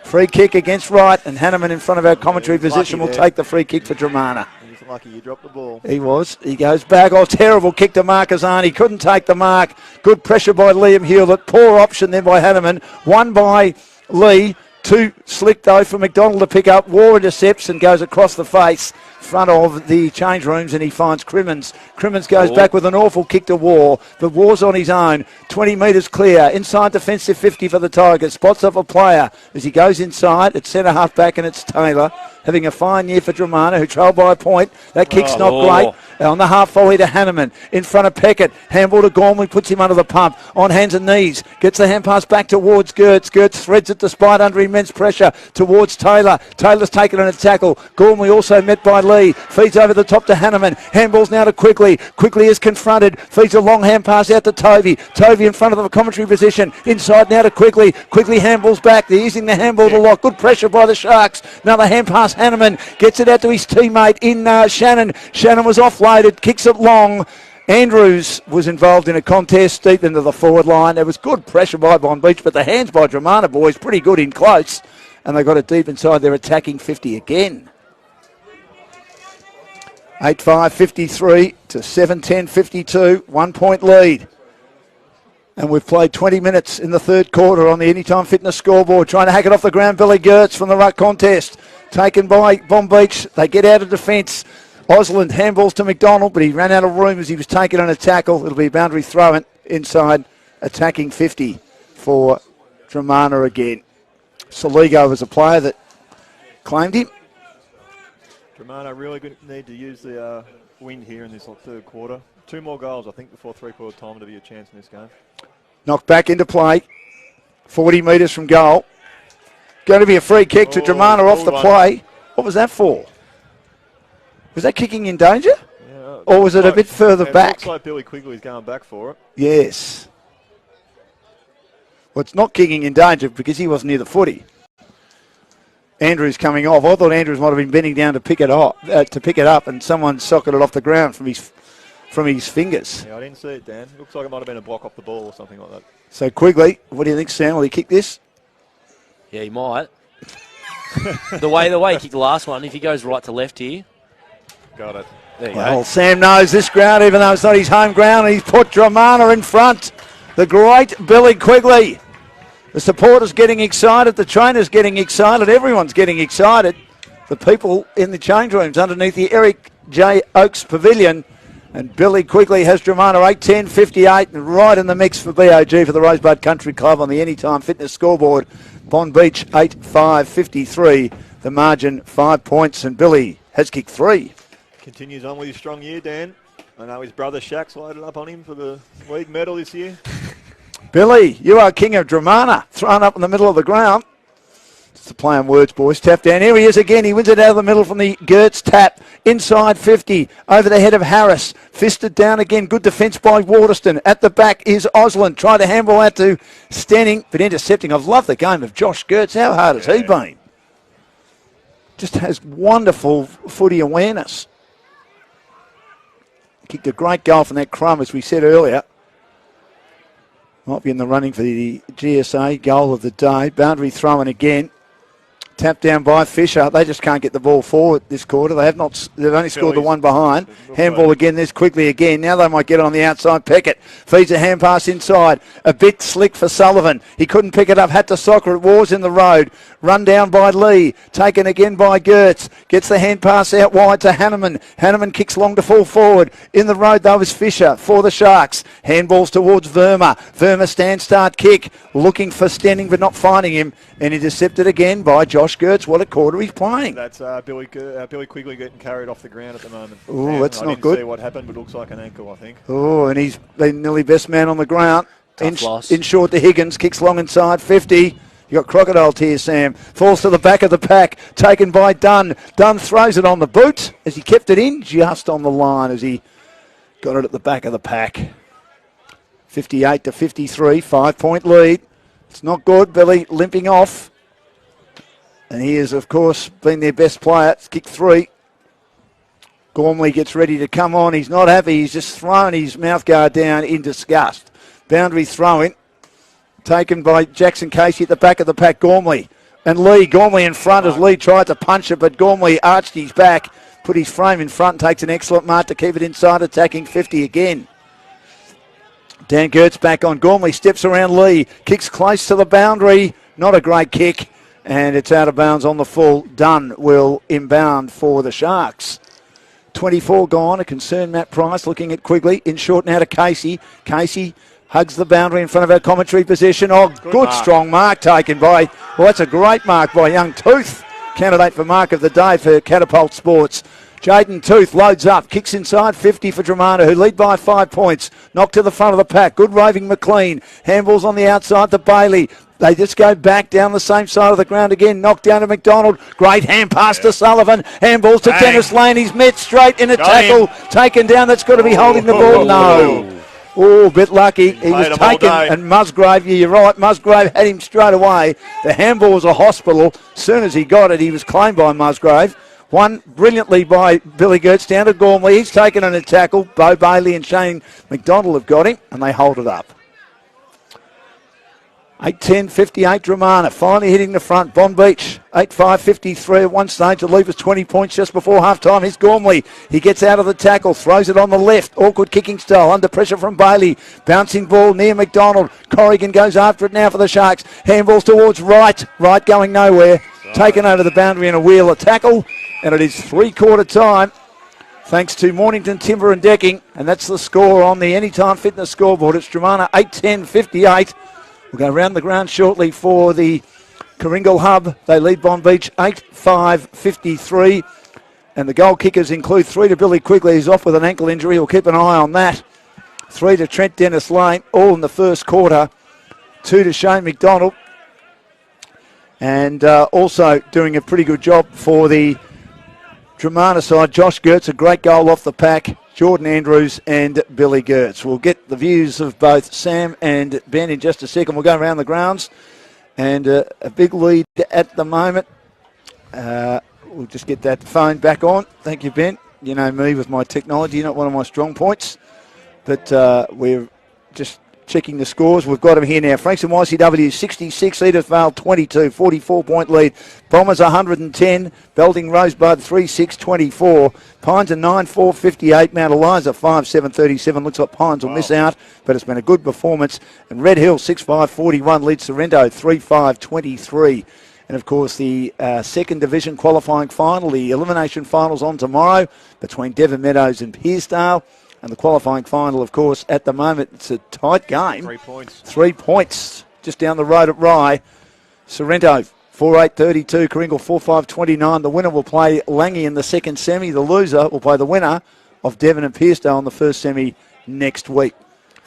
Free kick against right, and Hanneman in front of our commentary position will take the free kick for Dromana. He's lucky you dropped the ball. He was. He goes back. Oh, terrible kick to Marcazzani. Couldn't take the mark. Good pressure by Liam Hewlett. Poor option then by Hanneman. One by Lee. 2 slick though for McDonald to pick up. War intercepts and goes across the face front of the change rooms, and he finds Crimmins. Crimmins goes back with an awful kick to War, but War's on his own. 20 metres clear. Inside defensive 50 for the Tigers. Spots up a player as he goes inside. It's centre half back, and it's Taylor. Having a fine year for Dromana, who trailed by a point. That kick's not great. On the half volley to Hanneman. In front of Peckett. Handball to Gormley, puts him under the pump. On hands and knees. Gets the hand pass back towards Gertz. Gertz threads it despite under immense pressure towards Taylor. Taylor's taken in a tackle. Gormley also met by Lee. Feeds over the top to Hanneman. Handballs now to Quigley. Quigley is confronted. Feeds a long hand pass out to Tovey. Tovey in front of the commentary position. Inside now to Quigley. Quigley handballs back. They're using the handball to lock. Good pressure by the Sharks. Another hand pass. Hanneman gets it out to his teammate in Shannon. Shannon was offloaded. Kicks it long. Andrews was involved in a contest deep into the forward line. There was good pressure by Bonbeach, but the hands by Dromana boys pretty good in close. And they got it deep inside their attacking 50 again. 8-5, 53 to 7-10, 52. 1 point lead. And we've played 20 minutes in the third quarter on the Anytime Fitness scoreboard. Trying to hack it off the ground, Billy Gertz from the ruck contest. Taken by Bonbeach. They get out of defence. Osland handballs to McDonald, but he ran out of room as he was taken on a tackle. It'll be a boundary throw in inside attacking 50 for Dromana again. Soligo was a player that claimed him. Dromana really need to use the wind here in this third quarter. 2 more goals, I think, before three-quarter time to be a chance in this game. Knocked back into play. 40 metres from goal. Going to be a free kick to Dromana off the play. What was that for? Was that kicking in danger? Yeah, or was it a bit further back? It looks like Billy Quigley's going back for it. Yes. Well, it's not kicking in danger because he wasn't near the footy. Andrews coming off. I thought Andrews might have been bending down to pick it up, and someone socketed it off the ground from his fingers. Yeah, I didn't see it, Dan. It looks like it might have been a block off the ball or something like that. So Quigley, what do you think, Sam? Will he kick this? Yeah, he might. the way he kicked the last one, if he goes right to left here. Got it. There you Well, go. Sam knows this ground, even though it's not his home ground. He's put Dromana in front. The great Billy Quigley. The supporters getting excited, the trainers getting excited, everyone's getting excited. The people in the change rooms underneath the Eric J. Oakes Pavilion. And Billy Quigley has Dromana 8:10.58 and right in the mix for BOG for the Rosebud Country Club on the Anytime Fitness scoreboard. Bonbeach 8:5.53. The margin 5 points, and Billy has kicked 3. Continues on with his strong year, Dan. I know his brother Shaq's loaded up on him for the league medal this year. Billy, you are king of Dromana, thrown up in the middle of the ground. It's a play on words, boys. Tap down. Here he is again. He wins it out of the middle from the Gertz tap. Inside 50. Over the head of Harris. Fisted down again. Good defence by Waterston. At the back is Osland. Tried to handball out to Stenning, but intercepting. I've loved the game of Josh Gertz. How hard has he been? Just has wonderful footy awareness. Kicked a great goal from that crumb, as we said earlier. Might be in the running for the GSA goal of the day. Boundary throw-in again. Tapped down by Fisher. They just can't get the ball forward this quarter. They've only scored the one behind. Handball again. There's Quigley again. Now they might get it on the outside. Peckett feeds a hand pass inside. A bit slick for Sullivan. He couldn't pick it up. Had to soccer it. Wars in the road. Run down by Lee. Taken again by Gertz. Gets the hand pass out wide to Hanneman. Hanneman kicks long to fall forward. In the road though is Fisher for the Sharks. Handballs towards Verma. Verma stand-start kick. Looking for Stenning but not finding him. And intercepted again by Josh Gertz. What a quarter he's playing. That's Billy Quigley getting carried off the ground at the moment. Oh, that's not good. I didn't see what happened, but it looks like an ankle, I think. Oh, and he's been nearly best man on the ground. In short to Higgins. Kicks long inside 50. You got crocodile tears, Sam. Falls to the back of the pack. Taken by Dunn. Dunn throws it on the boot as he kept it in just on the line as he got it at the back of the pack. 58-53. 5-point lead. It's not good. Billy limping off. And he has, of course, been their best player. It's kick 3. Gormley gets ready to come on. He's not happy. He's just thrown his mouthguard down in disgust. Boundary throw-in. Taken by Jackson Casey at the back of the pack. Gormley and Lee. Gormley in front as Lee tried to punch it, but Gormley arched his back, put his frame in front, and takes an excellent mark to keep it inside, attacking 50 again. Dan Gertz back on. Gormley steps around Lee. Kicks close to the boundary. Not a great kick. And it's out of bounds on the full. Dunn will inbound for the Sharks. 24 gone. A concerned Matt Price looking at Quigley. In short now to Casey. Casey hugs the boundary in front of our commentary position. Oh, good strong mark taken by... Well, that's a great mark by young Tooth. Candidate for mark of the day for Catapult Sports. Jaden Tooth loads up, kicks inside 50 for Dromana, who lead by 5 points. Knocked to the front of the pack. Good roving McLean. Handballs on the outside to Bailey. They just go back down the same side of the ground again. Knocked down to McDonald. Great hand pass to Sullivan. Handballs to Dennis Lane. He's met straight in a tackle. Taken down. That's got to be holding the ball. No. Oh, a bit lucky. He was taken, and Musgrave, you're right, Musgrave had him straight away. The handball was a hospital. As soon as he got it, he was claimed by Musgrave. Won brilliantly by Billy Gertz down to Gormley. He's taken on a tackle. Bo Bailey and Shane McDonald have got him, and they hold it up. 8:10.58 Dromana, finally hitting the front. Bonbeach, 8:5.53 at one stage. The lead was 20 points just before half-time. Here's Gormley. He gets out of the tackle, throws it on the left. Awkward kicking style, under pressure from Bailey. Bouncing ball near McDonald. Corrigan goes after it now for the Sharks. Handballs towards Wright. Wright going nowhere. Taken over the boundary in a wheeler tackle. And it is three-quarter time, thanks to Mornington Timber and Decking. And that's the score on the Anytime Fitness scoreboard. It's Dromana 8:10.58. We'll go around the ground shortly for the Coringal Hub. They lead Bonbeach 8:5.53. And the goal kickers include 3 to Billy Quigley. He's off with an ankle injury. We'll keep an eye on that. 3 to Trent Dennis Lane, all in the first quarter. 2 to Shane McDonald. And also doing a pretty good job for the Dromana side. Josh Gertz, a great goal off the pack. Jordan Andrews and Billy Gertz. We'll get the views of both Sam and Ben in just a second. We'll go around the grounds. And a big lead at the moment. We'll just get that phone back on. Thank you, Ben. You know me with my technology, not one of my strong points. But we're just Checking the scores, we've got them here now. Frankston YCW 66, Edithvale 22, 44-point lead. Bombers 110, Belting Rosebud 3-6-24. Pines are 9-4, 58. Mount Eliza 5-7, 37. Looks like Pines will miss out, but it's been a good performance. And Red Hill 6-5, 41 leads Sorrento 3-5, 23. And, of course, the second division qualifying final, the elimination finals on tomorrow between Devon Meadows and Pearcedale. And the qualifying final, of course, at the moment, it's a tight game. 3 points. 3 points just down the road at Rye. Sorrento 4-8-32, Kringle 4-5-29. The winner will play Langy in the second semi. The loser will play the winner of Devon and Pearcedale in the first semi next week.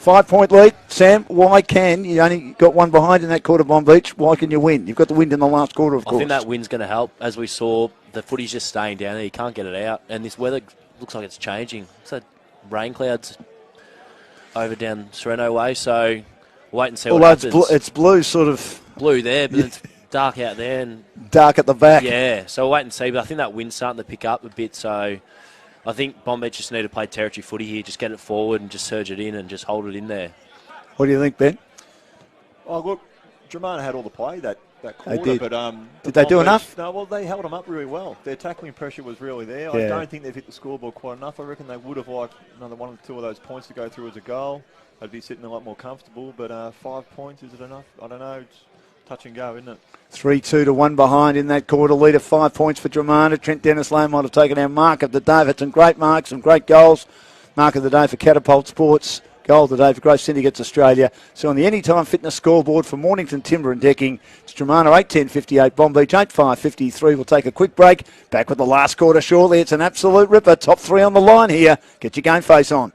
5-point lead. Sam, why can you only got one behind in that quarter, Bonbeach? Why can you win? You've got the wind in the last quarter, of course. I think that wind's going to help. As we saw, the footy's just staying down there. You can't get it out. And this weather looks like it's changing. So rain clouds over down Sorrento way, so wait and see what happens. It's blue, sort of. Blue there, but it's dark out there. And dark at the back. Yeah, so we'll wait and see, but I think that wind's starting to pick up a bit, so I think Bonbeach just need to play territory footy here, just get it forward and just surge it in and just hold it in there. What do you think, Ben? Oh, look, Dromana had all the play that quarter, did. but did they do enough? No, well, they held them up really well. Their tackling pressure was really there. Yeah. I don't think they've hit the scoreboard quite enough. I reckon they would have liked another 1 or 2 of those points to go through as a goal. They'd be sitting a lot more comfortable, but 5 points, is it enough? I don't know. It's touch and go, isn't it? 3-2 to 1 behind in that quarter. Leader 5 points for Dromana. Trent Dennis-Lane might have taken our mark of the day. Had some great marks, some great goals. Mark of the day for Catapult Sports. Goal of the day for Growth Syndicates Australia. So on the Anytime Fitness scoreboard for Mornington Timber and Decking, it's Dromana 8-10-58, Bonbeach 8-5-53. We'll take a quick break. Back with the last quarter shortly. It's an absolute ripper. Top 3 on the line here. Get your game face on.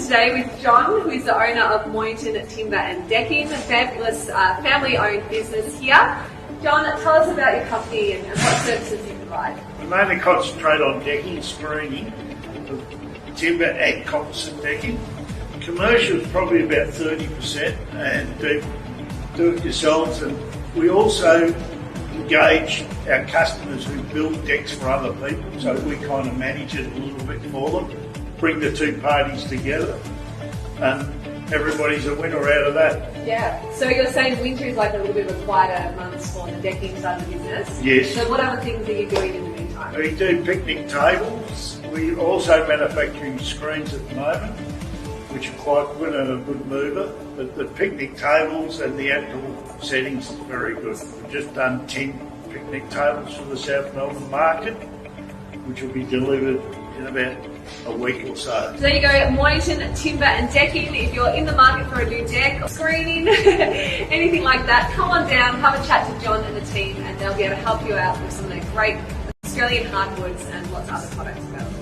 Today with John, who is the owner of Mornington Timber and Decking, a fabulous family-owned business here. John, tell us about your company and what services you provide. We mainly concentrate on decking, screening, timber and composite decking. Commercial is probably about 30% and do it yourselves. And we also engage our customers who build decks for other people, so we kind of manage it a little bit for them. Bring the two parties together and everybody's a winner out of that. Yeah, so you're saying winter is like a little bit of a quieter month for the decking side of the business? Yes. So what other things are you doing in the meantime? We do picnic tables. We're also manufacturing screens at the moment, which are quite good and a good mover. But the picnic tables and the outdoor settings is very good. We've just done 10 picnic tables for the South Melbourne market, which will be delivered in about a week or so. So there you go, Mornington Timber and Decking. If you're in the market for a new deck, or screening, anything like that, come on down, have a chat to John and the team, and they'll be able to help you out with some of the great Australian hardwoods and lots of other products available.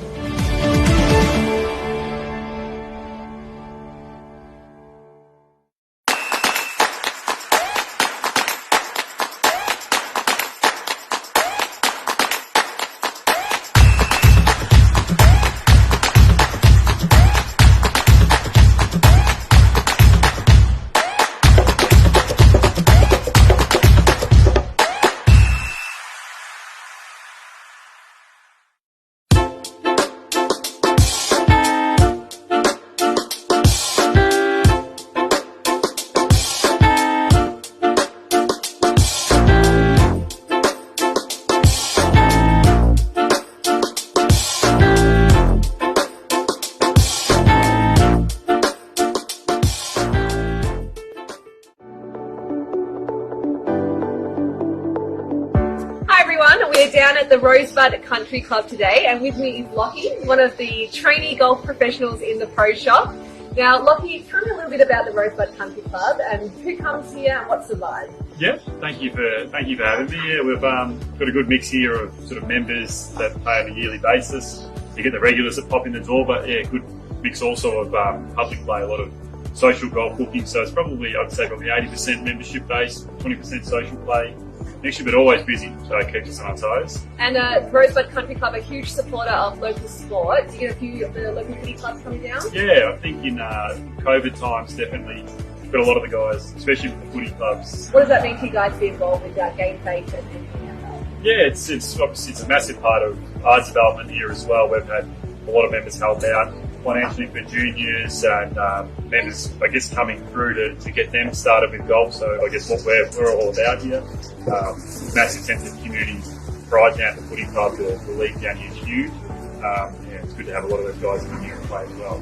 everyone. We're down at the Rosebud Country Club today, and with me is Lockie, one of the trainee golf professionals in the pro shop. Now, Lockie, tell me a little bit about the Rosebud Country Club and who comes here and what's the vibe? Yeah, thank you for having me. Yeah, we've got a good mix here of sort of members that pay on a yearly basis. You get the regulars that pop in the door, but yeah, good mix also of public play, a lot of social golf booking. So it's probably, I'd say, probably 80% membership based, 20% social play. Actually, but always busy, so it keeps us on our toes. And Rosebud Country Club, a huge supporter of local sport. Do you get a few of the local footy clubs coming down? Yeah, I think in COVID times, definitely got a lot of the guys, especially with the footy clubs. What does that mean to you guys to be involved with game face and MPNFL? Yeah, it's obviously it's a massive part of our development here as well. We've had a lot of members help out financially for juniors and members, I guess, coming through to get them started with golf. So I guess what we're all about here. Massive sense of community pride down at the footy club. The league down here is huge. Yeah, it's good to have a lot of those guys come here and play as well.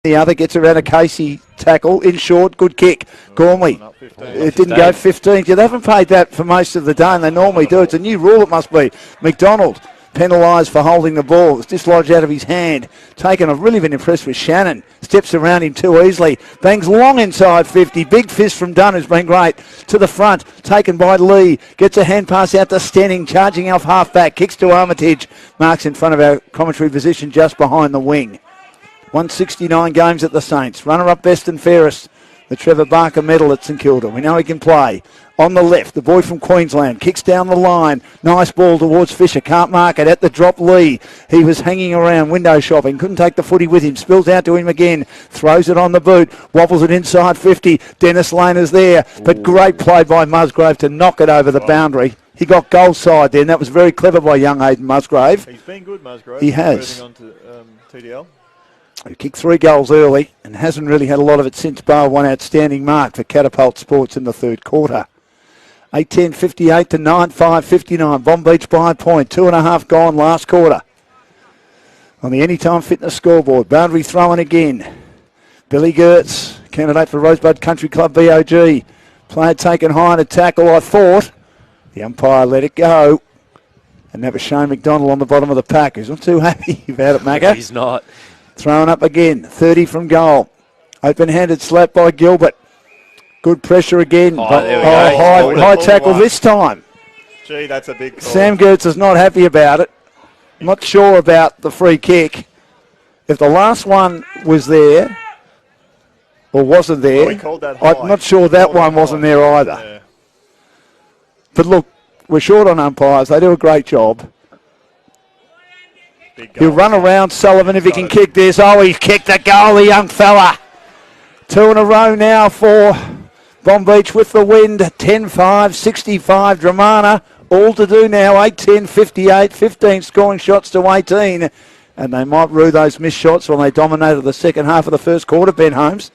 The other gets around a Casey tackle in short, good kick. Gormley, it didn't go 15. Yeah, they haven't paid that for most of the day, and they normally do. It's a new rule, it must be. McDonald penalised for holding the ball. It's dislodged out of his hand. Taken, I've really been impressed with Shannon. Steps around him too easily. Bangs long inside 50. Big fist from Dunn, who's been great. To the front, taken by Lee. Gets a hand pass out to Stenning, charging off half-back. Kicks to Armitage. Marks in front of our commentary position just behind the wing. 169 games at the Saints. Runner-up best and fairest. The Trevor Barker medal at St Kilda. We know he can play. On the left, the boy from Queensland kicks down the line. Nice ball towards Fisher. Can't mark it. At the drop, Lee. He was hanging around, window shopping. Couldn't take the footy with him. Spills out to him again. Throws it on the boot. Wobbles it inside 50. Dennis Lane is there. But great play by Musgrave to knock it over the boundary. He got goal side then. That was very clever by young Hayden Musgrave. He's been good, Musgrave. He has. Moving on to TDL. He kicked 3 goals early and hasn't really had a lot of it since, bar one outstanding mark for Catapult Sports in the third quarter. 8:10:58 to 9:5:59. Bonbeach by a point. 2.5 gone last quarter. On the Anytime Fitness scoreboard, boundary thrown again. Billy Gertz, candidate for Rosebud Country Club BOG. Player taken high in a tackle, I thought. The umpire let it go. And that was Shane McDonald on the bottom of the pack. He's not too happy about it, Macca. He's not. Thrown up again, 30 from goal. Open-handed slap by Gilbert. Good pressure again. High tackle this time. Gee, that's a big call. Sam Gertz is not happy about it. I'm not sure about the free kick. If the last one was there or wasn't there, I'm not sure that one wasn't there either. Yeah. But look, we're short on umpires. They do a great job. He'll run around Sullivan if he can kick this. Oh, he's kicked a goal, the young fella. 2 in a row now for Bonbeach with the wind. 10-5, 65. Dromana, all to do now. 8-10-58, 15 scoring shots to 18. And they might rue those missed shots when they dominated the second half of the first quarter, Ben Holmes.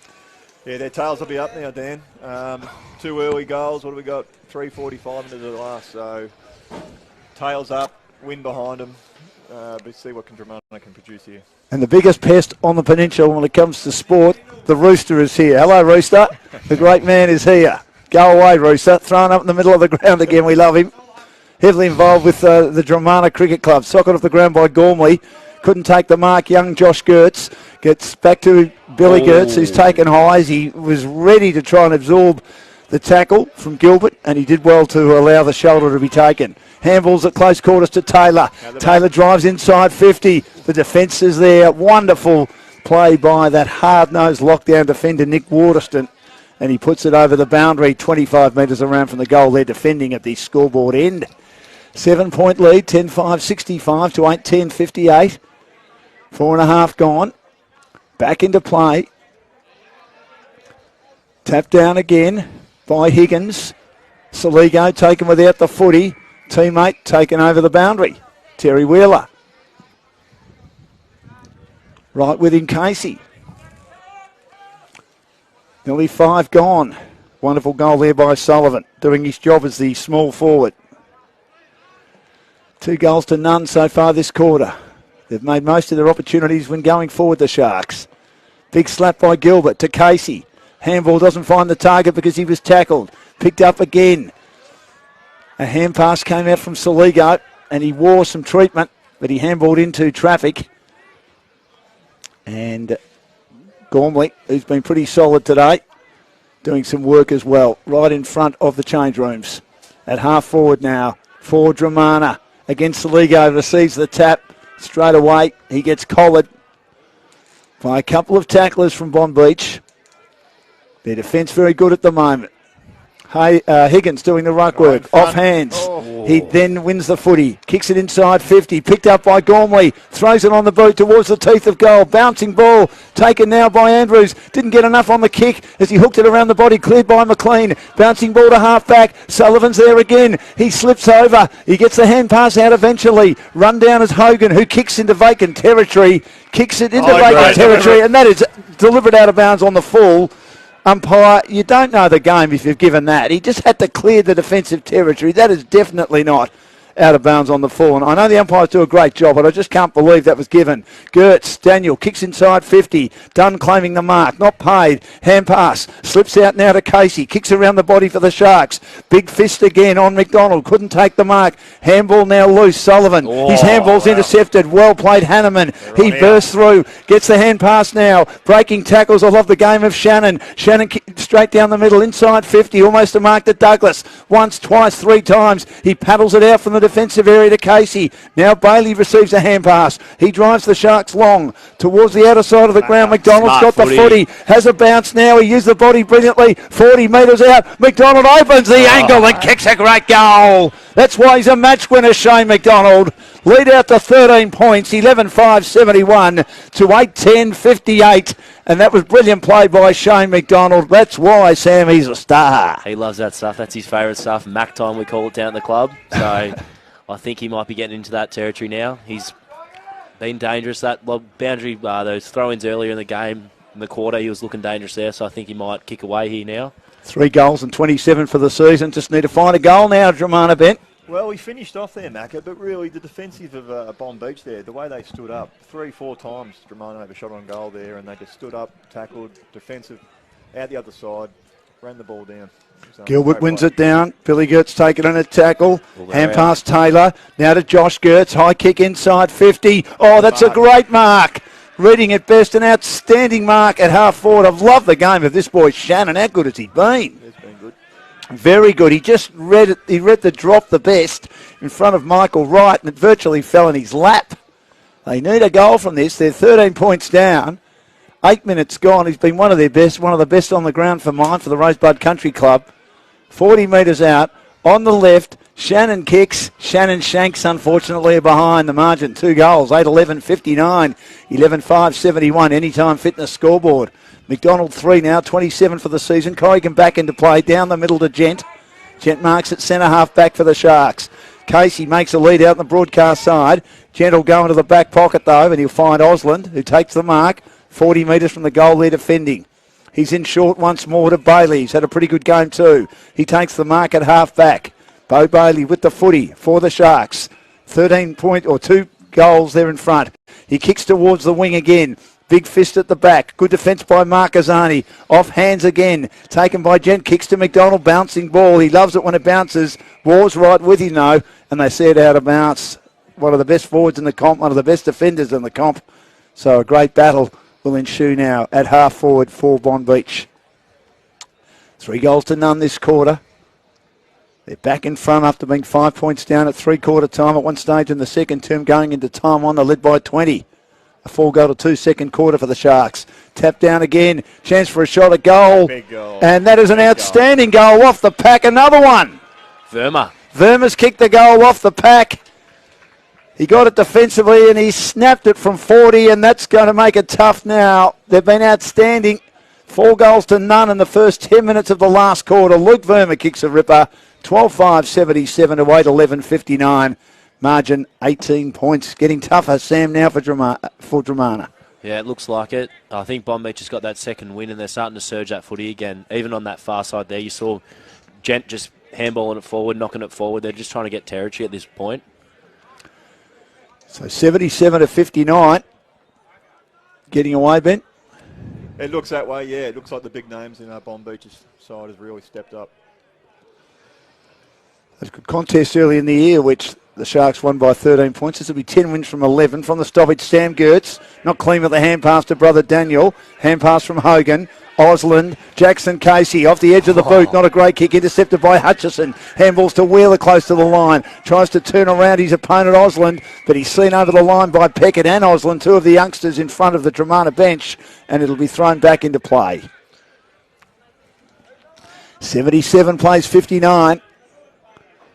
Yeah, their tails will be up now, Dan. 2 early goals. What have we got? 3:45 into the last. So tails up, wind behind them. But see what Dromana can produce here. And the biggest pest on the peninsula when it comes to sport, the Rooster is here. Hello, Rooster. The great man is here. Go away, Rooster. Thrown up in the middle of the ground again. We love him. Heavily involved with the Dromana Cricket Club. Socket off the ground by Gormley. Couldn't take the mark. Young Josh Gertz gets back to Billy Gertz, who's taken highs. He was ready to try and absorb the tackle from Gilbert, and he did well to allow the shoulder to be taken. Handballs at close quarters to Taylor. Taylor drives inside 50. The defence is there. Wonderful play by that hard-nosed lockdown defender, Nick Waterston. And he puts it over the boundary, 25 metres around from the goal. They're defending at the scoreboard end. 7-point lead, 10-5, 65 to 8-10, 58. 4.5 gone. Back into play. Tap down again by Higgins. Saligo taken without the footy. Teammate taken over the boundary. Terry Wheeler. Right with him, Casey. Nearly 5 gone. Wonderful goal there by Sullivan, doing his job as the small forward. 2 goals to none so far this quarter. They've made most of their opportunities when going forward, the Sharks. Big slap by Gilbert to Casey. Handball doesn't find the target because he was tackled. Picked up again. A hand pass came out from Soligo and he wore some treatment, but he handballed into traffic. And Gormley, who's been pretty solid today, doing some work as well, right in front of the change rooms. At half forward now for Dromana. Against Soligo, receives the tap straight away. He gets collared by a couple of tacklers from Bonbeach. Their defence very good at the moment. Higgins doing the ruck work, off hands. Oh. He then wins the footy, kicks it inside 50, picked up by Gormley, throws it on the boot towards the teeth of goal. Bouncing ball, taken now by Andrews. Didn't get enough on the kick as he hooked it around the body, cleared by McLean. Bouncing ball to half back, Sullivan's there again. He slips over, he gets the hand pass out eventually. Run down as Hogan, who kicks into vacant territory, kicks it into vacant territory, and that is delivered out of bounds on the full. Umpire, you don't know the game if you've given that. He just had to clear the defensive territory. That is definitely not out of bounds on the full. And I know the umpires do a great job, but I just can't believe that was given. Gertz, Daniel, kicks inside 50. Dunn claiming the mark, not paid. Hand pass, slips out now to Casey. Kicks around the body for the Sharks. Big fist again on McDonald. Couldn't take the mark. Handball now loose. Sullivan. His handball's intercepted. Well played, Hanneman. He bursts through. Gets the hand pass now. Breaking tackles. I love the game of Shannon. Shannon straight down the middle. Inside 50. Almost a mark to Douglas. Once, twice, 3 times. He paddles it out from the defensive area to Casey. Now Bailey receives a hand pass. He drives the Sharks long towards the outer side of the ground. McDonald's got the footy. Has a bounce now. He used the body brilliantly. 40 metres out. McDonald opens the angle and kicks a great goal. That's why he's a match winner, Shane McDonald. Lead out to 13 points, 11-5-71 to 8-10-58. And that was brilliant play by Shane McDonald. That's why, Sam, he's a star. He loves that stuff. That's his favourite stuff. Mac time, we call it down at the club. So I think he might be getting into that territory now. He's been dangerous. That boundary, those throw-ins earlier in the game, in the quarter, he was looking dangerous there. So I think he might kick away here now. 3 goals and 27 for the season. Just need to find a goal now, Dromana Bent. Well, he finished off there, Macca, but really the defensive of Bonbeach there, the way they stood up, 3-4 times Dromana had a shot on goal there, and they just stood up, tackled, defensive, out the other side, ran the ball down. Gilbert wins it down. Billy Gertz taking in a tackle. Hand pass Taylor. Now to Josh Gertz. High kick inside 50. Oh, that's a great mark. Reading at best, an outstanding mark at half forward. I've loved the game of this boy, Shannon. How good has he been? He's been good. Very good. He just read it. He read the drop the best in front of Michael Wright, and it virtually fell in his lap. They need a goal from this. They're 13 points down. 8 minutes gone. He's been one of the best on the ground for mine for the Rosebud Country Club. 40 metres out. On the left, Shannon kicks. Shannon shanks, unfortunately, behind the margin. 2 goals, 8-11-59, 11-5-71. Anytime Fitness scoreboard. McDonald 3 now, 27 for the season. Corrigan back into play, down the middle to Gent. Gent marks at centre half back for the Sharks. Casey makes a lead out on the broadcast side. Gent will go into the back pocket, though, and he'll find Osland, who takes the mark. 40 metres from the goal there defending. He's in short once more to Bailey. He's had a pretty good game too. He takes the mark at half back. Bo Bailey with the footy for the Sharks. 2 goals there in front. He kicks towards the wing again. Big fist at the back. Good defence by Marcazani. Off hands again. Taken by Gent. Kicks to McDonald. Bouncing ball. He loves it when it bounces. War's right with him though. And they see it out of bounds. One of the best forwards in the comp. One of the best defenders in the comp. So a great battle will ensue now at half forward for Bonbeach. 3 goals to none this quarter. They're back in front after being 5 points down at 3-quarter time at one stage in the second term, going into time on. They're led by 20. A 4-goal-to-2 second quarter for the Sharks. Tap down again. Chance for a shot at goal. Big goal. And that is an outstanding goal off the pack. Another one. Verma's kicked the goal off the pack. He got it defensively and he snapped it from 40, and that's going to make it tough now. They've been outstanding. 4 goals to none in the first 10 minutes of the last quarter. Luke Verma kicks a ripper. 12-5-77 to 8-11-59. Margin 18 points. Getting tougher, Sam, now for Dromana. Yeah, it looks like it. I think Bonbeach has got that second win and they're starting to surge that footy again. Even on that far side there, you saw Gent just handballing it forward, knocking it forward. They're just trying to get territory at this point. So 77-59. Getting away, Ben? It looks that way, yeah. It looks like the big names in our Bonbeach's side has really stepped up. There's a good contest early in the year, which the Sharks won by 13 points. This will be 10 wins from 11. From the stoppage, Sam Gertz, not clean with the hand pass to brother Daniel. Hand pass from Hogan. Osland, Jackson Casey off the edge of the boot. Not a great kick, intercepted by Hutchison. Handballs to Wheeler close to the line. Tries to turn around his opponent Osland, but he's seen over the line by Peckett and Osland, two of the youngsters in front of the Dromana bench, and it'll be thrown back into play. 77 plays 59.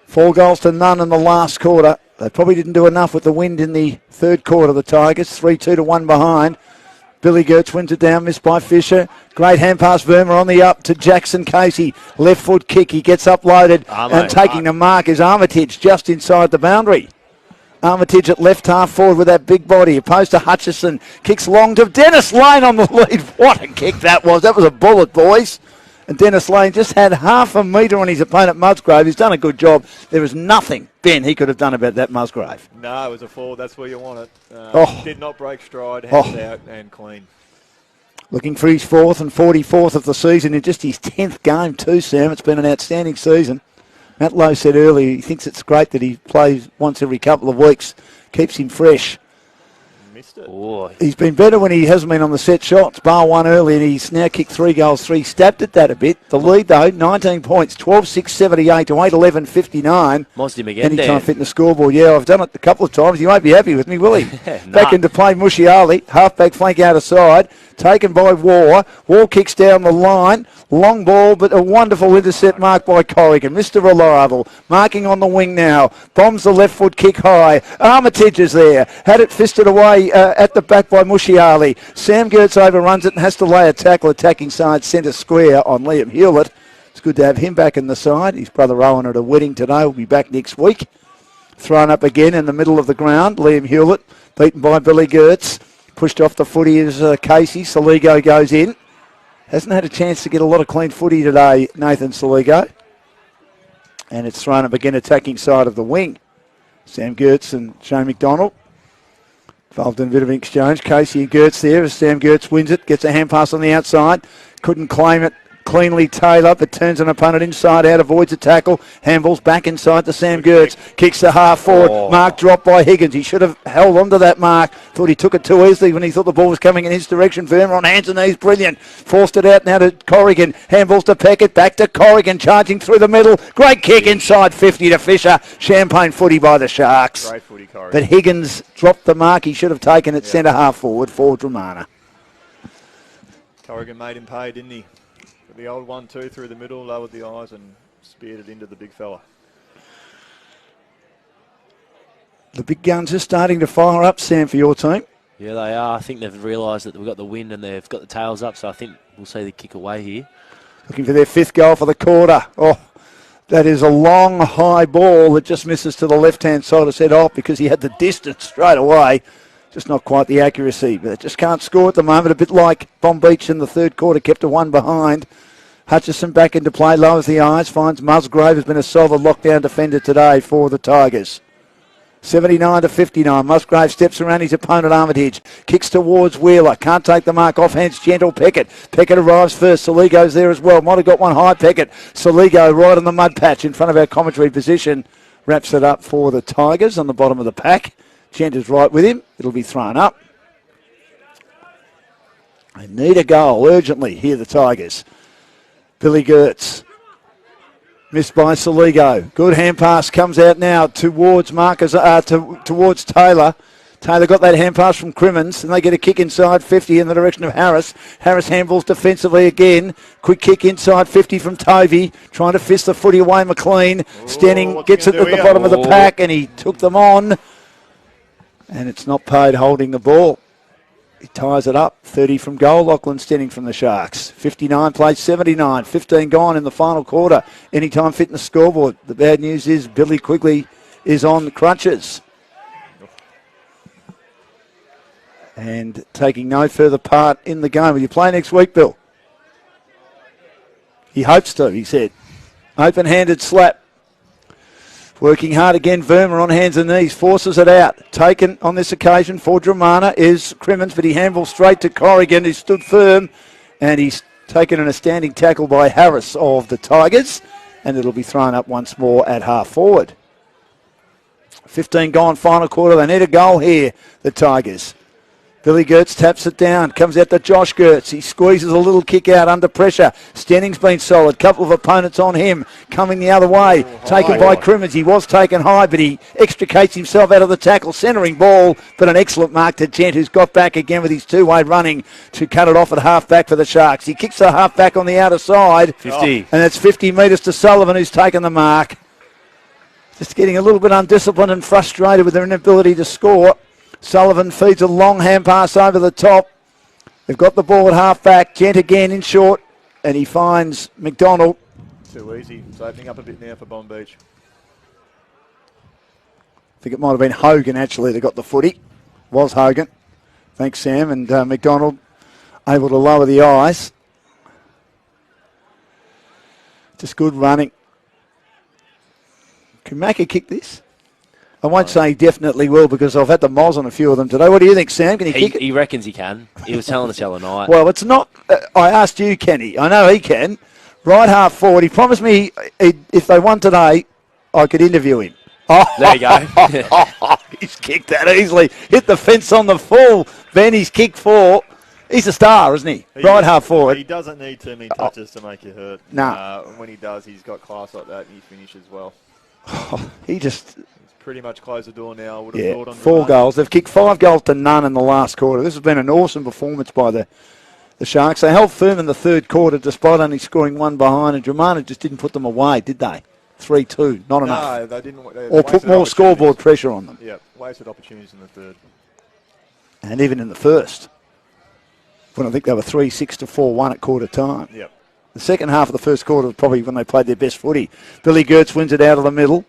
4 goals to none in the last quarter. They probably didn't do enough with the wind in the third quarter, the Tigers. 3-2 to 1 behind. Billy Gertz wins it down, missed by Fisher. Great hand pass, Verma on the up to Jackson Casey. Left foot kick, he gets uploaded. And taking the mark is Armitage just inside the boundary. Armitage at left half forward with that big body. Opposed to Hutchison. Kicks long to Dennis Lane on the lead. What a kick that was. That was a bullet, boys. And Dennis Lane just had half a metre on his opponent, Musgrave. He's done a good job. There was nothing, Ben, he could have done about that Musgrave. No, it was a forward. That's where you want it. Did not break stride, hands out and clean. Looking for his 4th and 44th of the season in just his 10th game too, Sam. It's been an outstanding season. Matt Lowe said earlier he thinks it's great that he plays once every couple of weeks. Keeps him fresh. He's been better when he hasn't been on the set shots, bar one early, and he's now kicked 3 goals, 3 stabbed at that a bit. The lead, though, 19 points, 12-6-78 to 8-11-59. Monster him again, Anytime fitting the scoreboard. Yeah, I've done it a couple of times. He won't be happy with me, will he? Back into play, Mushiali, halfback flank out of side, taken by War. War kicks down the line. Long ball, but a wonderful intercept mark by Corrigan. Mr. Reliable, marking on the wing now. Bombs the left foot kick high. Armitage is there. Had it fisted away at the back by Mushiali. Sam Gertz overruns it and has to lay a tackle, attacking side centre square on Liam Hewlett. It's good to have him back in the side. His brother Owen at a wedding today. Will be back next week. Thrown up again in the middle of the ground. Liam Hewlett, beaten by Billy Gertz. Pushed off the footy as Casey. Saligo goes in. Hasn't had a chance to get a lot of clean footy today, Nathan Saligo. And it's thrown up again, attacking side of the wing. Sam Gertz and Shane McDonald involved in a bit of an exchange. Casey and Gertz there as Sam Gertz wins it, gets a hand pass on the outside. Couldn't claim it cleanly. Taylor, but turns an opponent inside out, avoids a tackle. Handballs back inside to Sam Gertz. Kicks the half forward. Mark dropped by Higgins. He should have held on to that mark. Thought he took it too easily when he thought the ball was coming in his direction. Verma on hands and knees. Brilliant. Forced it out now to Corrigan. Handballs to Peckett. Back to Corrigan. Charging through the middle. Great kick inside 50 to Fisher. Champagne footy by the Sharks. Great footy, Corrigan. But Higgins dropped the mark. He should have taken it centre half forward for Dromana. Corrigan made him pay, didn't he? The old 1-2 through the middle, lowered the eyes and speared it into the big fella. The big guns are starting to fire up, Sam, for your team. Yeah, they are. I think they've realised that we've got the wind and they've got the tails up, so I think we'll see the kick away here. Looking for their 5th goal for the quarter. Oh, that is a long, high ball that just misses to the left-hand side of set off because he had the distance straight away. Just not quite the accuracy, but it just can't score at the moment. A bit like Bonbeach in the third quarter, kept a 1 behind. Hutchison back into play, lowers the eyes, finds Musgrave, has been a solid lockdown defender today for the Tigers. 79 to 59. Musgrave steps around his opponent Armitage. Kicks towards Wheeler. Can't take the mark. Offhands gentle Peckett. Peckett arrives first. Saligo's there as well. Might have got one high Peckett. Saligo right on the mud patch in front of our commentary position. Wraps it up for the Tigers on the bottom of the pack. Gent is right with him. It'll be thrown up. They need a goal urgently here, the Tigers. Billy Gertz. Missed by Saligo. Good hand pass comes out now towards towards Taylor. Taylor got that hand pass from Crimmins, and they get a kick inside 50 in the direction of Harris. Harris handballs defensively again. Quick kick inside 50 from Tovey. Trying to fist the footy away. McLean standing, gets it at the bottom of the pack, and he took them on. And it's not paid holding the ball. He ties it up. 30 from goal. Lachlan Stenning from the Sharks. 59 plays 79. 15 gone in the final quarter. Anytime fit in the scoreboard. The bad news is Billy Quigley is on crutches. And taking no further part in the game. Will you play next week, Bill? He hopes to, he said. Open-handed slap. Working hard again, Verma on hands and knees, forces it out. Taken on this occasion for Dromana is Crimmins, but he handballs straight to Corrigan, who stood firm, and he's taken in a standing tackle by Harris of the Tigers, and it'll be thrown up once more at half forward. 15 gone, final quarter. They need a goal here, the Tigers. Billy Gertz taps it down, comes out to Josh Gertz. He squeezes a little kick out under pressure. Stenning's been solid. Couple of opponents on him, coming the other way. Taken by Crimmins. He was taken high, but he extricates himself out of the tackle. Centering ball, but an excellent mark to Gent, who's got back again with his two-way running to cut it off at half-back for the Sharks. He kicks the half-back on the outer side. 50. And that's 50 metres to Sullivan, who's taken the mark. Just getting a little bit undisciplined and frustrated with their inability to score. Sullivan feeds a long hand pass over the top. They've got the ball at half-back. Gent again in short, and he finds McDonald. Too easy. It's opening up a bit now for Bonbeach. I think it might have been Hogan, actually, that got the footy. Was Hogan. Thanks, Sam. And McDonald able to lower the eyes. Just good running. Can Macca kick this? I won't say he definitely will because I've had the moz on a few of them today. What do you think, Sam? Can he kick it? He reckons he can. He was telling us the other night. Well, it's not... I asked you, can he? I know he can. Right half forward. He promised me if they won today, I could interview him. Oh, there you go. He's kicked that easily. Hit the fence on the full. Then he's kicked 4. He's a star, isn't he? Right half forward. He doesn't need too many touches to make you hurt. No. When he does, he's got class like that and he finishes well. He just... Pretty much closed the door now. I would have thought on 4 goals. They've kicked 5 goals to none in the last quarter. This has been an awesome performance by the Sharks. They held firm in the third quarter despite only scoring 1 behind, and Dromana just didn't put them away, did they? 3-2, not enough. No, they didn't. Or put more scoreboard pressure on them. Yeah, wasted opportunities in the third. And even in the first, when I think they were 3-6 to 4-1 at quarter time. Yep. The second half of the first quarter was probably when they played their best footy. Billy Gertz wins it out of the middle.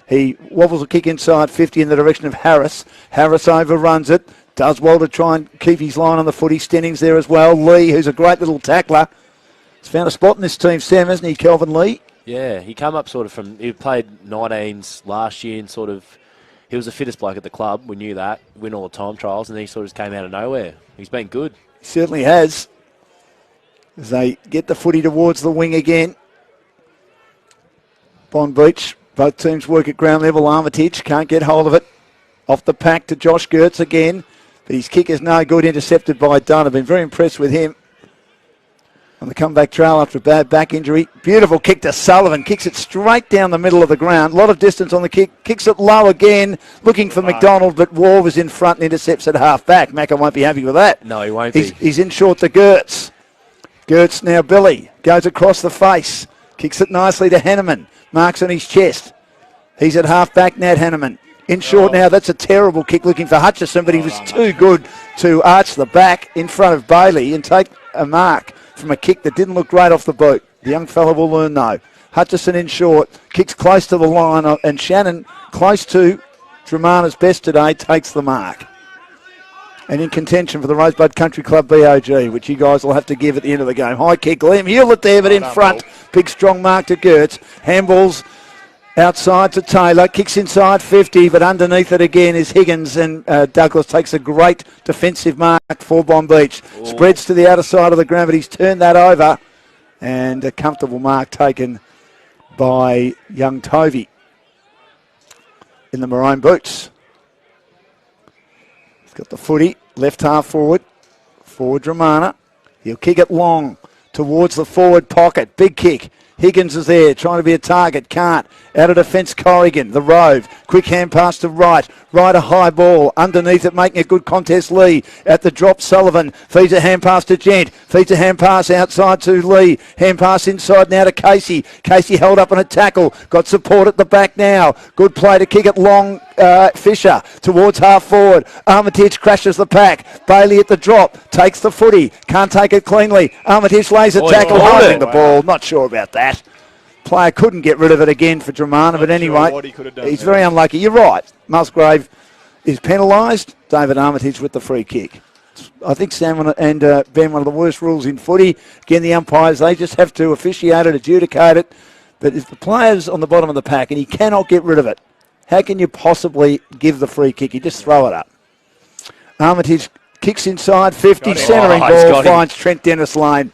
He wobbles a kick inside 50 in the direction of Harris. Harris overruns it. Does well to try and keep his line on the footy. Stenning's there as well. Lee, who's a great little tackler, has found a spot in this team, Sam, hasn't he, Kelvin Lee? Yeah, he came up sort of from... He played 19s last year and sort of... He was the fittest bloke at the club. We knew that. Win all the time trials, and he sort of just came out of nowhere. He's been good. He certainly has. As they get the footy towards the wing again. Bonbeach. Both teams work at ground level. Armitage can't get hold of it. Off the pack to Josh Gertz again. But his kick is no good, intercepted by Dunn. I've been very impressed with him. On the comeback trail after a bad back injury. Beautiful kick to Sullivan. Kicks it straight down the middle of the ground. A lot of distance on the kick. Kicks it low again. Looking for McDonald, but War was in front and intercepts at half back. Macca won't be happy with that. No, he won't be. He's in short to Gertz. Gertz now Billy. Goes across the face. Kicks it nicely to Hanneman. Marks on his chest. He's at half-back, Nat Hanneman. In short now, that's a terrible kick looking for Hutchison, but he was too good to arch the back in front of Bailey and take a mark from a kick that didn't look great off the boot. The young fella will learn, though. Hutchison in short, kicks close to the line, and Shannon, close to Dromana's best today, takes the mark. And in contention for the Rosebud Country Club BOG, which you guys will have to give at the end of the game. High kick, Liam Hewlett there, but in front. Big strong mark to Gertz. Handballs outside to Taylor. Kicks inside 50, but underneath it again is Higgins, and Douglas takes a great defensive mark for Bonbeach. Spreads to the outer side of the ground, but he's turned that over. And a comfortable mark taken by young Tovey in the maroon boots. Got the footy, left half forward for Dromana. He'll kick it long towards the forward pocket. Big kick. Higgins is there, trying to be a target. Can't. Out of defence, Corrigan. The Rove. Quick hand pass to Wright. Wright a high ball. Underneath it, making a good contest, Lee. At the drop, Sullivan. Feeds a hand pass to Gent. Feeds a hand pass outside to Lee. Hand pass inside now to Casey. Casey held up on a tackle. Got support at the back now. Good play to kick it long. Fisher towards half forward. Armitage crashes the pack. Bailey at the drop. Takes the footy. Can't take it cleanly. Armitage lays a tackle, holding the ball. Not sure about that. player couldn't get rid of it again for Dromana, but anyway, he's very unlucky. You're right. Musgrave is penalised. David Armitage with the free kick. I think Sam and Ben, one of the worst rules in footy. Again, the umpires, they just have to officiate it, adjudicate it. But if the player's on the bottom of the pack and he cannot get rid of it, how can you possibly give the free kick? You just throw it up. Armitage kicks inside 50, centering ball, finds Trent Dennis Lane.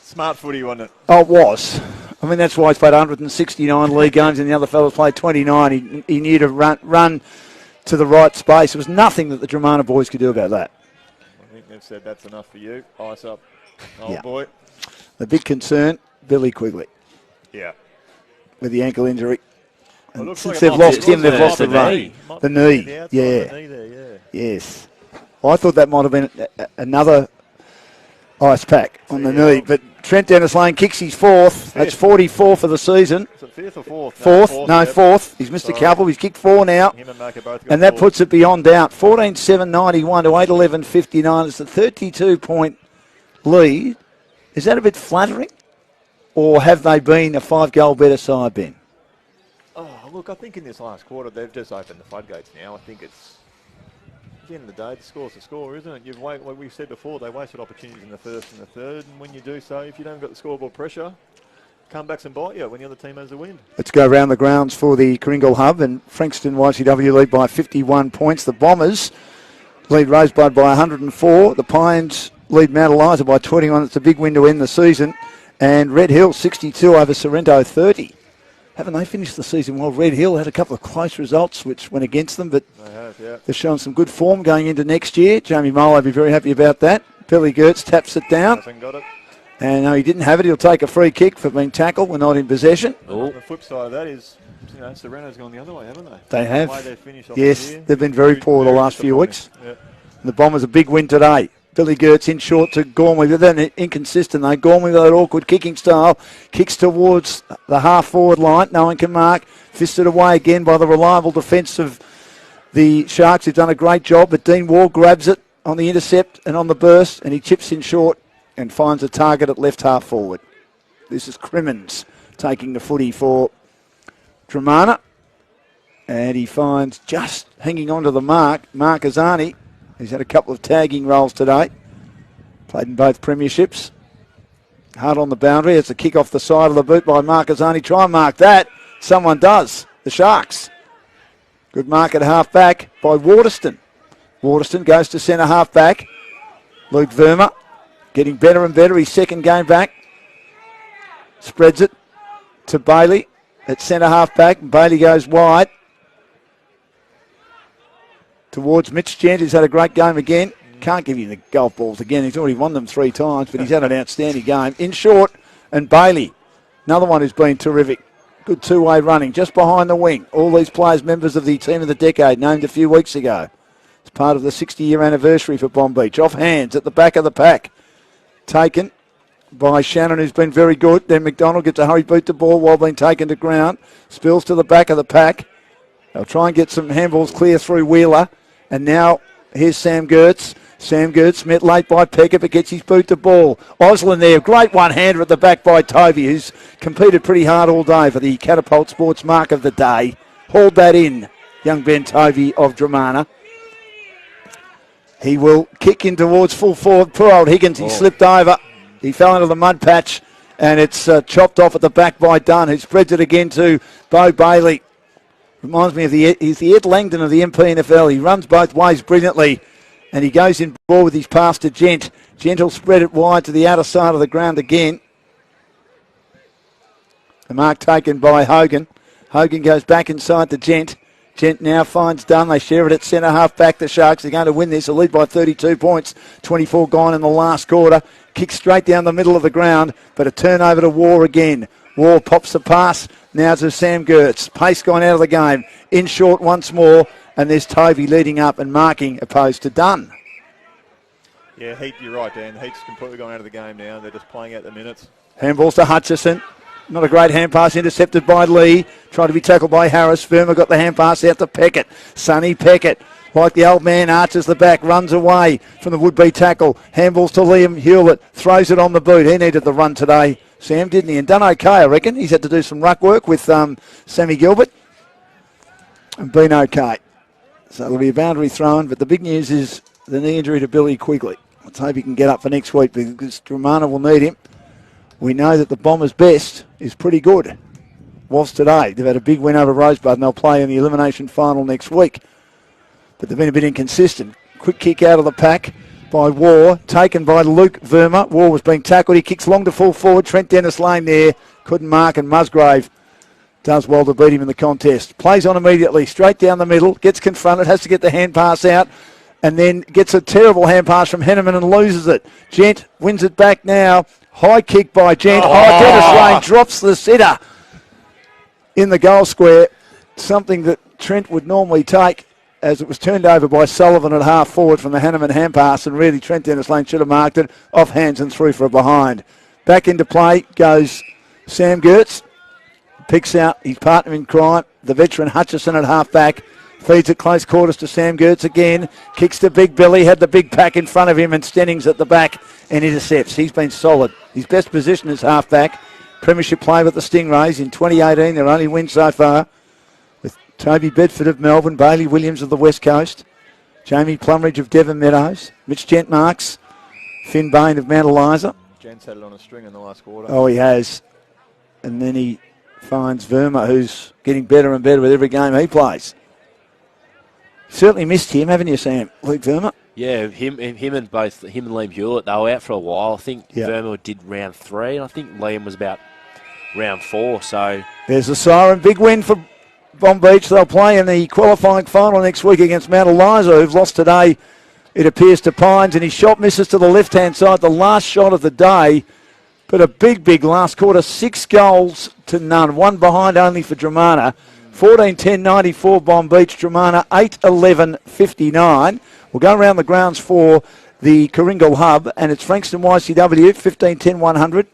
Smart footy, wasn't it? Oh, it was. I mean, that's why he's played 169 league games and the other fellas played 29. He knew to run to the right space. There was nothing that the Dromana boys could do about that. I think they've said that's enough for you. Ice up, old boy. The big concern, Billy Quigley. Yeah. With the ankle injury. And since like they've lost him, they've lost the run. The knee, yeah. Yes. Well, I thought that might have been another ice pack on the knee, but Trent Dennis Lane kicks his fourth. That's 44 for the season. Is it fifth or fourth? Fourth. He's missed a couple. He's kicked 4 now. And that puts it beyond doubt. 14-7-91 to 8-11-59. It's a 32-point lead. Is that a bit flattering? Or have they been a 5-goal better side, Ben? Oh, look, I think in this last quarter, they've just opened the floodgates now. I think it's, at the end of the day, the score's the score, isn't it? Like we've said before, they wasted opportunities in the first and the third, and when you do so, if you don't got the scoreboard pressure, comebacks and bite you when the other team has the win. Let's go around the grounds for the Kringle Hub, and Frankston YCW lead by 51 points. The Bombers lead Rosebud by 104. The Pines lead Mount Eliza by 21. It's a big win to end the season. And Red Hill 62 over Sorrento 30. Haven't they finished the season well? Red Hill had a couple of close results which went against them, but they're showing some good form going into next year. Jamie Mole will be very happy about that. Billy Gertz taps it down. Hasn't got it. And no, he didn't have it. He'll take a free kick for being tackled. We're not in possession. The flip side of that is, Sorrento's gone the other way, haven't they? They have. The way they finished off yes, they've been very poor the last few weeks. Yeah. The Bombers a big win today. Billy Gertz in short to Gormley, but then inconsistent though. Gormley with that awkward kicking style, kicks towards the half-forward line. No one can mark. Fisted away again by the reliable defence of the Sharks, who've done a great job, but Dean Ward grabs it on the intercept and on the burst, and he chips in short and finds a target at left half-forward. This is Crimmins taking the footy for Dromana, and he finds just hanging on to the mark, Mark Azani. He's had a couple of tagging roles today. Played in both premierships. Hard on the boundary. It's a kick off the side of the boot by Mark Azani. Try and mark that. Someone does. The Sharks. Good mark at half back by Waterston. Waterston goes to centre half back. Luke Verma getting better and better. His second game back. Spreads it to Bailey at centre half back. Bailey goes wide. Towards Mitch Gent, who's had a great game again. Can't give you the golf balls again. He's already won them 3 times, but he's had an outstanding game. In short, and Bailey, another one who's been terrific. Good two-way running, just behind the wing. All these players, members of the Team of the Decade, named a few weeks ago. It's part of the 60-year anniversary for Bonbeach. Off hands at the back of the pack. Taken by Shannon, who's been very good. Then McDonald gets a hurry boot to ball while being taken to ground. Spills to the back of the pack. They'll try and get some handballs clear through Wheeler. And now here's Sam Gertz. Sam Gertz met late by Pecker, but gets his boot to ball. Osland there, great one-hander at the back by Tovey, who's competed pretty hard all day for the Catapult Sports Mark of the Day. Hauled that in, young Ben Tovey of Dromana. He will kick in towards full forward. Poor old Higgins, he slipped over. He fell into the mud patch, and it's chopped off at the back by Dunn, who spreads it again to Bo Bailey. Reminds me of he's the Ed Langdon of the MPNFL. He runs both ways brilliantly, and he goes in ball with his pass to Gent. Gent will spread it wide to the outer side of the ground again. The mark taken by Hogan. Hogan goes back inside to Gent. Gent now finds Dunn. They share it at centre half back. The Sharks are going to win this. A lead by 32 points. 24 gone in the last quarter. Kicks straight down the middle of the ground, but a turnover to War again. War pops the pass. Now to Sam Gertz. Pace gone out of the game. In short once more. And there's Tovey leading up and marking opposed to Dunn. Yeah, Heat, you're right, Dan. Heat's completely gone out of the game now. They're just playing out the minutes. Handballs to Hutchison. Not a great hand pass, intercepted by Lee. Tried to be tackled by Harris. Verma got the hand pass out to Peckett. Sonny Peckett, like the old man, arches the back, runs away from the would-be tackle. Handballs to Liam Hewlett. Throws it on the boot. He needed the run today. Sam, didn't he? And done okay, I reckon. He's had to do some ruck work with Sammy Gilbert and been okay. So it'll be a boundary thrown, but the big news is the knee injury to Billy Quigley. Let's hope he can get up for next week because Dromana will need him. We know that the Bombers' best is pretty good. Was today. They've had a big win over Rosebud and they'll play in the elimination final next week. But they've been a bit inconsistent. Quick kick out of the pack by War, taken by Luke Verma. War was being tackled. He kicks long to full forward. Trent Dennis Lane there. Couldn't mark, and Musgrave does well to beat him in the contest. Plays on immediately, straight down the middle, gets confronted, has to get the hand pass out, and then gets a terrible hand pass from Henneman and loses it. Gent wins it back now. High kick by Gent. Dennis Lane drops the sitter in the goal square, something that Trent would normally take, as it was turned over by Sullivan at half forward from the Henneman hand pass, and really Trent Dennis Lane should have marked it off hands and through for a behind. Back into play goes Sam Gertz. Picks out his partner in crime, the veteran Hutchison at half-back. Feeds it close quarters to Sam Gertz again. Kicks to Big Billy, had the big pack in front of him, and Stennings at the back and intercepts. He's been solid. His best position is half-back. Premiership play with the Stingrays in 2018, their only win so far. With Toby Bedford of Melbourne, Bailey Williams of the West Coast, Jamie Plumridge of Devon Meadows, Mitch Gent marks, Finn Bain of Mount Eliza. Gent's had it on a string in the last quarter. Oh, he has. And then he finds Verma, who's getting better and better with every game he plays. Certainly missed him, haven't you, Sam? Luke Verma? Yeah, him and Liam Hewlett, they were out for a while. I think Verma did round 3, and I think Liam was about round 4. So there's the siren. Big win for Bonbeach. They'll play in the qualifying final next week against Mount Eliza, who've lost today, it appears, to Pines. And his shot misses to the left-hand side, the last shot of the day. But a big last quarter, 6 goals to none. One behind only for Dromana. 14-10-94 Bonbeach. Dromana 8-11-59. We'll go around the grounds for the Coringal Hub, and it's Frankston YCW 15-10-100.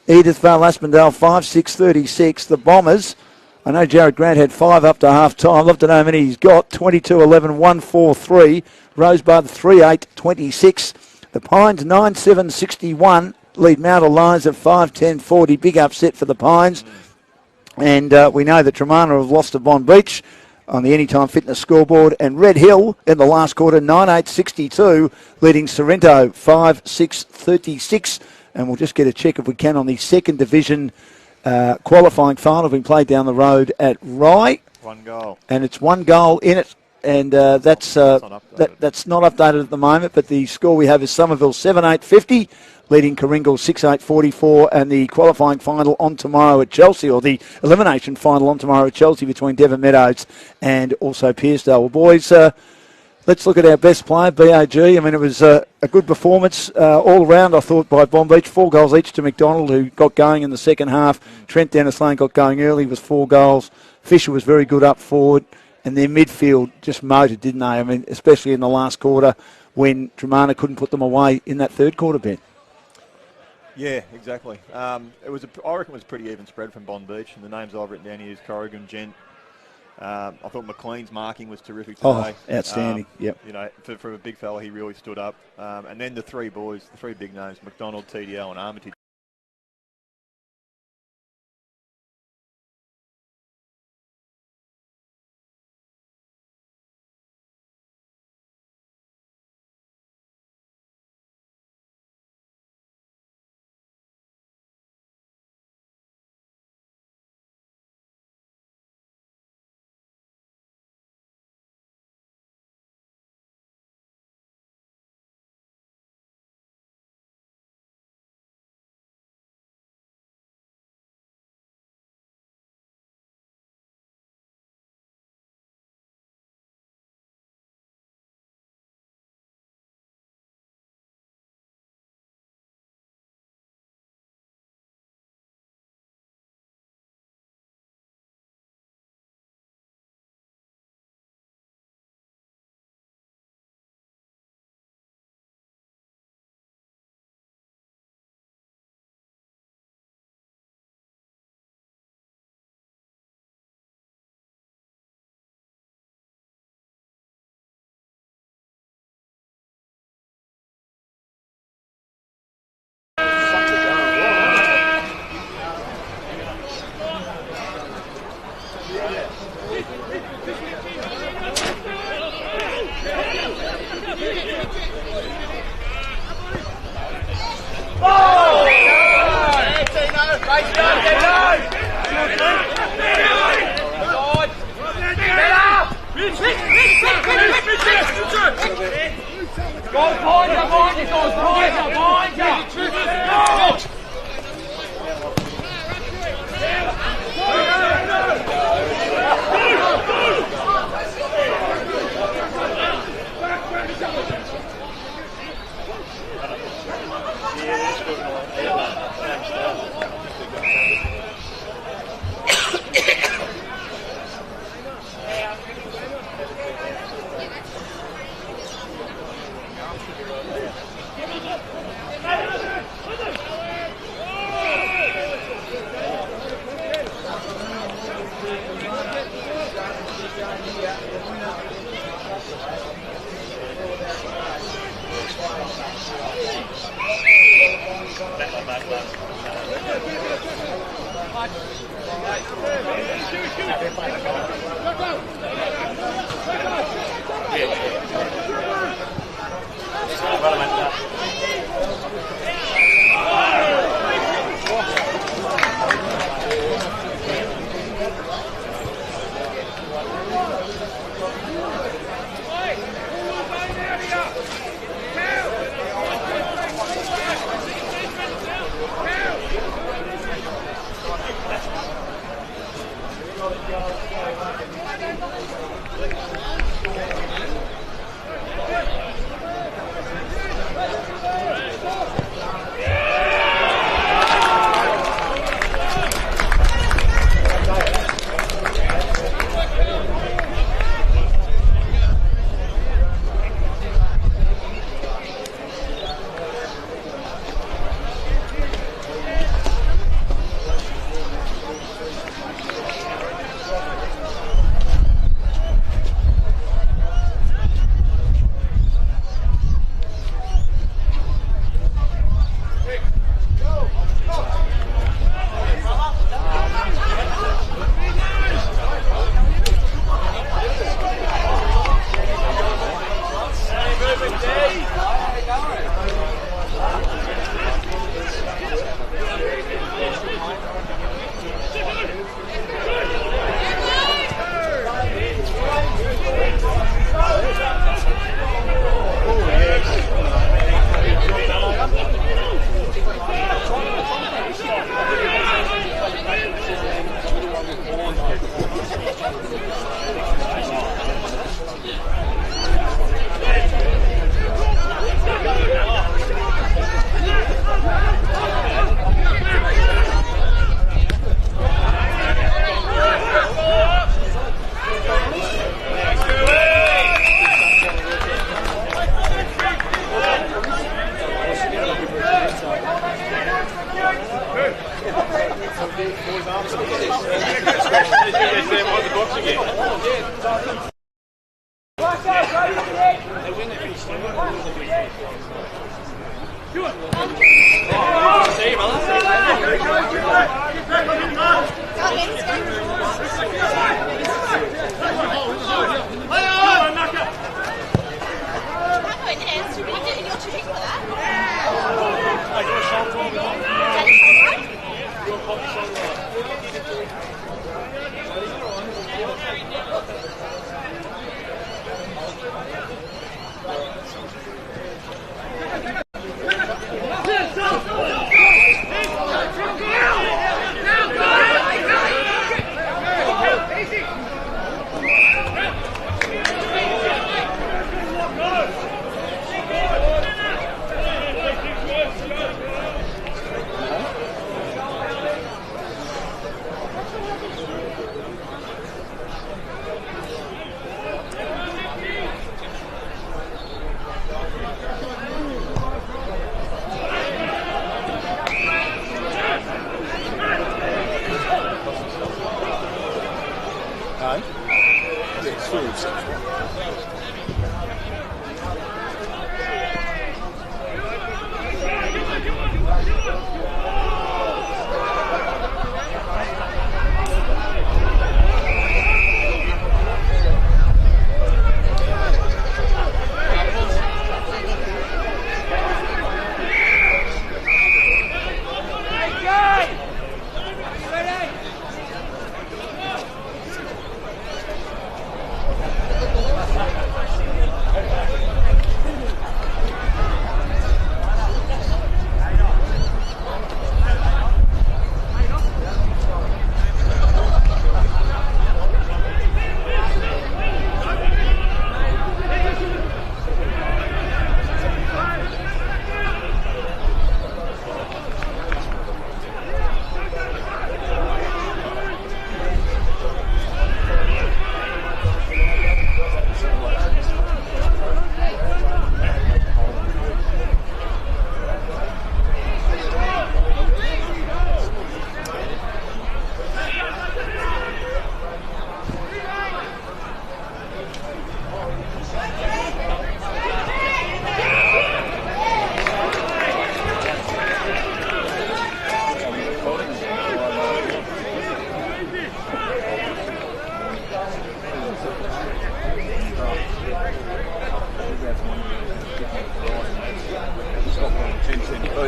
Edithvale Aspendale 5-6-36. The Bombers, I know Jared Grant had 5 up to half time. I'd love to know how many he's got. 22-11-143. Rosebud 3-8-26. The Pines 9-7-61. Lead Mount Eliza 5-10-40. Big upset for the Pines. And we know that Dromana have lost to Bonbeach on the Anytime Fitness scoreboard. And Red Hill in the last quarter 9-8-62, leading Sorrento 5-6-36. And we'll just get a check if we can on the second division qualifying final being played down the road at Rye. 1 goal. And it's 1 goal in it. And that's not updated at the moment, but the score we have is Somerville 7-8-50, leading Coringal 6-8-44, and the qualifying final on tomorrow at Chelsea, or the elimination final on tomorrow at Chelsea between Devon Meadows and also Pearcedale. Well, boys, let's look at our best player, BAG. I mean, it was a good performance all around, I thought, by Bonbeach. 4 goals each to McDonald, who got going in the second half. Trent Dennis Lane got going early with 4 goals. Fisher was very good up forward. And their midfield just motored, didn't they? I mean, especially in the last quarter when Dromana couldn't put them away in that third quarter, Ben. Yeah, exactly. I reckon it was a pretty even spread from Bonbeach, and the names I've written down here is Corrigan, Gent. I thought McLean's marking was terrific today. Oh, outstanding. Yep. You know, for a big fella, he really stood up. And then the 3 boys, the 3 big names, McDonald, TDL, and Armitage.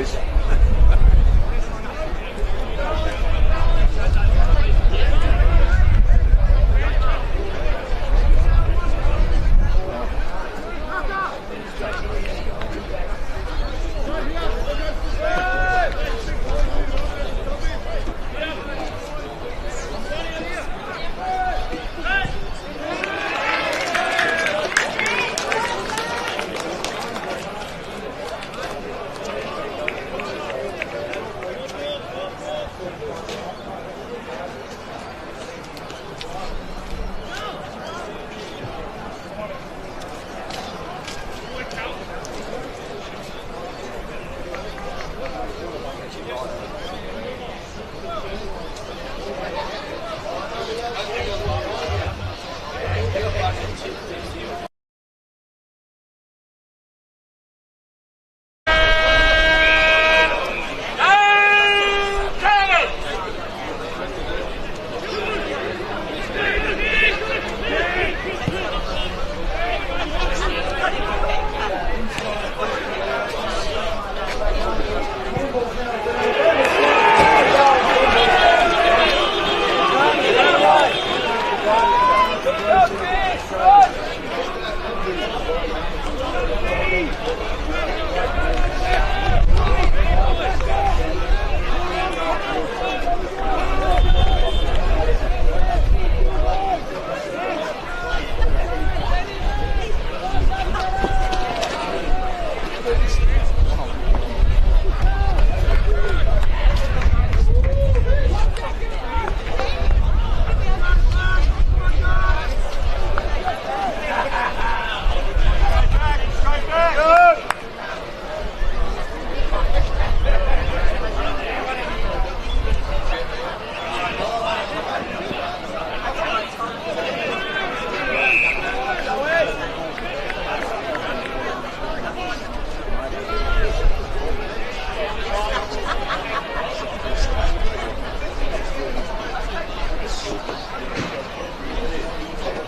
boys.